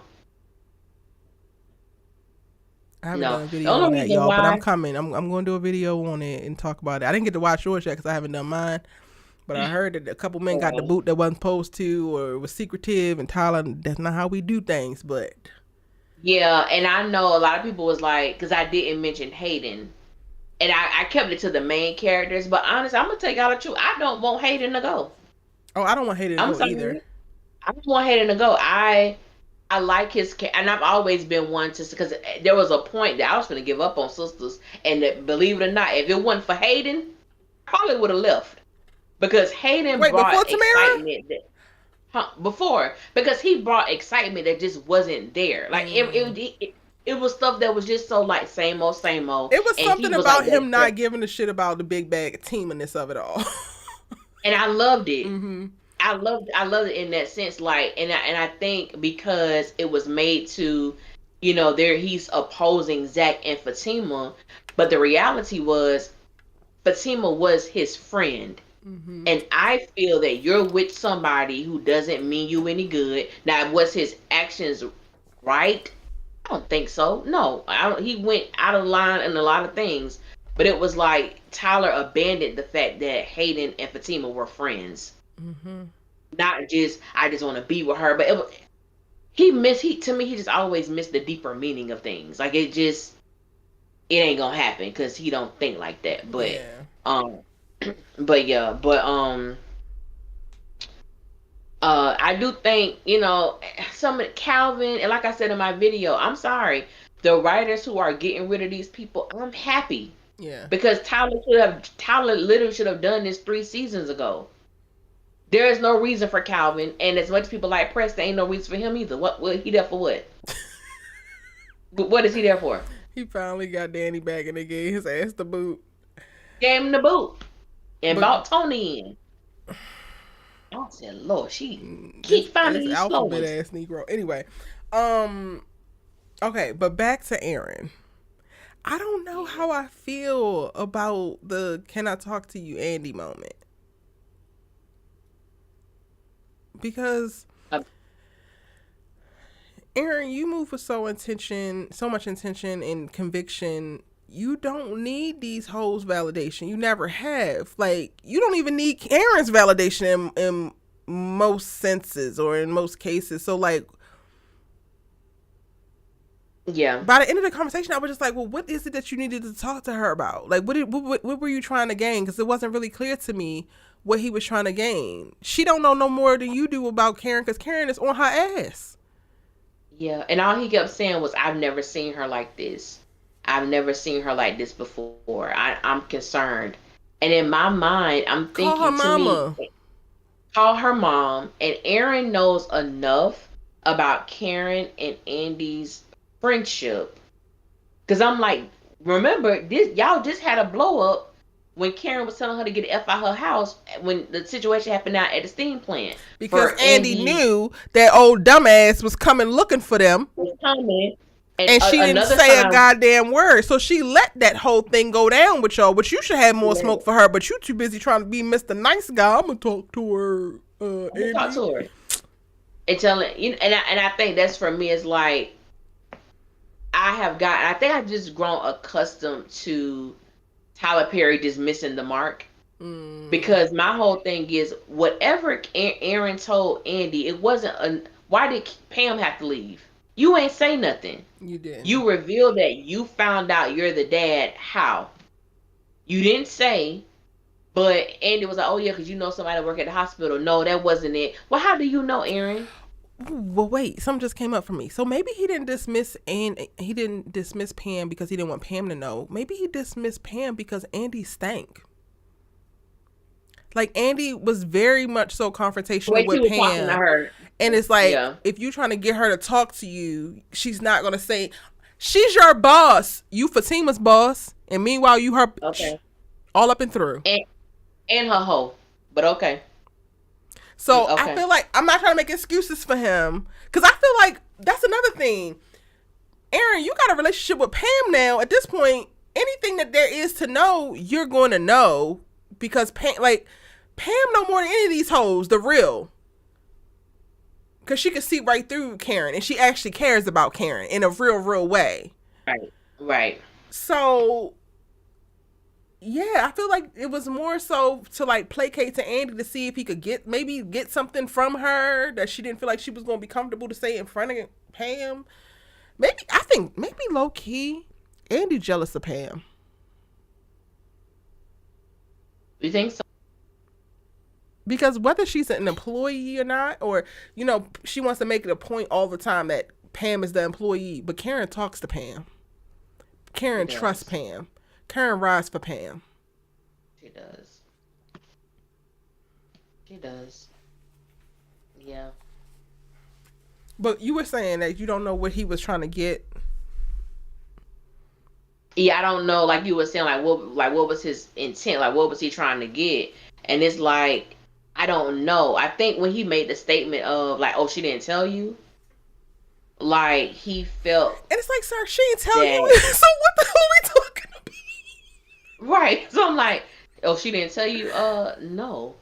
I haven't No. done a The video only on that, reason y'all, but why- I'm coming. I'm going to do a video on it and talk about it. I didn't get to watch yours yet because I haven't done mine. But I heard that a couple men got the boot that wasn't supposed to, or it was secretive, and Tyler, that's not how we do things, but... Yeah, and I know a lot of people was like, because I didn't mention Hayden. And I kept it to the main characters, but honestly, I'm going to take out the truth. I don't want Hayden to go. Oh, I don't want Hayden to go either. I don't want Hayden to go. I like his, and I've always been one to, because there was a point that I was going to give up on Sisters, and that, believe it or not, if it wasn't for Hayden, I probably would have left. Because Hayden brought excitement before, because he brought excitement that just wasn't there. Like it was stuff that was just so like same old. It was something about him not giving a shit about the big bag teaminess of it all. And I loved it. Mm-hmm. I loved it in that sense. Like, and I think because it was made to, there he's opposing Zach and Fatima, but the reality was Fatima was his friend. Mm-hmm. And I feel that you're with somebody who doesn't mean you any good. Now, was his actions right? I don't think so. No, he went out of line in a lot of things. But it was like Tyler abandoned the fact that Hayden and Fatima were friends. Mm-hmm. Not just, I just want to be with her. But to me, he just always missed the deeper meaning of things. Like, it ain't gonna happen because he don't think like that. But, I do think, some of Calvin, and like I said in my video, I'm sorry, the writers who are getting rid of these people, I'm happy. Yeah. Because Tyler literally should have done this 3 seasons ago. There is no reason for Calvin, and as much as people like Preston, ain't no reason for him either. What he there for? What? What is he there for? He finally got Danny back and they gave his ass the boot. Gave him the boot and But- brought Tony in. I said, Lord, she keep finding these alphabet slogans. ass Negro. Anyway, okay, but back to Aaron. I don't know how I feel about the "Can I talk to you, Andy" moment, because Aaron, you move with so much intention and conviction. You don't need these hoes' validation. You never have. Like, you don't even need Aaron's validation in most senses or in most cases. So, like, Yeah. by the end of the conversation, I was just like, well, what is it that you needed to talk to her about? Like, what were you trying to gain? Because it wasn't really clear to me what he was trying to gain. She don't know no more than you do about Karen, because Karen is on her ass. Yeah, and all he kept saying was, I've never seen her like this. I've never seen her like this before. I'm concerned. And in my mind, I'm thinking Call her mama. Call her mom. And Aaron knows enough about Karen and Andy's friendship. Because I'm like, remember, y'all just had a blow up when Karen was telling her to get the F out her house when the situation happened out at the steam plant. Because Andy knew that old dumbass was coming looking for them. Was coming. And she didn't say a goddamn word. So she let that whole thing go down with y'all. But you should have more smoke for her. But you too busy trying to be Mr. Nice Guy. I'm going to talk to her. Andy. Talk to her. And telling, you know, and I think that's for me is like, I think I've just grown accustomed to Tyler Perry just missing the mark. Because my whole thing is, whatever Aaron told Andy, it wasn't why did Pam have to leave? You ain't say nothing. You did. You revealed that you found out you're the dad. How? You didn't say, but Andy was like, oh yeah, because you know somebody work at the hospital. No, that wasn't it. Well, how do you know, Aaron? Well, wait, something just came up for me. So maybe he didn't dismiss Pam because he didn't want Pam to know. Maybe he dismissed Pam because Andy stank. Like, Andy was very much so confrontational with Pam. To her. And it's like, if you're trying to get her to talk to you, she's not going to say, she's your boss. You Fatima's boss. And meanwhile, you her all up and through. And her hoe. But okay. So I feel like I'm not trying to make excuses for him. Because I feel like that's another thing. Aaron, you got a relationship with Pam now. At this point, anything that there is to know, you're going to know. Because Pam know more than any of these hoes, the real. Because she can see right through Karen. And she actually cares about Karen in a real way. Right. So, yeah, I feel like it was more so to like placate to Andy to see if he could get something from her that she didn't feel like she was going to be comfortable to say in front of Pam. Maybe low key, Andy jealous of Pam. You think so? Because whether she's an employee or not, or, you know, she wants to make it a point all the time that Pam is the employee, but Karen talks to Pam. Karen trusts Pam. Karen rides for Pam. She does. Yeah. But you were saying that you don't know what he was trying to get. Yeah, I don't know. Like you were saying, what was his intent? Like, what was he trying to get? And it's like, I don't know. I think when he made the statement of like, "Oh, she didn't tell you," like he felt. And it's like, sir, she didn't tell you. So what the hell are we talking about? Right. So I'm like, "Oh, she didn't tell you." No.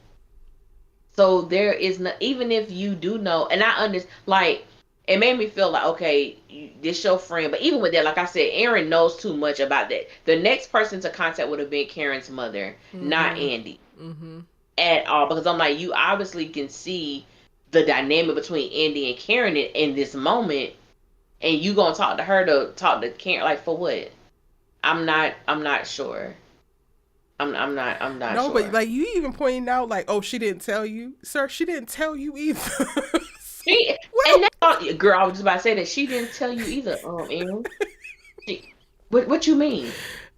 So there is no. Even if you do know, and I understand, like. It made me feel like, okay, this your friend. But even with that, like I said, Aaron knows too much about that. The next person to contact would have been Karen's mother, not Andy. At all. Because I'm like, you obviously can see the dynamic between Andy and Karen in this moment. And you gonna talk to her to talk to Karen, like, for what? I'm not sure. I'm not no, sure. But like you even pointing out, like, oh, she didn't tell you. Sir, she didn't tell you either. Girl, I was just about to say that she didn't tell you either, Aaron. What you mean?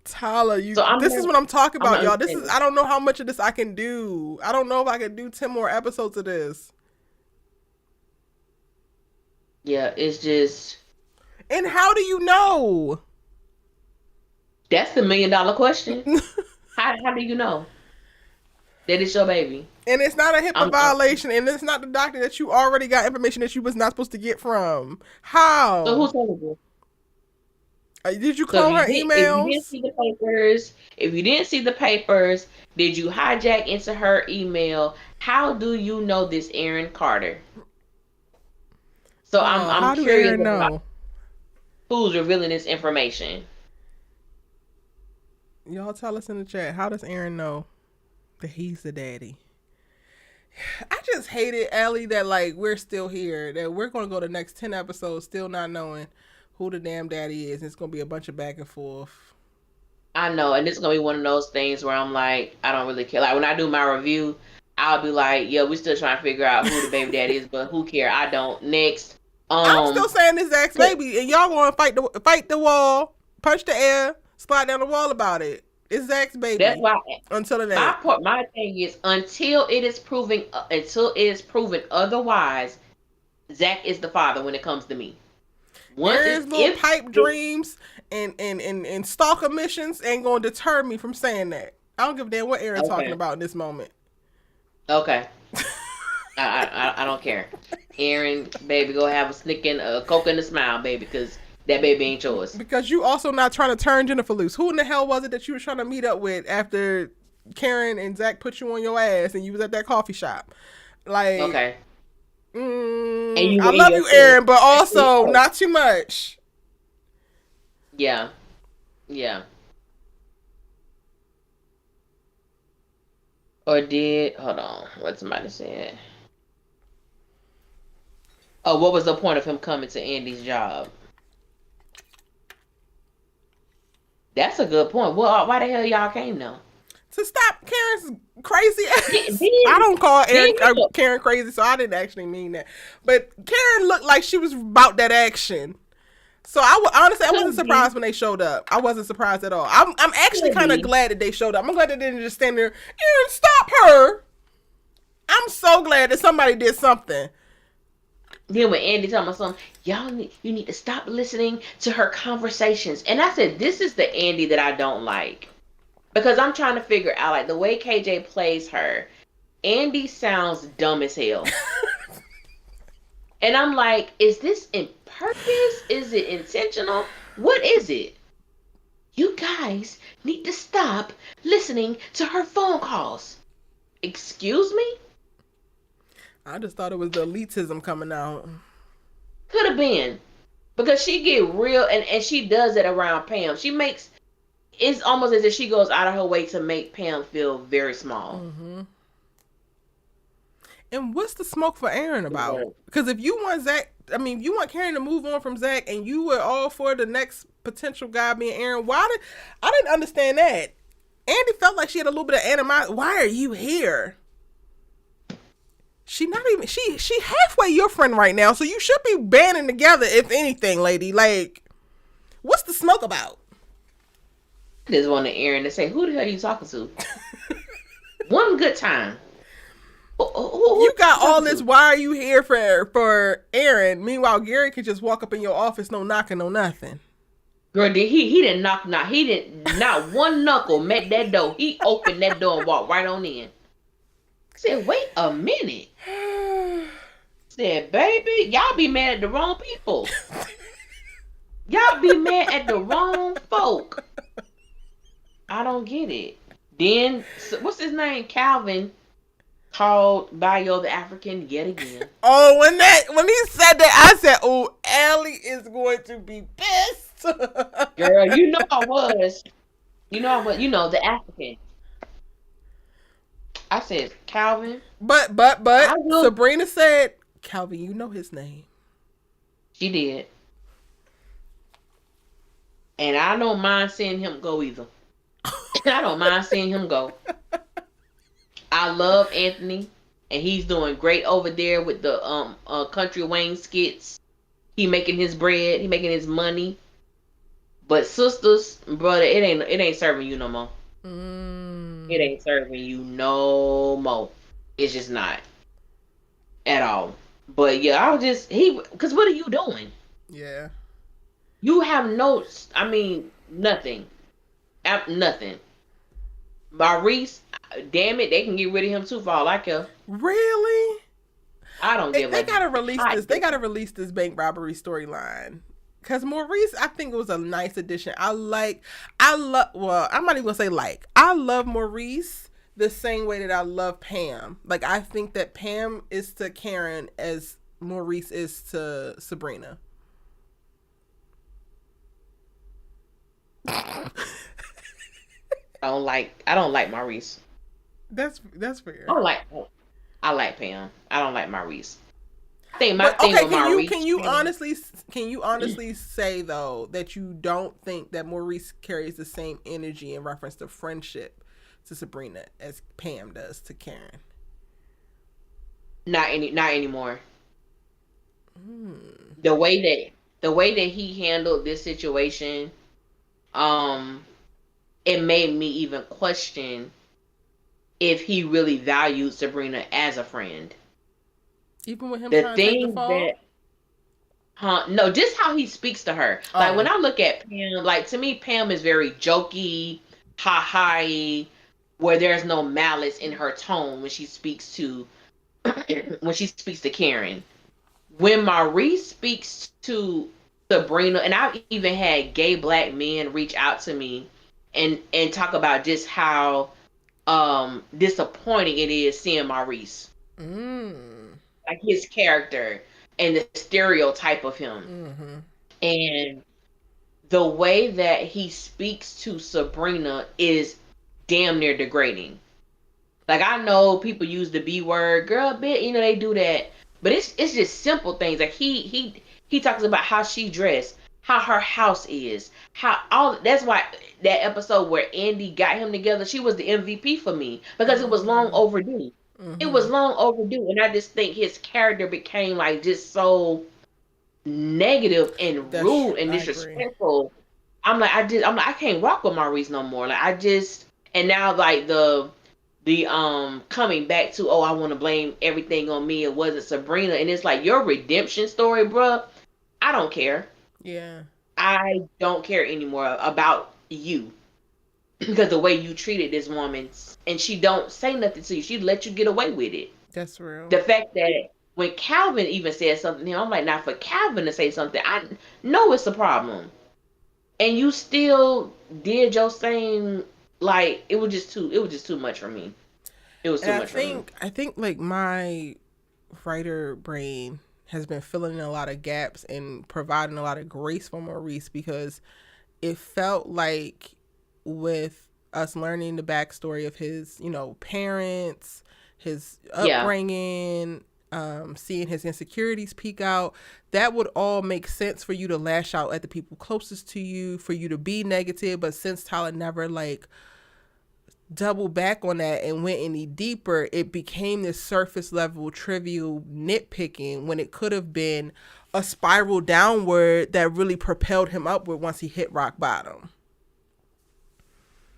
Tyler, So this is what I'm talking I'm about, not y'all. I don't know how much of this I can do. I don't know if I can do 10 more episodes of this. Yeah, it's just. And how do you know? That's the $1 million question. How do you know that it's your baby? And it's not a HIPAA violation, and it's not the doctor that you already got information that you was not supposed to get from. How? So who's telling you? Did you clone her emails? If you didn't see the papers, did you hijack into her email? How do you know this Aaron Carter? So I'm curious about who's revealing this information. Y'all tell us in the chat. How does Aaron know that he's the daddy? I just hate it, Allie, that like we're still here. That we're gonna go the next 10 episodes still not knowing who the damn daddy is. It's gonna be a bunch of back and forth. I know, and it's gonna be one of those things where I'm like, I don't really care. Like when I do my review, I'll be like, yeah, we're still trying to figure out who the baby daddy is, but who care? I don't. Next. I'm still saying this Zach's baby, and y'all gonna fight the wall, punch the air, slide down the wall about it. It's Zach's baby. That's why. Until the next. My thing is until it is proven otherwise, Zach is the father when it comes to me. There's little pipe dreams and stalker missions ain't gonna deter me from saying that. I don't give a damn what Aaron's talking about in this moment. Okay. I don't care. Aaron, baby, go have a snick and a coke and a smile, baby, because that baby ain't yours. Because you also not trying to turn Jennifer loose. Who in the hell was it that you were trying to meet up with after Karen and Zach put you on your ass and you was at that coffee shop? Like, okay. I love you, Aaron, but also not too much. Yeah. Or hold on, what somebody said. Oh, what was the point of him coming to Andy's job? That's a good point. Well, why the hell y'all came now? To stop Karen's crazy ass. I don't call Karen crazy, so I didn't actually mean that. But Karen looked like she was about that action. So I wasn't surprised when they showed up. I wasn't surprised at all. I'm actually kind of glad that they showed up. I'm glad they didn't just stand there. Aaron, stop her. I'm so glad that somebody did something. Then when Andy told me something, you need to stop listening to her conversations. And I said, this is the Andy that I don't like. Because I'm trying to figure out, like, the way KJ plays her, Andy sounds dumb as hell. And I'm like, is this in purpose? Is it intentional? What is it? You guys need to stop listening to her phone calls. Excuse me? I just thought it was the elitism coming out. Could have been. Because she get real, and she does it around Pam. It's almost as if she goes out of her way to make Pam feel very small. Mm-hmm. And what's the smoke for Aaron about? Because if you want you want Karen to move on from Zach, and you were all for the next potential guy being Aaron, I didn't understand that. Andy felt like she had a little bit of animosity. Why are you here? She halfway your friend right now, so you should be banding together, if anything, lady. Like, what's the smoke about? I just wanted Aaron to say, who the hell are you talking to? One good time. You got all this, why are you here for Aaron? Meanwhile, Gary could just walk up in your office, no knocking, no nothing. Girl, he didn't knock. He didn't, not one knuckle met that door. He opened that door and walked right on in. I said, wait a minute. I said, baby, y'all be mad at the wrong people. Y'all be mad at the wrong folk. I don't get it. Then, what's his name? Calvin called Bayo the African yet again. Oh, when he said that, I said, oh, Allie is going to be pissed. Girl, you know I was. You know, the African. I said, Calvin. But Sabrina said, Calvin, you know his name. She did. And I don't mind seeing him go either. I don't mind seeing him go. I love Anthony, and he's doing great over there with the Country Wayne skits. He making his bread. He making his money. But sisters, brother, it ain't serving you no more. It Mm. ain't serving you no more. It's just not at all. But yeah, I was just because what are you doing? Yeah. You have notes. I mean, nothing. Nothing. Maurice, damn it, they can get rid of him too for all I care. Really? I don't give They a gotta release hot this. They gotta release this bank robbery storyline. Cause Maurice, I think it was a nice addition. I love. Well, I'm not even gonna say like. I love Maurice the same way that I love Pam. Like I think that Pam is to Karen as Maurice is to Sabrina. I don't like Maurice. That's I fair. don't like I like Pam. I don't like Maurice. I think my But thing okay, with Maurice, can you honestly say though that you don't think that Maurice carries the same energy in reference to friendship to Sabrina as Pam does to Karen? not anymore. Hmm. The way that he handled this situation, um, it made me even question if he really valued Sabrina as a friend. Even with him The trying to take the things fall. that no, just how he speaks to her. Like when Oh. I look at Pam, like to me, Pam is very jokey, ha ha, where there's no malice in her tone when she speaks to when she speaks to Karen. When Maurice speaks to Sabrina, and I've even had gay black men reach out to me and talk about just how disappointing it is seeing Maurice, Mm. like his character and the stereotype of him. Mm-hmm. And the way that he speaks to Sabrina is damn near degrading. Like I know people use the B word, girl, bit, they do that, but it's just simple things. Like he talks about how she dressed, how her house is, how all. That's why that episode where Andy got him together, she was the MVP for me because it was long Mm-hmm. overdue. It was Mm-hmm. long overdue, and I just think his character became like just so negative and That's rude true. and I agree. disrespectful. I'm like I can't rock with Maurice no more. Like I just and now like the coming back to I want to blame everything on me. It wasn't Sabrina, and it's like your redemption story, bruh. I don't care. Yeah. I don't care anymore about you because the way you treated this woman, and she don't say nothing to you. She let you get away with it. That's real. The fact that when Calvin even said something, I'm like, now for Calvin to say something, I know it's a problem, and you still did your same. Like it was just too much for me. It was And too much for me. I think like my writer brain has been filling in a lot of gaps and providing a lot of grace for Maurice because it felt like with us learning the backstory of his, parents, his Yeah, upbringing, seeing his insecurities peak out, that would all make sense for you to lash out at the people closest to you, for you to be negative. But since Tyler never like double back on that and went any deeper, it became this surface level trivial nitpicking when it could have been a spiral downward that really propelled him upward once he hit rock bottom.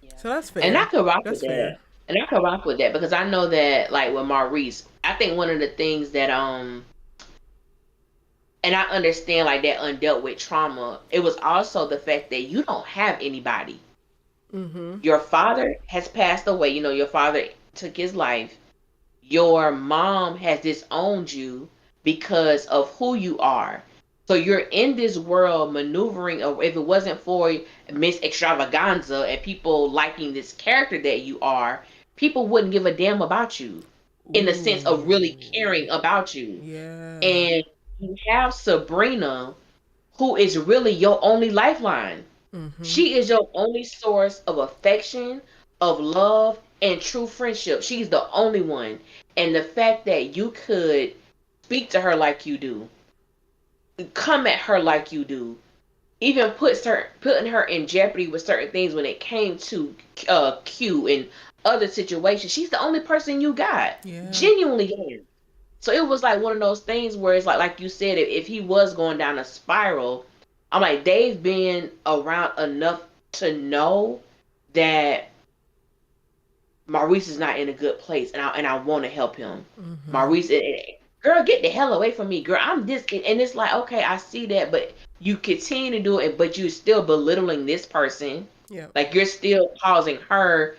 yeah. So that's And I fair. could rock with That's that. fair. And I could rock with that because I know that like with Maurice, I think one of the things that and I understand like that undealt with trauma, it was also the fact that you don't have anybody. Mm-hmm. Your father has passed away, your father took his life. Your mom has disowned you because of who you are. So you're in this world maneuvering. If it wasn't for Miss Extravaganza and people liking this character that you are, people wouldn't give a damn about you in the sense of really Ooh. caring about you. Yeah. And you have Sabrina, who is really your only lifeline. Mm-hmm. She is your only source of affection, of love, and true friendship. She's the only one. And the fact that you could speak to her like you do, come at her like you do, even putting her in jeopardy with certain things when it came to Q and other situations. She's the only person you got. Yeah. Genuinely is. So it was like one of those things where it's like you said, if he was going down a spiral, I'm like, they've been around enough to know that Maurice is not in a good place, and I want to help him. Mm-hmm. Maurice, girl, get the hell away from me, girl. I'm this, and it's like, okay, I see that, but you continue to do it, but you're still belittling this person. Yeah. Like you're still causing her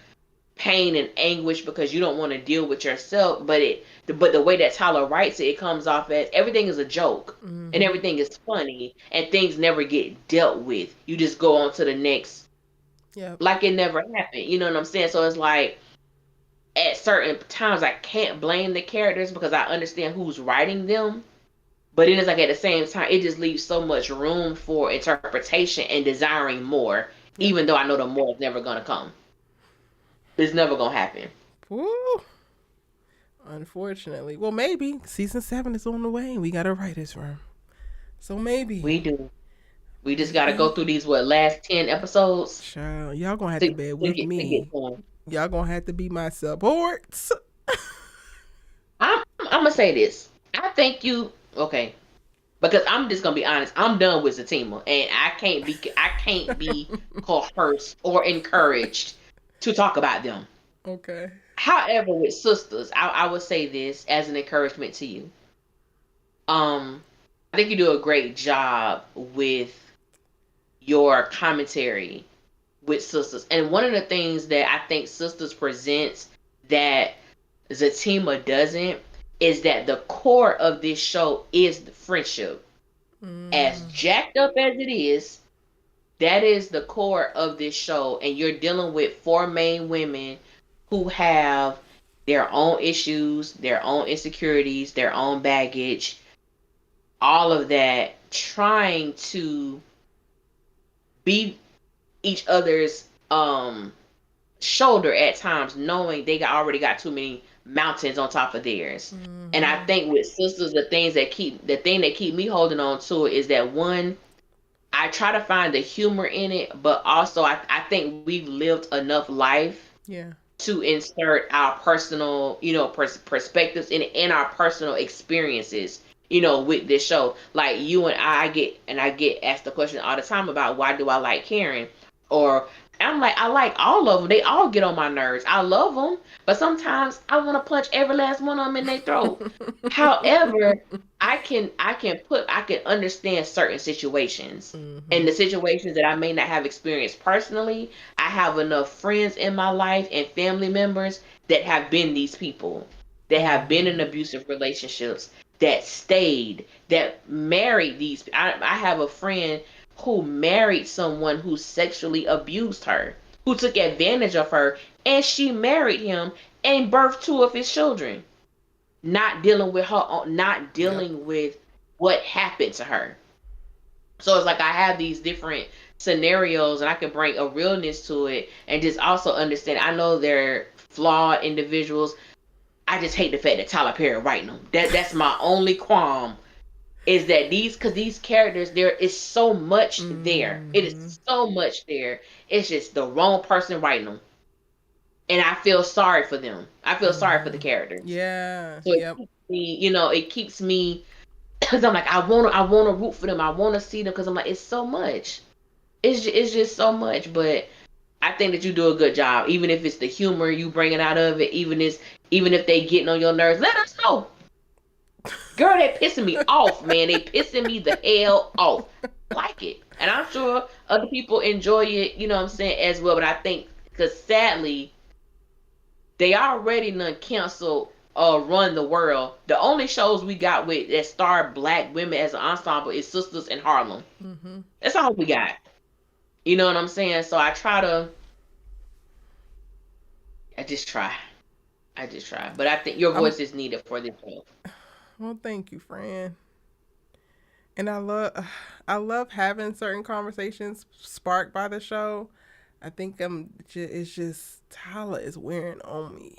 pain and anguish because you don't want to deal with yourself. But the way that Tyler writes it, it comes off as everything is a joke and everything is funny and things never get dealt with. You just go on to the next, like it never happened. You know what I'm saying? So it's like at certain times I can't blame the characters because I understand who's writing them. But it is like at the same time, it just leaves so much room for interpretation and desiring more, even though I know the more is never gonna come. It's never gonna happen. Woo. Unfortunately. Well, maybe season 7 is on the way and we got a writer's room. So maybe. We do. We just gotta go through these last 10 episodes. Child, y'all gonna have to bear with me. Y'all gonna have to be my supports. I'm gonna say this. I think you okay. Because I'm just gonna be honest, I'm done with Zatima, and I can't be coerced or encouraged to talk about them. Okay. However, with Sisters, I would say this as an encouragement to you. I think you do a great job with your commentary with Sisters, and one of the things that I think Sisters presents that Zatima doesn't is that the core of this show is the friendship. As jacked up as it is, that is the core of this show, and you're dealing with 4 main women who have their own issues, their own insecurities, their own baggage, all of that, trying to be each other's shoulder at times, knowing they already got too many mountains on top of theirs. And I think with Sisters, the thing that keep me holding on to it is that, one, I try to find the humor in it, but also I think we've lived enough life to insert our personal, perspectives in our personal experiences, with this show. Like you and I get asked the question all the time about why do I like Karen, or I'm like, I like all of them. They all get on my nerves. I love them, but sometimes I want to punch every last one of them in their throat. However, I can understand certain situations, and the situations that I may not have experienced personally. I have enough friends in my life and family members that have been these people, that have been in abusive relationships, that stayed, that married these. I have a friend who married someone who sexually abused her, who took advantage of her, and she married him and birthed 2 of his children, not dealing with with what happened to her. So it's like I have these different scenarios, and I can bring a realness to it, and just also understand. I know they're flawed individuals. I just hate the fact that Tyler Perry writing them. That's my only qualm. Is that these characters, there is so much there. It is so much there. It's just the wrong person writing them. And I feel sorry for them. I feel sorry for the characters. Yeah. So it keeps me, because I'm like, I want to root for them. I want to see them, because I'm like, it's so much. It's just so much. But I think that you do a good job. Even if it's the humor you bringing out of it, even if they getting on your nerves, let us know. Girl, they pissing me off, man. They pissing me the hell off. I like it. And I'm sure other people enjoy it, you know what I'm saying, as well. But I think, because sadly, they already done canceled Run the World. The only shows we got with that star black women as an ensemble is Sisters in Harlem. That's all we got. You know what I'm saying? So I just try. But I think your voice is needed for this show. Well, thank you, Fran. And I love having certain conversations sparked by the show. I think it's just Tyler is wearing on me.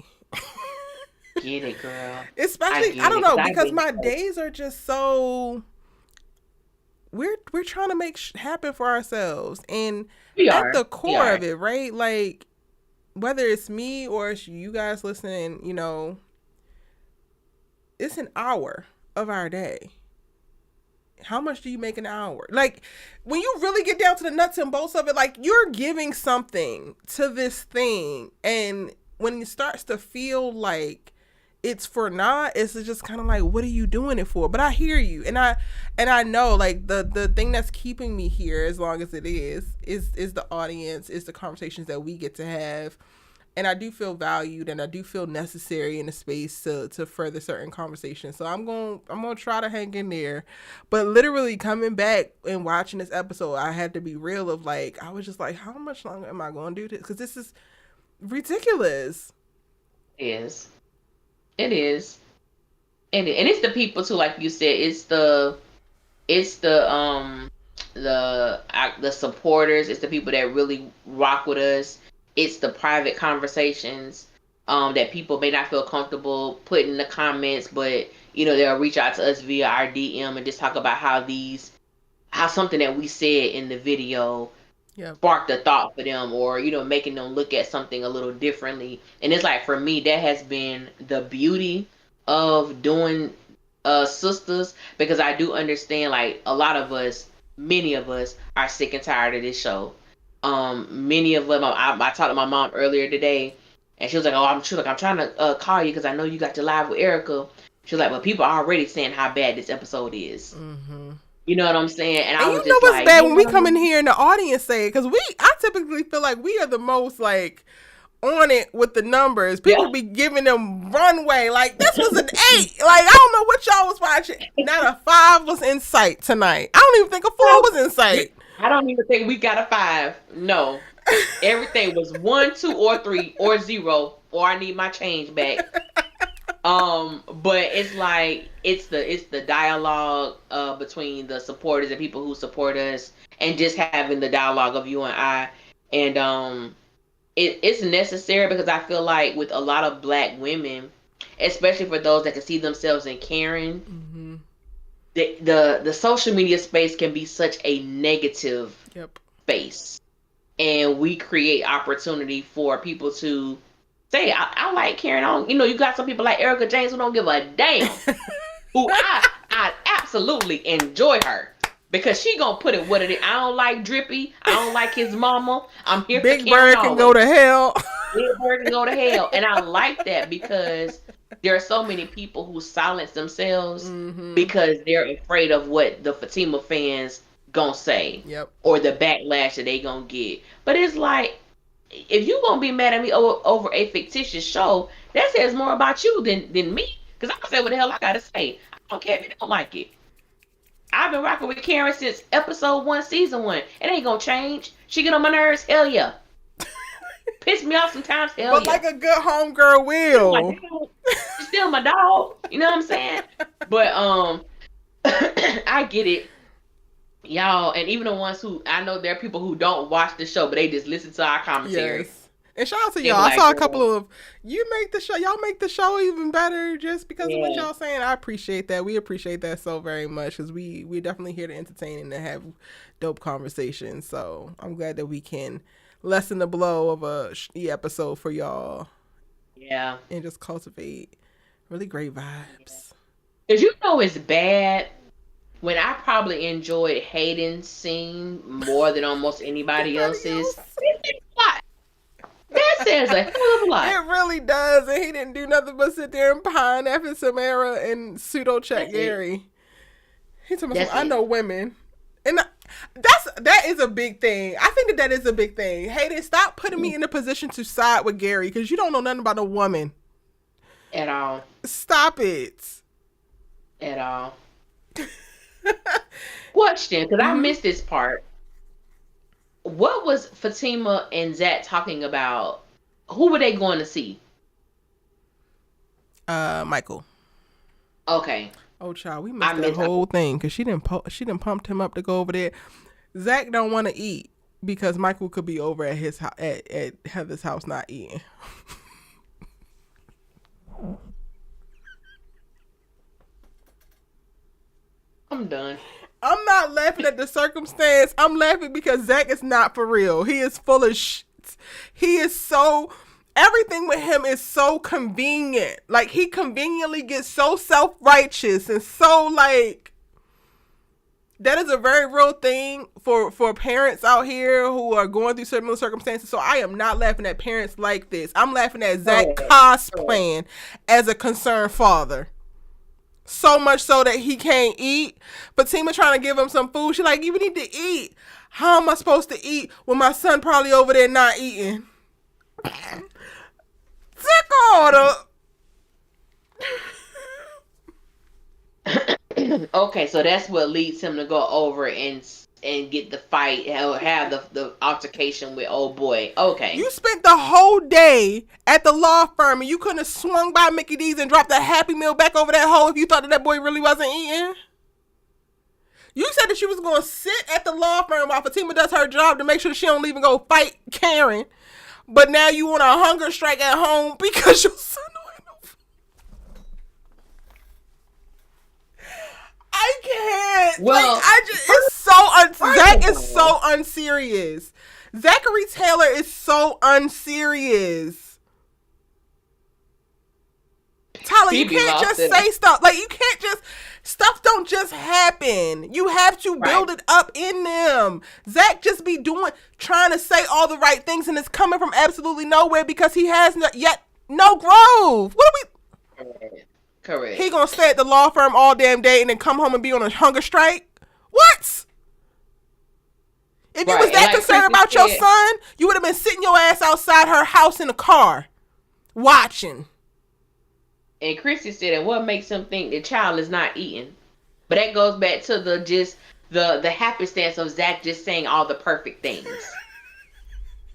Get it, girl. Especially, I don't know, because my days are just so. We're trying to make happen for ourselves, and at the core of it, right? Like, whether it's me or it's you guys listening, it's an hour of our day. how much do you make an hour? Like, when you really get down to the nuts and bolts of it, like, you're giving something to this thing, and when it starts to feel like it's for naught, it's just kind of like, what are you doing it for? But I hear you, and I know, like, the thing that's keeping me here, as long as it is the audience, is the conversations that we get to have. And I do feel valued, and I do feel necessary in the space to further certain conversations. So I'm gonna try to hang in there. But literally coming back and watching this episode, I had to be real of, like, I was just like, how much longer am I going to do this? Because this is ridiculous. It is. It is. And it's the people too, like you said. It's the supporters. It's the people that really rock with us. It's the private conversations that people may not feel comfortable putting in the comments, but they'll reach out to us via our DM and just talk about how something that we said in the video sparked a thought for them, or making them look at something a little differently. And it's like, for me, that has been the beauty of doing Sisters, because I do understand, like, a lot of us, many of us, are sick and tired of this show. Many of them, I talked to my mom earlier today, and she was like, I'm trying to call you because I know you got to live with Erica. She was like, but people are already saying how bad this episode is. Mm-hmm. You know what I'm saying? And I was you know just what's like, bad when we come in here and the audience say it, because I typically feel like we are the most, like, on it with the numbers. People be giving them runway. Like, this was an 8. Like, I don't know what y'all was watching. Not a 5 was in sight tonight. I don't even think a 4 was in sight. I don't even think we got a 5. No. Everything was 1, 2, or 3, or 0, or I need my change back. But it's like, it's the dialogue between the supporters and people who support us, and just having the dialogue of you and I. And it's necessary, because I feel like with a lot of Black women, especially for those that can see themselves in Karen, mm-hmm. the social media space can be such a negative space. And we create opportunity for people to say, I like Karen. You got some people like Erica James who don't give a damn. Who I absolutely enjoy her, because she gonna put it what it is. I don't like Drippy. I don't like his mama. I'm here Big for Karen. Bird can go to hell. Big Bird can go to hell. And I like that, because there are so many people who silence themselves because they're afraid of what the Fatima fans gonna say, or the backlash that they gonna get. But it's like, if you gonna be mad at me over a fictitious show, that says more about you than me. Because I can say what the hell I gotta say. I don't care if you don't like it. I've been rocking with Karen since episode 1, season 1. It ain't gonna change. She get on my nerves, hell yeah. Piss me off sometimes, hell yeah. But like a good homegirl will. Like, she's still my dog. You know what I'm saying? But I get it. Y'all, and even the ones who, I know there are people who don't watch the show, but they just listen to our commentary. Yes. And shout out to y'all. I saw a couple of, y'all make the show even better just because of what y'all saying. I appreciate that. We appreciate that so very much, because we're definitely here to entertain and to have dope conversations. So I'm glad that we can lessen the blow of a episode for y'all. Yeah. And just cultivate really great vibes. Because it's bad when I probably enjoyed Hayden's scene more than almost anybody else's. That says a hell of a lot. It really does. And he didn't do nothing but sit there and pine after Samara and pseudo check Gary. He told me, I know women. And that is a big thing. I think that is a big thing. Hayden, stop putting me in a position to side with Gary, because you don't know nothing about a woman. At all. Stop it. At all. Question, because I missed this part. What was Fatima and Zach talking about? Who were they going to see? Michael. Okay. Oh, child, we missed that whole thing, because she didn't pumped him up to go over there. Zach don't want to eat because Michael could be over at his at Heather's house not eating. I'm done. I'm not laughing at the circumstance. I'm laughing because Zach is not for real. He is full of shit. He is so... Everything with him is so convenient. Like, he conveniently gets so self-righteous and so, like... That is a very real thing for parents out here who are going through similar circumstances. So I am not laughing at parents like this. I'm laughing at Zach cosplaying as a concerned father. So much so that he can't eat. Fatima trying to give him some food. She's like, you need to eat. How am I supposed to eat when my son probably over there not eating? Sick order. Okay, so that's what leads him to go over and get the fight, have the altercation with old boy. Okay. You spent the whole day at the law firm and you couldn't have swung by Mickey D's and dropped a Happy Meal back over that hole if you thought that boy really wasn't eating? You said that she was going to sit at the law firm while Fatima does her job to make sure she don't even go fight Karen. But now you want a hunger strike at home because your son don't have no food. I can't. Well, it's so Zach is so unserious. Zachary Taylor is so unserious. Tyler, you can't just say stuff. Like, you can't just, stuff don't just happen. You have to build it up in them. Zach just be trying to say all the right things and it's coming from absolutely nowhere because he has no growth. What are we? Correct. He gonna stay at the law firm all damn day and then come home and be on a hunger strike? What? If you was that concerned about your son, you would have been sitting your ass outside her house in a car, watching. And Chrissy said, and what makes him think the child is not eating? But that goes back to the happenstance of Zach just saying all the perfect things.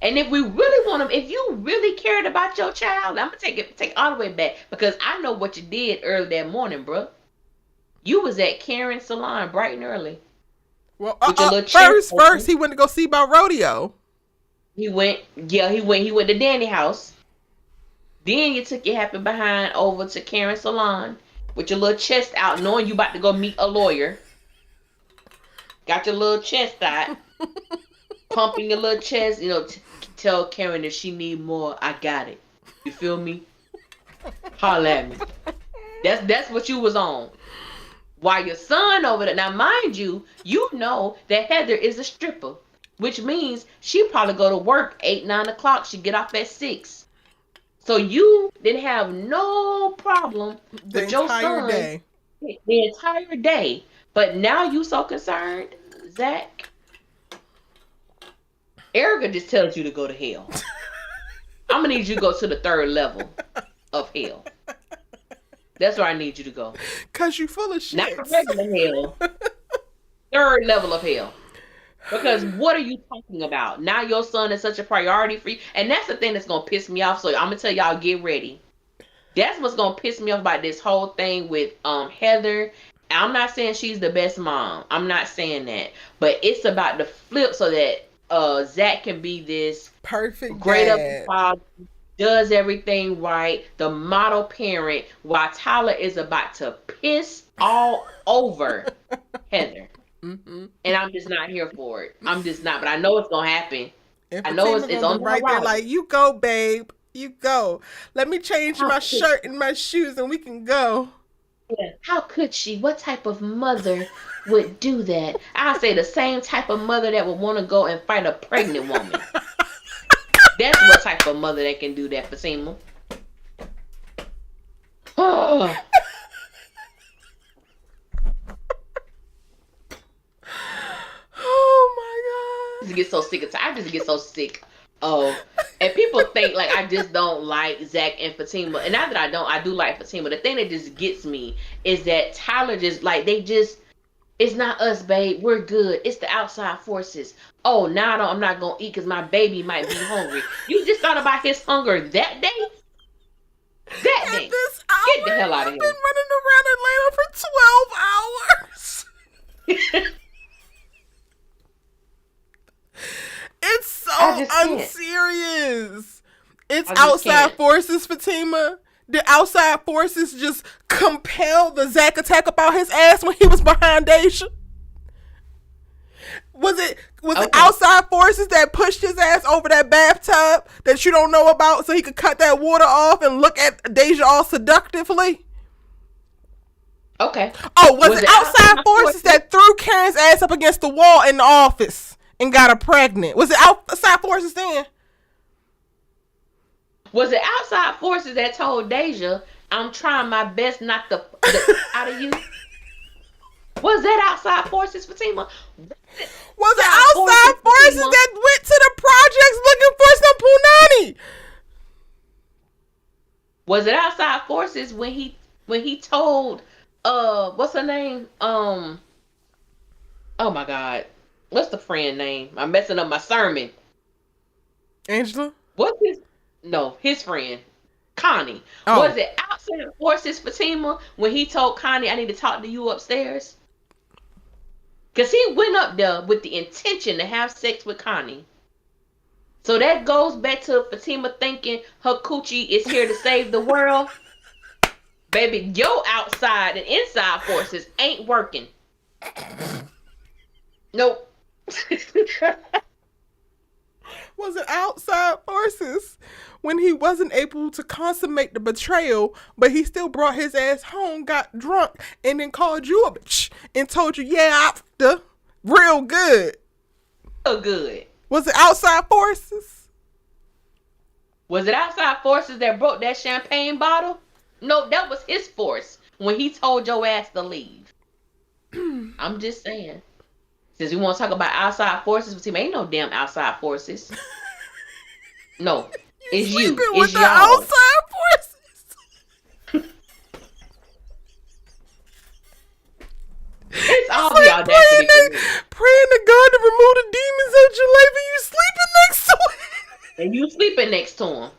And if we really want him, if you really cared about your child, I'm gonna take all the way back because I know what you did early that morning, bro. You was at Karen's salon bright and early. Well, first he went to go see about rodeo. He went to Danny house. Then you took your happy behind over to Karen's salon with your little chest out, knowing you about to go meet a lawyer. Got your little chest out, pumping your little chest. Tell Karen if she need more, I got it. You feel me? Holla at me. That's what you was on. While your son over there, now mind you, you know that Heather is a stripper, which means she probably go to work 8, 9 o'clock. She get off at 6. So you didn't have no problem with your son the entire day. But now you so concerned, Zach. Erica just tells you to go to hell. I'm gonna need you to go to the 3rd level of hell. That's where I need you to go. Cause you full of shit. Not the regular hell. 3rd level of hell. Because what are you talking about? Now your son is such a priority for you. And that's the thing that's gonna piss me off. So I'm gonna tell y'all, get ready. That's what's gonna piss me off about this whole thing with Heather. I'm not saying she's the best mom. I'm not saying that. But it's about the flip so that Zach can be this perfect great dad. Father, does everything right, the model parent, while Tyler is about to piss all over Heather. Mm-hmm. And I'm just not here for it. I'm just not, but I know it's gonna happen. And I know it's on the right there. Like, you go, babe. You go. Let me change my shirt and my shoes, and we can go. Yeah. How could she? What type of mother would do that? I'll say the same type of mother that would want to go and fight a pregnant woman. That's what type of mother that can do that, Fatima. Oh. Oh my God. I just get so sick of, and people think like I just don't like Zach and Fatima. And not that I do like Fatima. The thing that just gets me is that Tyler just like, it's not us, babe. We're good. It's the outside forces. Oh, now I'm not going to eat because my baby might be hungry. You just thought about his hunger that day? That day. This hour, get the hell out of here. I've been running around Atlanta for 12 hours. It's so unserious. It's outside forces, Fatima. The outside forces just compelled the Zach attack about his ass when he was behind Deja. Was it outside forces that pushed his ass over that bathtub that you don't know about so he could cut that water off and look at Deja all seductively? Okay. Oh, was it it outside forces that threw Karen's ass up against the wall in the office and got her pregnant? Was it outside forces then? Was it outside forces that told Deja, I'm trying my best not to out of you? Was that outside forces, Fatima? Was it outside forces that went to the projects looking for some punani? Was it outside forces when he told what's her name? Oh my God. What's the friend name? I'm messing up my sermon. Angela? What's his friend. Connie. Oh. Was it outside forces, Fatima, when he told Connie, I need to talk to you upstairs? Because he went up there with the intention to have sex with Connie. So that goes back to Fatima thinking her coochie is here to save the world. Baby, your outside and inside forces ain't working. Nope. Was it outside forces when he wasn't able to consummate the betrayal, but he still brought his ass home, got drunk, and then called you a bitch and told you, yeah, after real good? Real good. Was it outside forces? Was it outside forces that broke that champagne bottle? No, that was his force when he told your ass to leave. I'm just saying. Since we want to talk about outside forces, but ain't no damn outside forces. No, it's you. It's y'all. Outside forces. It's all the audacity. Praying to God to remove the demons out your life, and you sleeping next to him. And you sleeping next to him.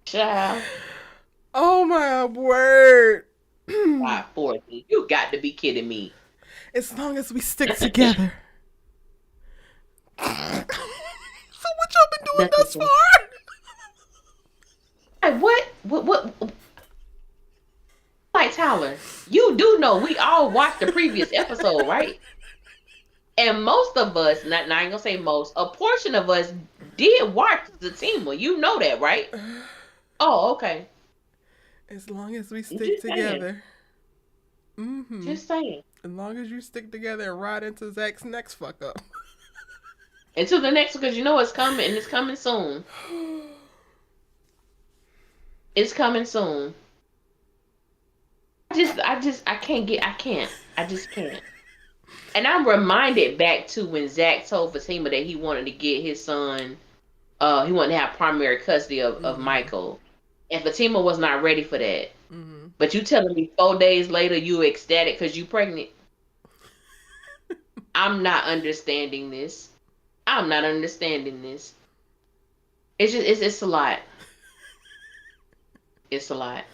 Child. Oh my word. Outside forces. You got to be kidding me. As long as we stick together. So what y'all been doing thus far? Like what? Like Tyler, you do know we all watched the previous episode, right? And most of us, not I ain't gonna say most, a portion of us did watch the team. You know that, right? Oh, okay. As long as we stick together. Mm-hmm. Just saying. As long as you stick together and ride into Zach's next fuck up. Until the next, because you know it's coming, and it's coming soon. It's coming soon. I just can't. And I'm reminded back to when Zach told Fatima that he wanted to get his son, he wanted to have primary custody of Michael. And Fatima was not ready for that. Mm-hmm. But you telling me 4 days later you ecstatic because you pregnant? I'm not understanding this. It's just, it's a lot. It's a lot.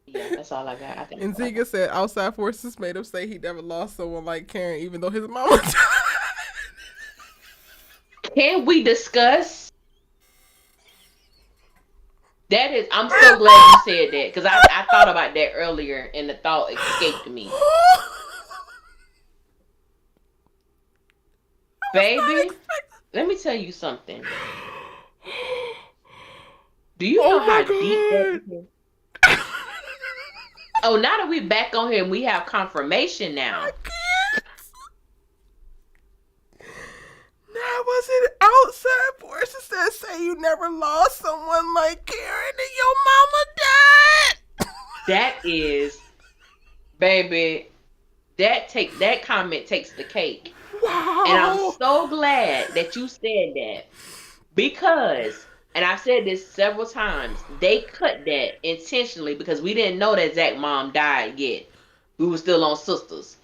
Yeah, that's all I got. I think. And Ziga said outside forces made him say he never lost someone like Karen, even though his mama died. Can we discuss? That is, I'm so glad you said that because I thought about that earlier and the thought escaped me. Baby, let me tell you something. Do you know how deep that is? Oh, now that we're back on here and we have confirmation now. I can't. Now, was it outside forces that say you never lost someone like Karen and your mama died? That is, baby, that comment takes the cake. Wow. And I'm so glad that you said that because, and I've said this several times, they cut that intentionally because we didn't know that Zach's mom died yet. We were still on Sisters.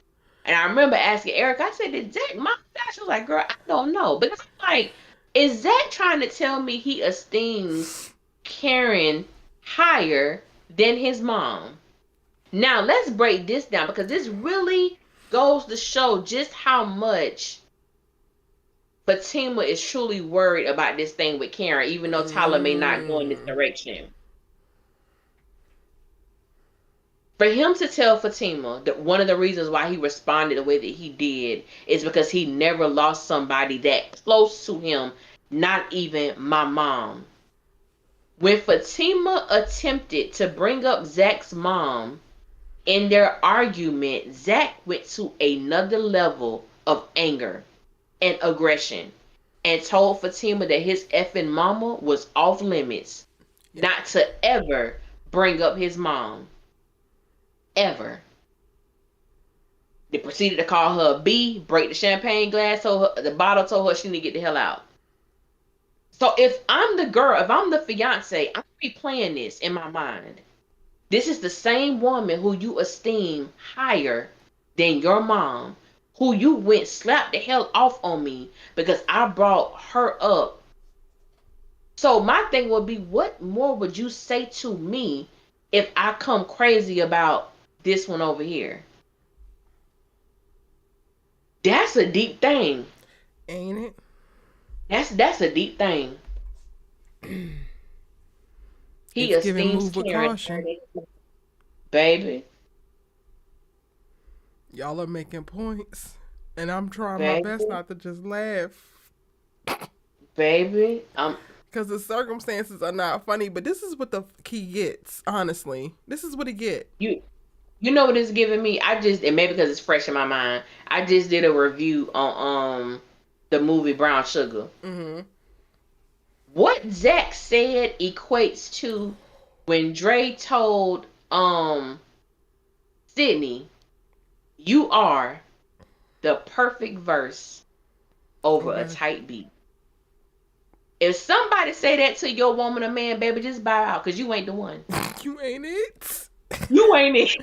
And I remember asking Eric, I said, did Zach's mom die? She was like, girl, I don't know. Because I'm like, is Zach trying to tell me he esteems Karen higher than his mom? Now, let's break this down because this really goes to show just how much Fatima is truly worried about this thing with Karen, even though Tyler may not go in this direction. For him to tell Fatima that one of the reasons why he responded the way that he did is because he never lost somebody that close to him, not even my mom. When Fatima attempted to bring up Zach's mom in their argument, Zach went to another level of anger and aggression and told Fatima that his effing mama was off limits, Yeah. not to ever bring up his mom. Ever. They proceeded to call her a B, break the champagne glass, told her, the bottle told her she need to get the hell out. So if I'm the girl, if I'm the fiance, I'm gonna be playing this in my mind. This is the same woman who you esteem higher than your mom, who you went slapped the hell off on me because I brought her up. So my thing would be, what more would you say to me if I come crazy about this one over here? That's a deep thing. Ain't it? That's a deep thing. He It's giving esteems move with Karen, caution. baby, Y'all are making points, and I'm trying my baby, best not to just laugh. baby. Because the circumstances are not funny, but this is what the he gets, honestly. This is what he get. You know what it's giving me? And maybe because it's fresh in my mind, I just did a review on the movie Brown Sugar. Mm-hmm. What Zach said equates to when Dre told Sydney, "You are the perfect verse over a Okay. tight beat." If somebody say that to your woman or man, baby, just bow out because you ain't the one. You ain't it. You ain't it.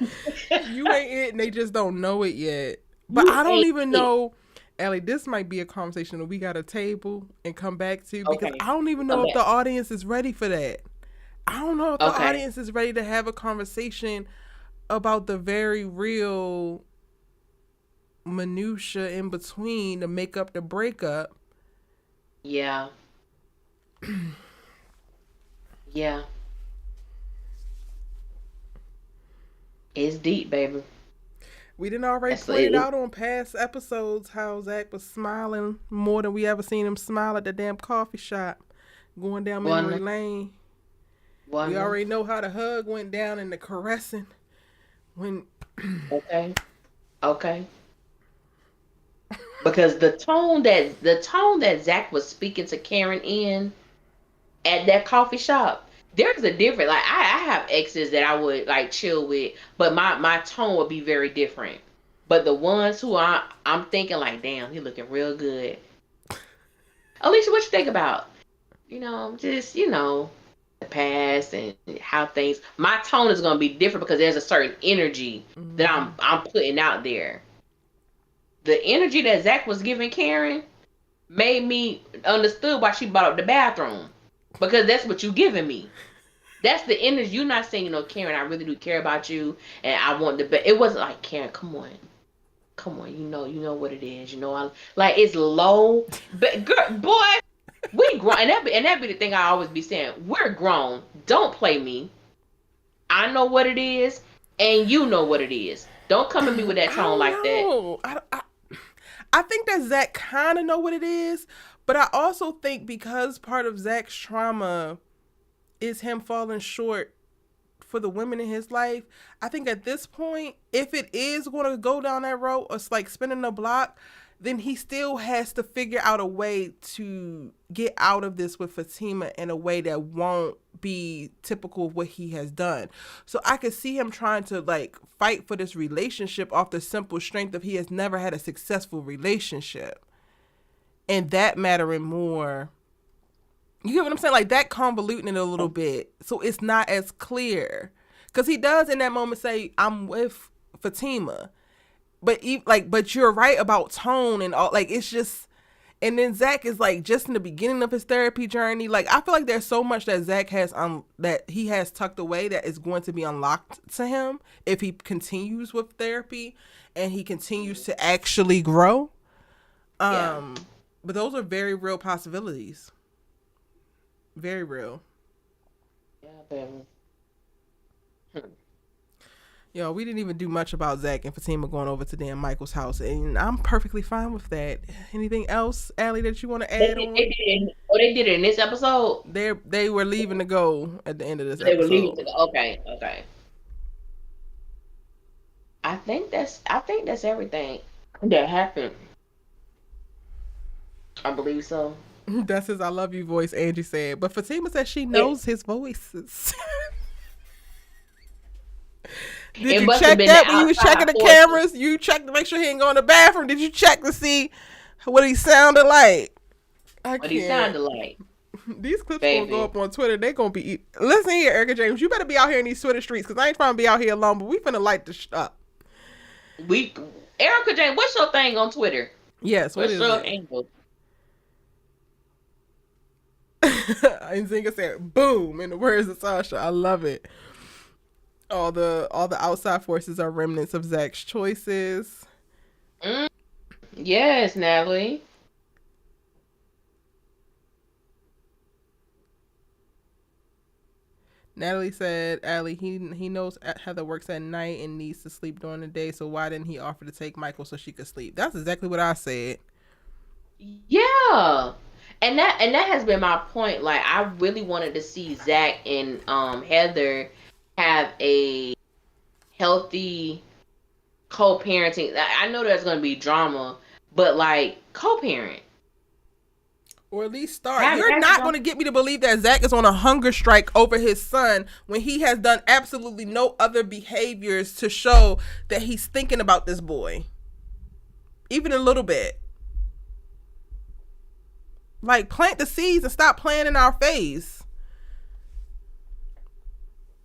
You ain't it, and they just don't know it yet. But You I don't ain't even it. know, Ellie, this might be a conversation that we got to table and come back to, because Okay. I don't even know if the audience is ready for that. I don't know if the Okay. audience is ready to have a conversation about the very real minutia in between to make up the breakup. Yeah. Yeah. It's deep, baby. We didn't already That's point it it. out on past episodes how Zach was smiling more than we ever seen him smile at the damn coffee shop going down memory lane. We already know how the hug went down and the caressing when Okay. Because the tone that Zach was speaking to Karen in at that coffee shop, there's a different, like, I have exes that I would like chill with, but my tone would be very different. But the ones who I'm thinking like, damn, he looking real good. Alicia, what you think about? Just the past and how things. My tone is gonna be different because there's a certain energy that I'm putting out there. The energy that Zach was giving Karen made me understood why she brought up the bathroom, because that's what you giving me. That's the energy. You're not saying, Karen, I really do care about you, and I want the best. It wasn't like, Karen, come on, you know what it is. I like, it's low, but girl, boy, we grown, and that be the thing I always be saying. We're grown. Don't play me. I know what it is, and you know what it is. Don't come at me with that I tone don't like that. know. I think that Zach kind of know what it is, but I also think because part of Zach's trauma is him falling short for the women in his life, I think at this point, if it is going to go down that road, or it's like spinning the block, then he still has to figure out a way to get out of this with Fatima in a way that won't be typical of what he has done. So I could see him trying to like fight for this relationship off the simple strength of he has never had a successful relationship. And that mattering more. You get what I'm saying? Like that convoluting it a little bit. So it's not as clear. Because he does in that moment say, I'm with Fatima. But you're right about tone and all. Like, it's just, and then Zach is like just in the beginning of his therapy journey. Like, I feel like there's so much that Zach has that he has tucked away that is going to be unlocked to him if he continues with therapy and he continues to actually grow. But those are very real possibilities. Very real. Yeah, baby. Yo, we didn't even do much about Zach and Fatima going over to Dan Michael's house, and I'm perfectly fine with that. Anything else, Allie, that you want to add on? They did it in this episode. They were leaving to go at the end of this They were leaving episode. to go. Okay, okay. I think that's everything that happened. I believe so. That's his "I love you" voice. Angie said, but Fatima said she It, knows his voices. Did it you must have check been the that when you was checking outside the forces. cameras? You checked to make sure he ain't going to the bathroom. Did you check to see what he sounded like? I What he can't. sounded like, These clips gonna go baby. up on Twitter. They gonna be. Listen here, Erica James. You better be out here in these Twitter streets because I ain't trying to be out here alone. But we finna light this up. We Erica Jane, what's your thing on Twitter? Yes. What What's is your it? handle? And Zinga said, "Boom!" In the words of Sasha, I love it. All the outside forces are remnants of Zach's choices. Mm, yes, Natalie. Natalie said, "Allie, he knows Heather works at night and needs to sleep during the day. So why didn't he offer to take Michael so she could sleep?" That's exactly what I said. Yeah. And that has been my point. Like I really wanted to see Zach and Heather have a healthy co-parenting. I know there's gonna be drama, but like co-parent. Or at least start. Have You're have not drama. going to get me to believe that Zach is on a hunger strike over his son when he has done absolutely no other behaviors to show that he's thinking about this boy. Even a little bit. Like, plant the seeds and stop playing in our face.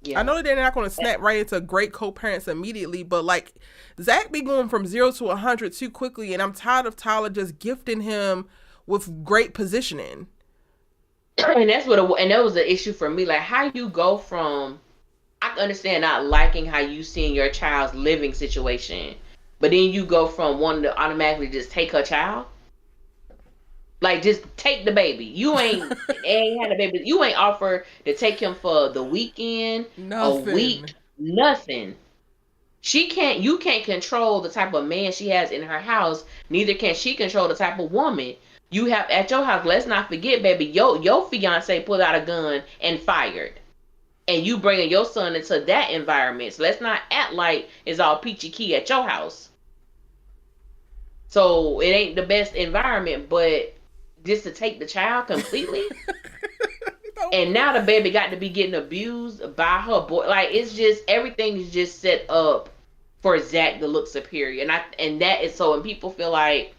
Yeah. I know that they're not going to snap right into great co-parents immediately, but like, Zach be going from 0 to 100 too quickly, and I'm tired of Tyler just gifting him with great positioning. And that's and that was the issue for me. Like how you go from I can understand not liking how you seeing your child's living situation, but then you go from wanting to automatically just take her child. Like just take the baby. You ain't had a baby. You ain't offer to take him for the weekend, a Nothing. week, nothing. You can't control the type of man she has in her house, neither can she control the type of woman you have at your house. Let's not forget, baby, your fiance pulled out a gun and fired. And you bringing your son into that environment. So let's not act like it's all peachy key at your house. So it ain't the best environment, but just to take the child completely. And now the baby got to be getting abused by her boy. Like it's just everything is just set up for Zach to look superior. And that is so when people feel like,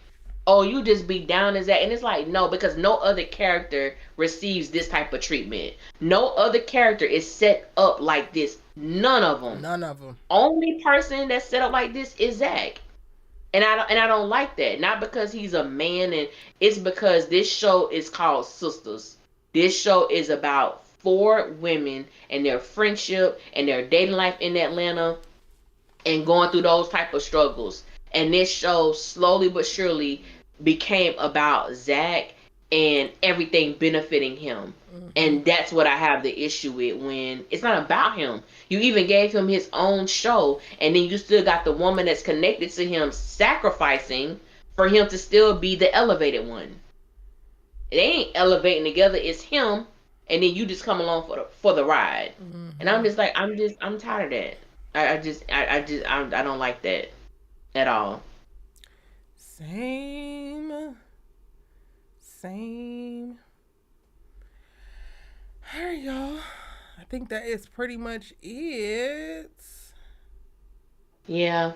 oh, you just be down as Zach. And it's like, no, because no other character receives this type of treatment. No other character is set up like this. None of them. None of them. Only person that's set up like this is Zach. And I don't like that. Not because he's a man, and it's because this show is called Sisters. This show is about 4 women and their friendship and their dating life in Atlanta and going through those type of struggles. And this show slowly but surely became about Zach and everything benefiting him. Mm-hmm. And that's what I have the issue with when it's not about him. You even gave him his own show, and then you still got the woman that's connected to him sacrificing for him to still be the elevated one. They ain't elevating together, it's him, and then you just come along for the ride. Mm-hmm. And I'm just like, I'm tired of that. I don't like that at all. Same. All right, y'all. I think that is pretty much it. Yeah.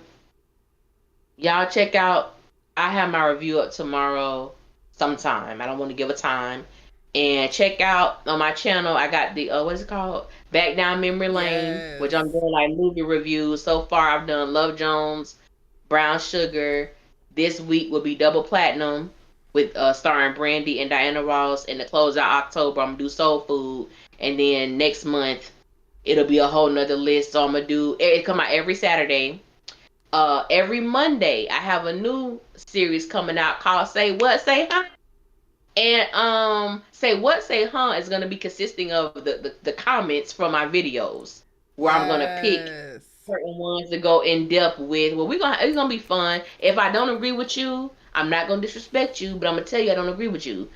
Y'all check out. I have my review up tomorrow sometime. I don't want to give a time. And check out on my channel. I got the what's it called? Back Down Memory Lane, which I'm doing like movie reviews. So far, I've done Love Jones, Brown Sugar. This week will be Double Platinum with starring Brandy and Diana Ross. And to close out October, I'm gonna do Soul Food. And then next month, it'll be a whole nother list. So I'm gonna do it. Come out every Saturday. Every Monday, I have a new series coming out called Say What, Say Huh. And Say What, Say Huh is going to be consisting of the comments from my videos where I'm going to pick certain ones to go in depth with. Well, it's gonna be fun. If I don't agree with you, I'm not gonna disrespect you, but I'm gonna tell you I don't agree with you.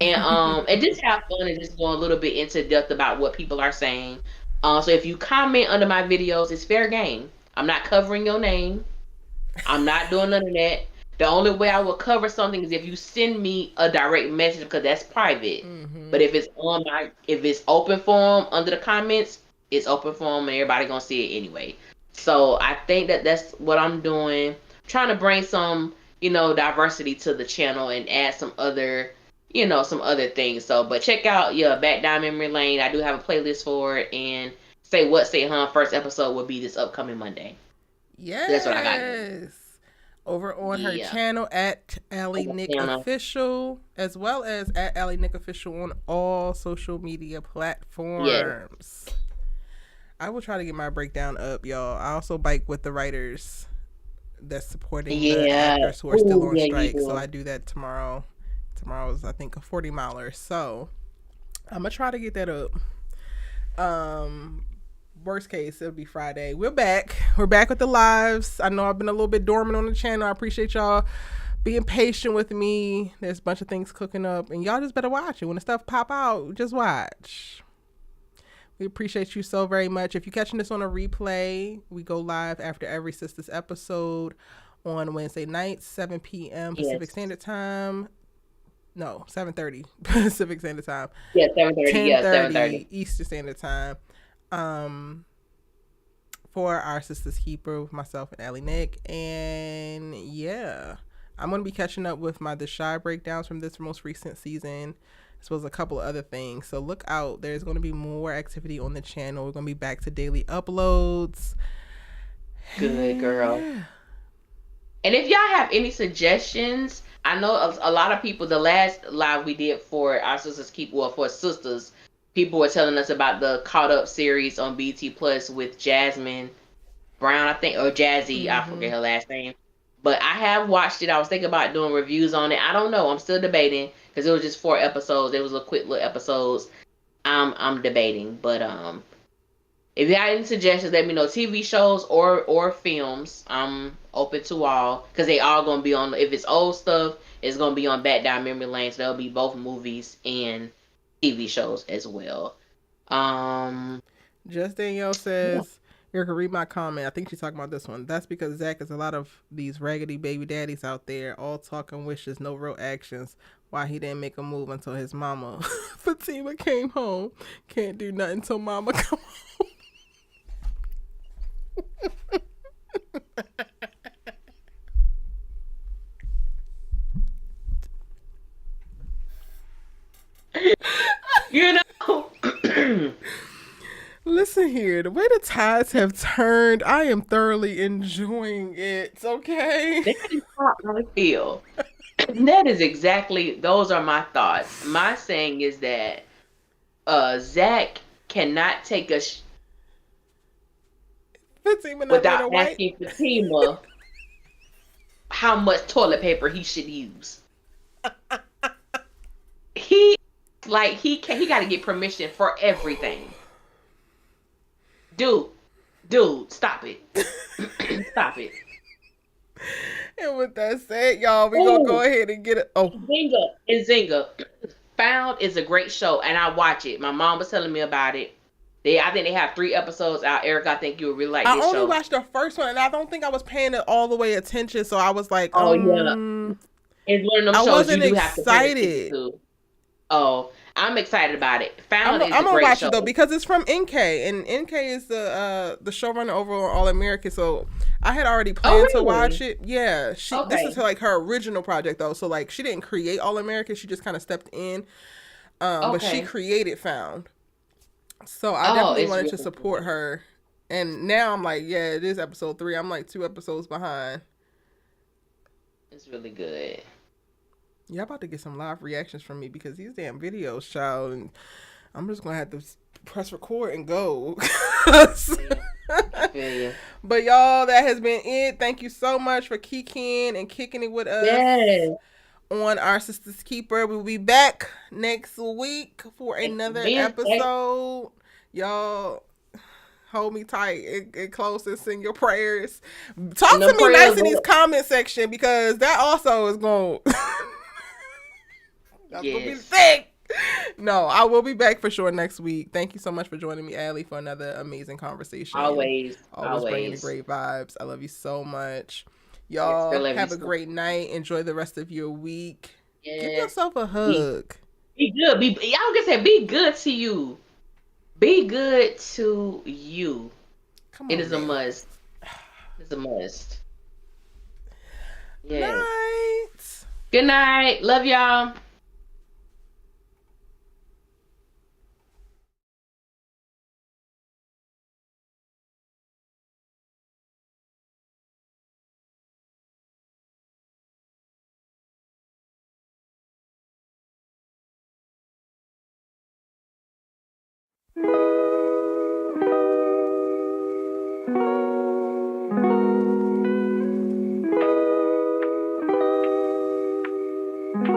And just have fun and just go a little bit into depth about what people are saying. So if you comment under my videos, it's fair game. I'm not covering your name. I'm not doing none of that. The only way I will cover something is if you send me a direct message because that's private. Mm-hmm. But if it's open forum under the comments, it's open forum and everybody gonna see it anyway. So I think that's what I'm doing. Trying to bring some, diversity to the channel and add some other things. So, but check out Back Down Memory Lane. I do have a playlist for it, and Say Huh first episode will be this upcoming Monday. So that's what I got going. Yes. Over on her Yeah. channel at Allie Nick Official, as well as at Allie Nick Official on all social media platforms. Yes. I will try to get my breakdown up, y'all. I also bike with the writers that's supporting the actors who are still on strike. So I do that tomorrow. Tomorrow is, I think, a 40 miler. So I'm going to try to get that up. Worst case, it'll be Friday. We're back. We're back with the lives. I know I've been a little bit dormant on the channel. I appreciate y'all being patient with me. There's a bunch of things cooking up, and y'all just better watch it. When the stuff pop out, just watch. We appreciate you so very much. If you're catching this on a replay, we go live after every Sisters episode on Wednesday nights, 7 p.m. Pacific Standard Time. No, 7:30 Pacific Standard Time. Yeah, 7:30. 10:30 Eastern Standard Time. For our Sisters Keeper with myself and Allie Nick. And yeah, I'm going to be catching up with my The Shy breakdowns from this most recent season, as well as a couple of other things. So look out. There's going to be more activity on the channel. We're going to be back to daily uploads. Good girl. And if y'all have any suggestions, I know a lot of people, the last live we did for our Sisters Keep, well, for Sisters, people were telling us about the Caught Up series on BT Plus with Jasmine Brown, I think, or Jazzy, I forget her last name. But I have watched it. I was thinking about doing reviews on it. I don't know. I'm still debating because it was just 4 episodes. It was a quick little episodes. I'm debating, but if you have any suggestions, let me know. TV shows or films, I'm open to all because they all gonna be on. If it's old stuff, it's gonna be on Back Down Memory Lane. So there'll be both movies and TV shows as well. Just Danielle says, Erica, read my comment. I think she's talking about this one. That's because Zach is a lot of these raggedy baby daddies out there, all talking wishes, no real actions. Why he didn't make a move until his mama Fatima came home. Can't do nothing until mama come home. You know. Listen here, the way the tides have turned, I am thoroughly enjoying it. Okay. That is how I feel. That is exactly. Those are my thoughts. My saying is that Zach cannot take a without asking Fatima how much toilet paper he should use. He got to get permission for everything. Dude, stop it. Stop it. And with that said, y'all, we're going to go ahead and get it. Oh. Zinga. Found is a great show, and I watch it. My mom was telling me about it. I think they have 3 episodes out. Eric, I think you would really like this show. I only watched the first one, and I don't think I was paying it all the way attention, so I was like, yeah. It's one of them shows I wasn't you do excited. Have to oh, I'm excited about it. Found is a great show. I'm gonna watch it though because it's from NK, and NK is the showrunner over on All American. So I had already planned to watch it. Yeah, this is like her original project though. So like she didn't create All American, she just kind of stepped in. But she created Found. So I definitely wanted to support her. And now I'm like, yeah, it is episode 3. I'm like 2 episodes behind. It's really good. Y'all about to get some live reactions from me because these damn videos, child, and I'm just gonna have to press record and go. Yeah. But y'all, that has been it. Thank you so much for kicking and kicking it with us on our Sisters Keeper. We'll be back next week for another episode. Y'all hold me tight and close and sing your prayers. Talk And to them me nice prayers in these go- comment section because that also is going. That's gonna be the Yes. thing. No, I will be back for sure next week. Thank you so much for joining me, Allie, for another amazing conversation. Always. Always bringing the great vibes. I love you so much. Yes, Y'all girl, love have you a so great night. Enjoy the rest of your week. Give Yes. yourself a hug. Be good. Y'all can say be good to you. Be good to you. Come on, It is a man. must. It's a must. Yeah. Night. Good night. Love y'all.